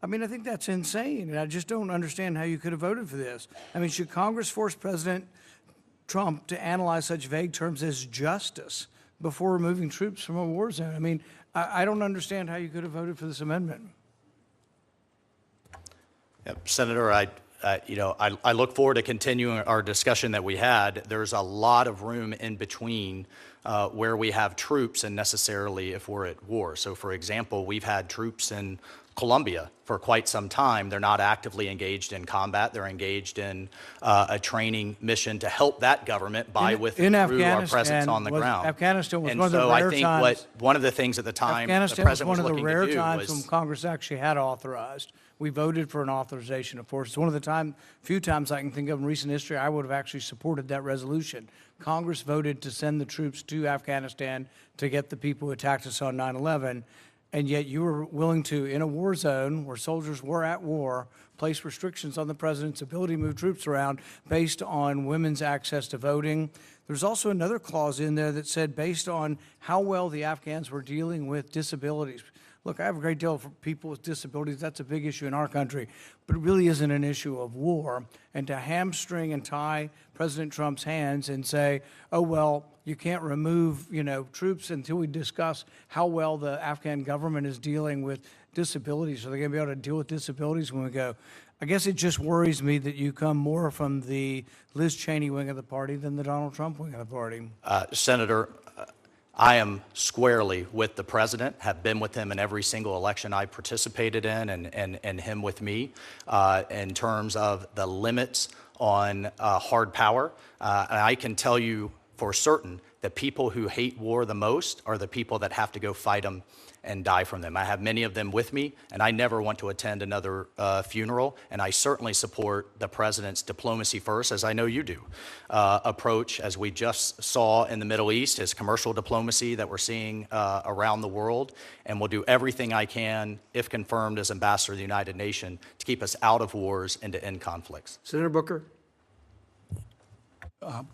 S18: mean, I think that's insane, and I just don't understand how you could have voted for this. I mean, should Congress force President Trump to analyze such vague terms as justice before removing troops from a war zone? I mean, I don't understand how you could have voted for this amendment.
S7: Senator, I look forward to continuing our discussion that we had. There's a lot of room in between where we have troops and necessarily if we're at war. So, for example, we've had troops in Colombia for quite some time. They're not actively engaged in combat. They're engaged in a training mission to help that government through our presence on the ground.
S18: Afghanistan was
S7: and
S18: one of the
S7: so
S18: rare
S7: I think
S18: times.
S7: One of the things at the time the
S18: Afghanistan was
S7: president
S18: one of
S7: was
S18: the
S7: looking
S18: rare
S7: to do
S18: times
S7: was
S18: when Congress actually had authorized. We voted for an authorization of force. It's one of the few times I can think of in recent history I would have actually supported that resolution. Congress voted to send the troops to Afghanistan to get the people who attacked us on 9/11. And yet you were willing to, in a war zone where soldiers were at war, place restrictions on the president's ability to move troops around based on women's access to voting. There's also another clause in there that said based on how well the Afghans were dealing with disabilities. Look, I have a great deal for people with disabilities. That's a big issue in our country, but it really isn't an issue of war. And to hamstring and tie President Trump's hands and say, oh, well, you can't remove, troops until we discuss how well the Afghan government is dealing with disabilities. Are they going to be able to deal with disabilities when we go? I guess it just worries me that you come more from the Liz Cheney wing of the party than the Donald Trump wing of the party.
S7: Senator, I am squarely with the president, have been with him in every single election I participated in and him with me in terms of the limits on hard power. And I can tell you for certain that people who hate war the most are the people that have to go fight them and die from them. I have many of them with me, and I never want to attend another funeral, and I certainly support the president's diplomacy first, as I know you do, approach, as we just saw in the Middle East, his commercial diplomacy that we're seeing around the world, and will do everything I can, if confirmed as ambassador of the United Nations, to keep us out of wars and to end conflicts.
S2: Senator Booker.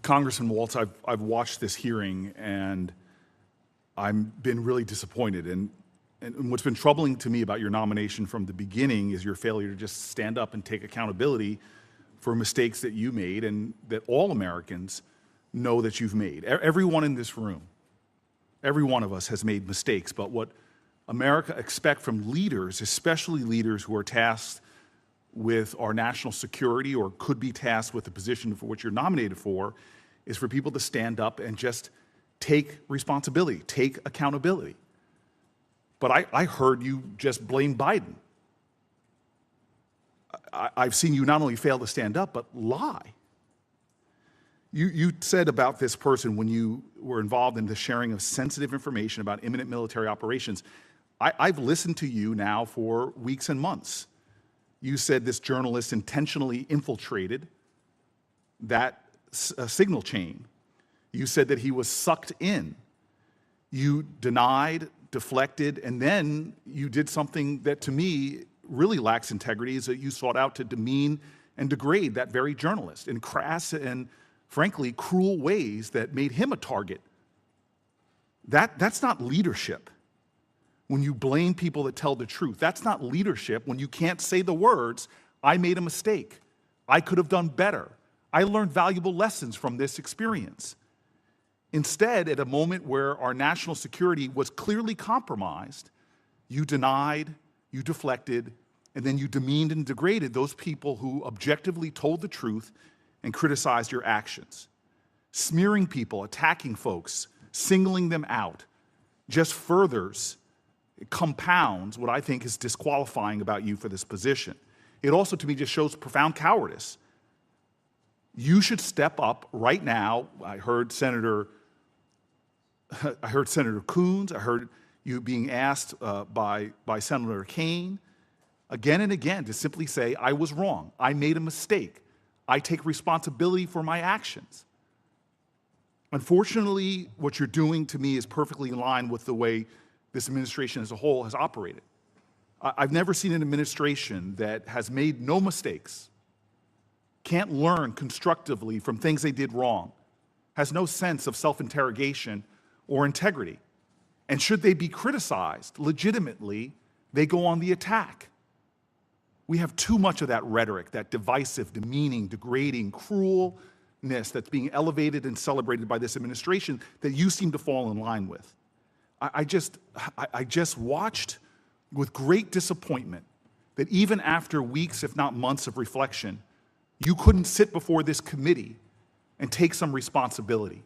S19: Congressman Waltz, I've watched this hearing, and I've been really disappointed. And what's been troubling to me about your nomination from the beginning is your failure to just stand up and take accountability for mistakes that you made and that all Americans know that you've made. Everyone in this room, every one of us has made mistakes, but what America expects from leaders, especially leaders who are tasked with our national security or could be tasked with the position for which you're nominated for, is for people to stand up and just take responsibility, take accountability. But I heard you just blame Biden. I've seen you not only fail to stand up, but lie. You said about this person when you were involved in the sharing of sensitive information about imminent military operations. I've listened to you now for weeks and months. You said this journalist intentionally infiltrated that signal chain. You said that he was sucked in. You denied, deflected, and then you did something that to me really lacks integrity, is that you sought out to demean and degrade that very journalist in crass and frankly cruel ways that made him a target. That's not leadership. When you blame people that tell the truth, that's not leadership. When you can't say the words, I made a mistake, I could have done better, I learned valuable lessons from this experience. Instead, at a moment where our national security was clearly compromised, you denied, you deflected, and then you demeaned and degraded those people who objectively told the truth and criticized your actions. Smearing people, attacking folks, singling them out, just furthers, it compounds what I think is disqualifying about you for this position. It also, to me, just shows profound cowardice. You should step up right now. I heard Senator Coons. I heard you being asked by Senator Kaine again and again to simply say, I was wrong. I made a mistake. I take responsibility for my actions. Unfortunately, what you're doing to me is perfectly in line with the way this administration as a whole has operated. I've never seen an administration that has made no mistakes, can't learn constructively from things they did wrong, has no sense of self-interrogation or integrity. And should they be criticized legitimately, they go on the attack. We have too much of that rhetoric, that divisive, demeaning, degrading, cruelness that's being elevated and celebrated by this administration that you seem to fall in line with. I just watched with great disappointment that even after weeks, if not months of reflection, you couldn't sit before this committee and take some responsibility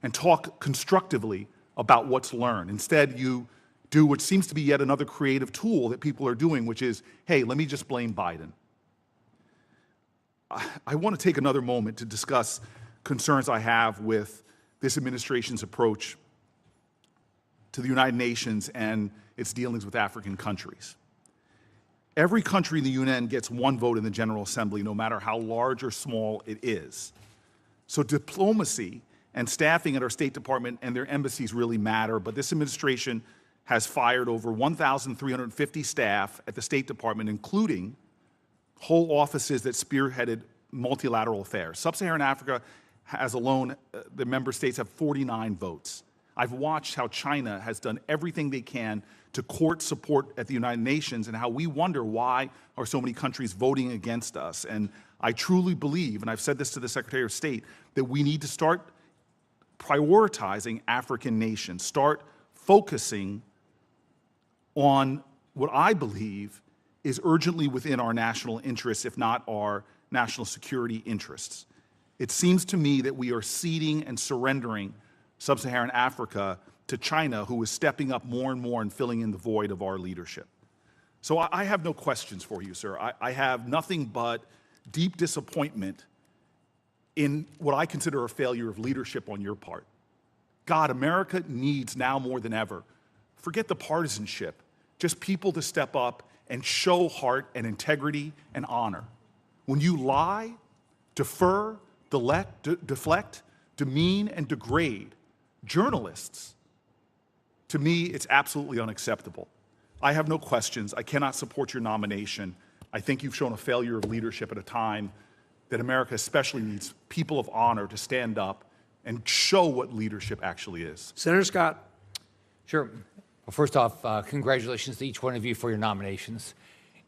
S19: and talk constructively about what's learned. Instead, you do what seems to be yet another creative tool that people are doing, which is, hey, let me just blame Biden. I want to take another moment to discuss concerns I have with this administration's approach to the United Nations and its dealings with African countries. Every country in the UN gets one vote in the General Assembly, no matter how large or small it is. So diplomacy and staffing at our State Department and their embassies really matter, but this administration has fired over 1,350 staff at the State Department, including whole offices that spearheaded multilateral affairs. Sub-Saharan Africa has alone, the member states have 49 votes. I've watched how China has done everything they can to court support at the United Nations and how we wonder why are so many countries voting against us. And I truly believe, and I've said this to the Secretary of State, that we need to start prioritizing African nations, start focusing on what I believe is urgently within our national interests, if not our national security interests. It seems to me that we are ceding and surrendering Sub-Saharan Africa to China, who is stepping up more and more and filling in the void of our leadership. So I have no questions for you, sir. I have nothing but deep disappointment in what I consider a failure of leadership on your part. God, America needs now more than ever, forget the partisanship, just people to step up and show heart and integrity and honor. When you lie, defer, deflect, demean, and degrade journalists, to me, it's absolutely unacceptable. I have no questions. I cannot support your nomination. I think you've shown a failure of leadership at a time that America especially needs people of honor to stand up and show what leadership actually is.
S2: Senator Scott.
S4: Sure. Well, first off, congratulations to each one of you for your nominations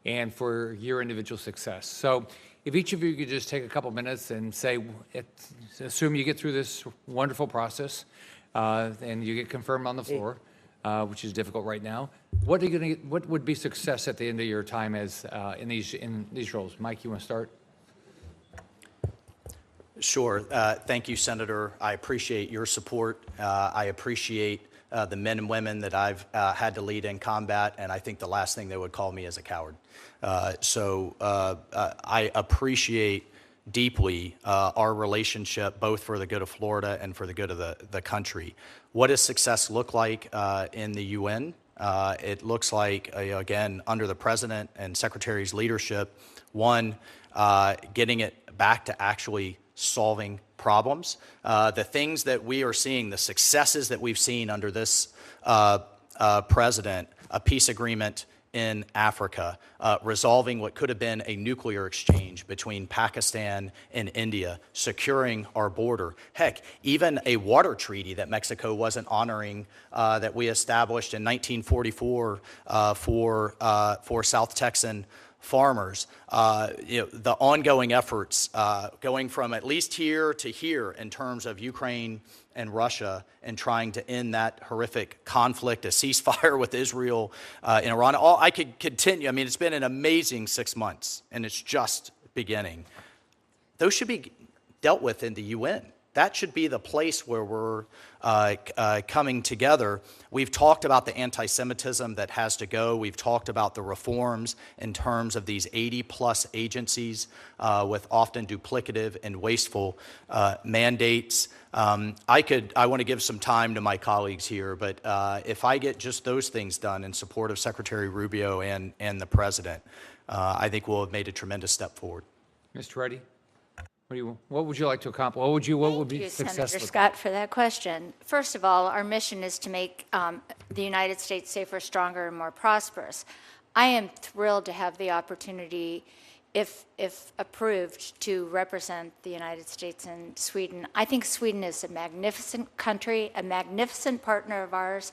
S4: and for your individual success. So if each of you could just take a couple minutes and say, assume you get through this wonderful process and you get confirmed on the floor, which is difficult right now. What would be success at the end of your time as in these roles? Mike, you want to start?
S7: Sure. Thank you, Senator. I appreciate your support. I appreciate the men and women that I've had to lead in combat, and I think the last thing they would call me is a coward. So I appreciate deeply our relationship, both for the good of Florida and for the good of the country. What does success look like in the UN? It looks like, again, under the President and Secretary's leadership, one, getting it back to actually solving problems. The things that we are seeing, the successes that we've seen under this president, a peace agreement in Africa, resolving what could have been a nuclear exchange between Pakistan and India, securing our border. Heck, even a water treaty that Mexico wasn't honoring that we established in 1944 for South Texan farmers. The ongoing efforts going from at least here to here in terms of Ukraine and Russia and trying to end that horrific conflict, a ceasefire with Israel in Iran. I could continue. I mean, it's been an amazing 6 months, and it's just beginning. Those should be dealt with in the UN. That should be the place where we're coming together. We've talked about the anti-Semitism that has to go. We've talked about the reforms in terms of these 80-plus agencies with often duplicative and wasteful mandates. I want to give some time to my colleagues here, but if I get just those things done in support of Secretary Rubio and the President, I think we'll have made a tremendous step forward.
S4: Mr. Toretti? What would you like to accomplish? What would be
S8: Thank you,
S4: successful?
S8: Senator Scott, for that question. First of all, our mission is to make the United States safer, stronger, and more prosperous. I am thrilled to have the opportunity, if approved, to represent the United States and Sweden. I think Sweden is a magnificent country, a magnificent partner of ours.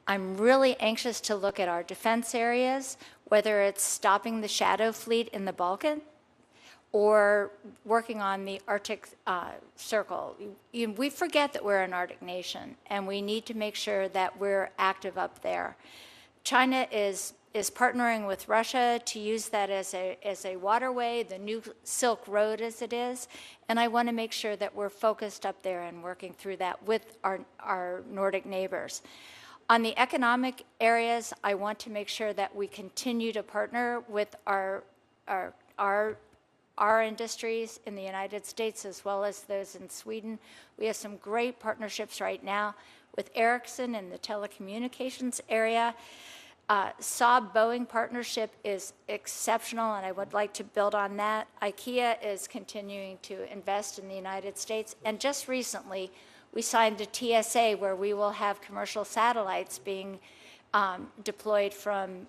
S8: I'm really anxious to look at our defense areas, whether it's stopping the shadow fleet in the Balkans or working on the Arctic Circle. We forget that we're an Arctic nation, and we need to make sure that we're active up there. China is partnering with Russia to use that as a waterway, the new Silk Road as it is, and I want to make sure that we're focused up there and working through that with our Nordic neighbors. On the economic areas, I want to make sure that we continue to partner with our industries in the United States as well as those in Sweden. We have some great partnerships right now with Ericsson in the telecommunications area. Saab-Boeing partnership is exceptional, and I would like to build on that. IKEA is continuing to invest in the United States, and just recently we signed a TSA where we will have commercial satellites being deployed from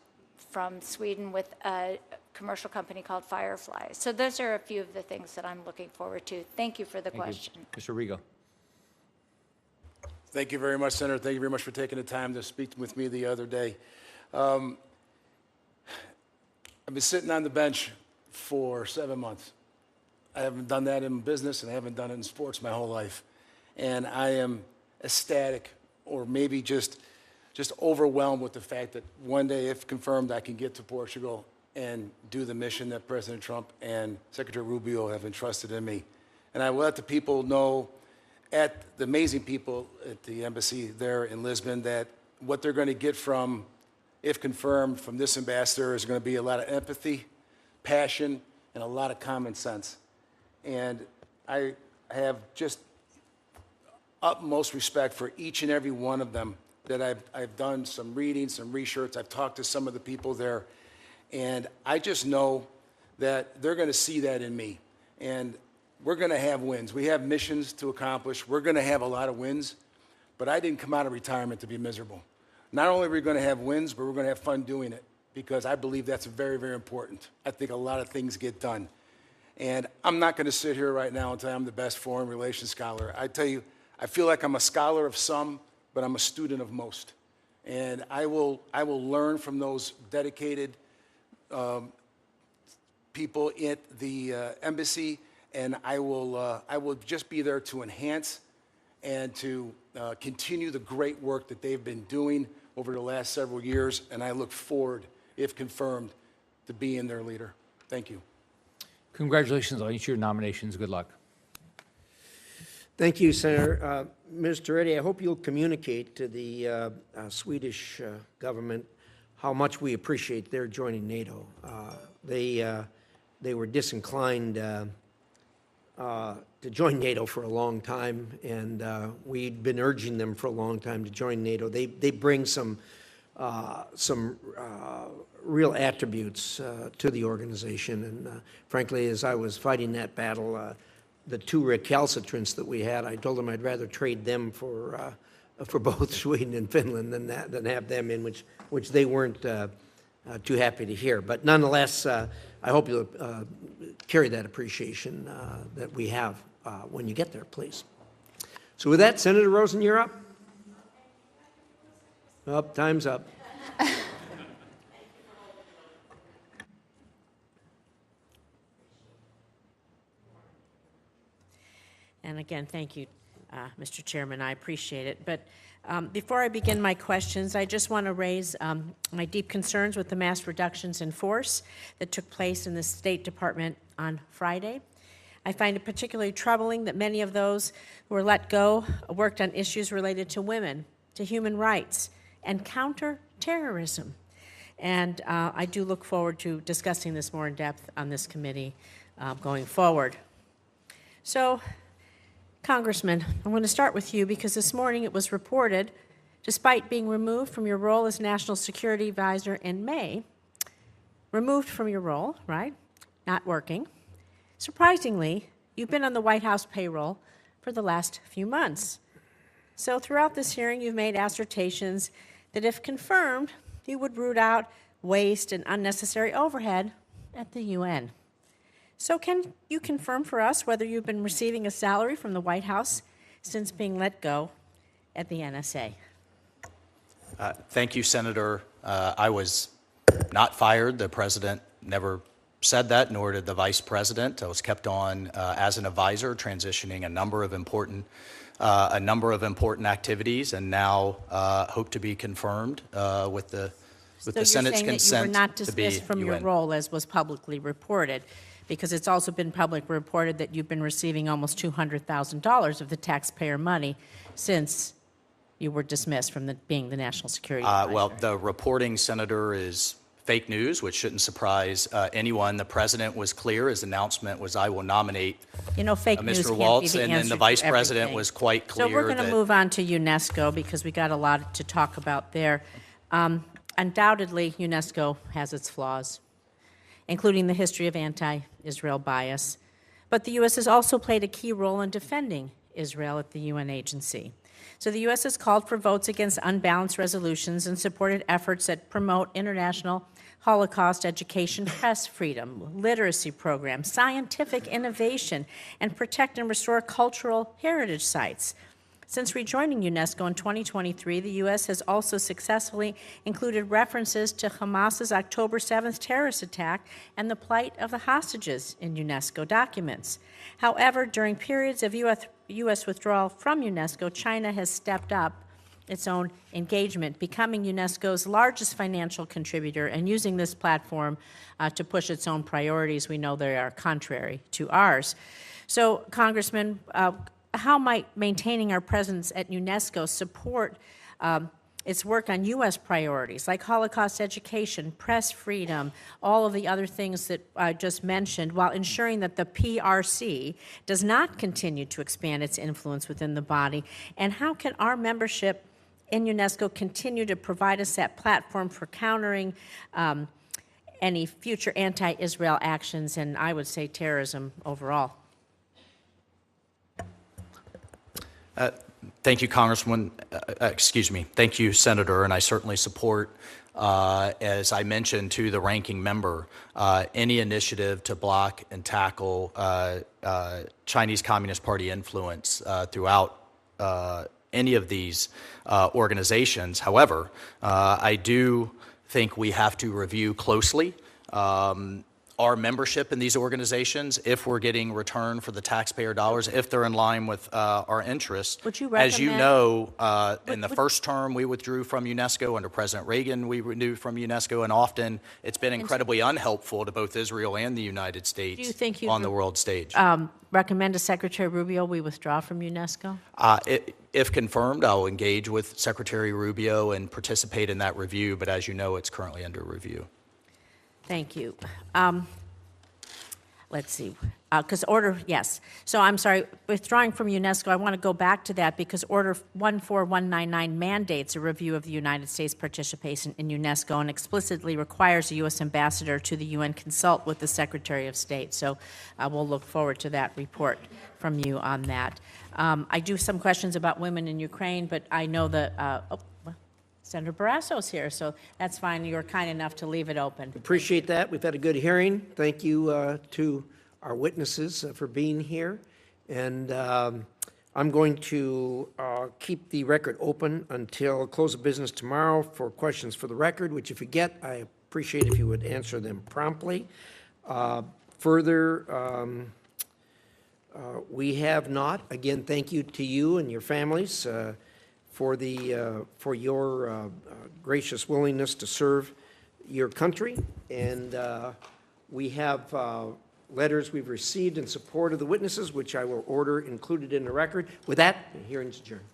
S8: Sweden with a commercial company called Firefly. So those are a few of the things that I'm looking forward to. Thank you for the question.
S4: Mr. Arrigo.
S6: Thank you very much, Senator. Thank you very much for taking the time to speak with me the other day. I've been sitting on the bench for 7 months. I haven't done that in business, and I haven't done it in sports my whole life. And I am ecstatic, or maybe just overwhelmed with the fact that one day, if confirmed, I can get to Portugal and do the mission that President Trump and Secretary Rubio have entrusted in me. And I will let the people know, the amazing people at the embassy there in Lisbon, that what they're going to get from, if confirmed, from this ambassador is going to be a lot of empathy, passion, and a lot of common sense. And I have just utmost respect for each and every one of them. That I've done some reading, some research. I've talked to some of the people there. And I just know that they're going to see that in me. And we're going to have wins. We have missions to accomplish. We're going to have a lot of wins. But I didn't come out of retirement to be miserable. Not only are we going to have wins, but we're going to have fun doing it, because I believe that's very, very important. I think a lot of things get done. And I'm not going to sit here right now and tell you I'm the best foreign relations scholar. I tell you, I feel like I'm a scholar of some, but I'm a student of most. And I will learn from those dedicated people at the embassy, and I will just be there to enhance and to continue the great work that they've been doing over the last several years, and I look forward, if confirmed, to being their leader. Thank you.
S4: Congratulations on each of your nominations. Good luck.
S2: Thank you, Senator. Ms. Toretti, I hope you'll communicate to the Swedish government how much we appreciate their joining NATO. They were disinclined to join NATO for a long time, and we'd been urging them for a long time to join NATO. They bring some real attributes to the organization, and frankly, as I was fighting that battle, the two recalcitrants that we had, I told them I'd rather trade them for both Sweden and Finland than have them in, which they weren't too happy to hear. But nonetheless, I hope you'll carry that appreciation that we have when you get there, please. So with that, Senator Rosen, you're up. Up, time's up.
S20: And again, thank you, Mr. Chairman. I appreciate it. But before I begin my questions, I just want to raise my deep concerns with the mass reductions in force that took place in the State Department on Friday. I find it particularly troubling that many of those who were let go worked on issues related to women, to human rights, and counterterrorism. And I do look forward to discussing this more in depth on this committee going forward. So, Congressman, I'm going to start with you because this morning it was reported, despite being removed from your role as National Security Advisor in May, removed from your role, right, not working, surprisingly, you've been on the White House payroll for the last few months. So throughout this hearing, you've made assertions that, if confirmed, you would root out waste and unnecessary overhead at the UN. So can you confirm for us whether you've been receiving a salary from the White House since being let go at the NSA?
S7: Thank you, Senator. I was not fired. The president never said that, nor did the vice president. I was kept on as an advisor, transitioning a number of important activities, and now hope to be confirmed with the Senate's consent.
S20: So you're saying that you were not
S7: to
S20: dismissed
S7: be
S20: from your
S7: UN.
S20: role, as was publicly reported, because it's also been publicly reported that you've been receiving almost $200,000 of the taxpayer money since you were dismissed from being the national security advisor.
S7: Well, the reporting, Senator, is fake news, which shouldn't surprise anyone. The president was clear. His announcement was, I will nominate
S20: fake news
S7: Mr.
S20: can't
S7: Waltz,
S20: be the
S7: and then
S20: answer
S7: the
S20: to
S7: vice president
S20: everything.
S7: was quite clear.
S20: So we're going to
S7: that
S20: move on to UNESCO because we got a lot to talk about there. Undoubtedly, UNESCO has its flaws, including the history of anti-Israel bias. But the U.S. has also played a key role in defending Israel at the UN agency. So the U.S. has called for votes against unbalanced resolutions and supported efforts that promote international Holocaust education, press freedom, literacy programs, scientific innovation, and protect and restore cultural heritage sites. Since rejoining UNESCO in 2023, the U.S. has also successfully included references to Hamas's October 7th terrorist attack and the plight of the hostages in UNESCO documents. However, during periods of U.S. withdrawal from UNESCO, China has stepped up its own engagement, becoming UNESCO's largest financial contributor and using this platform to push its own priorities. We know they are contrary to ours. So, Congressman, how might maintaining our presence at UNESCO support its work on U.S. priorities like Holocaust education, press freedom, all of the other things that I just mentioned, while ensuring that the PRC does not continue to expand its influence within the body? And how can our membership in UNESCO continue to provide us that platform for countering any future anti-Israel actions and, I would say, terrorism overall?
S7: Thank you, Congressman. Thank you, Senator, and I certainly support, as I mentioned to the ranking member, any initiative to block and tackle Chinese Communist Party influence throughout any of these organizations. However, I do think we have to review closely our membership in these organizations, if we're getting return for the taxpayer dollars, if they're in line with our interests.
S20: Would you recommend,
S7: as you know, in the first term, we withdrew from UNESCO. Under President Reagan, we renewed from UNESCO, and often it's been incredibly unhelpful to both Israel and the United States
S20: do you think
S7: on the world stage.
S20: Recommend to Secretary Rubio we withdraw from UNESCO?
S7: If confirmed, I'll engage with Secretary Rubio and participate in that review, but as you know, it's currently under review.
S20: Thank you. Let's see, because yes. So I'm sorry, withdrawing from UNESCO, I want to go back to that because Order 14199 mandates a review of the United States participation in UNESCO and explicitly requires a U.S. ambassador to the UN consult with the Secretary of State. So we'll look forward to that report from you on that. I do have some questions about women in Ukraine, but I know that Senator Barrasso's here, so that's fine. You were kind enough to leave it open.
S2: Appreciate that. We've had a good hearing. Thank you to our witnesses for being here. And I'm going to keep the record open until close of business tomorrow for questions for the record, which if you get, I appreciate if you would answer them promptly. Further, we have not. Again, thank you to you and your families for your gracious willingness to serve your country. And we have letters we've received in support of the witnesses, which I will order included in the record. With that, the hearing's adjourned.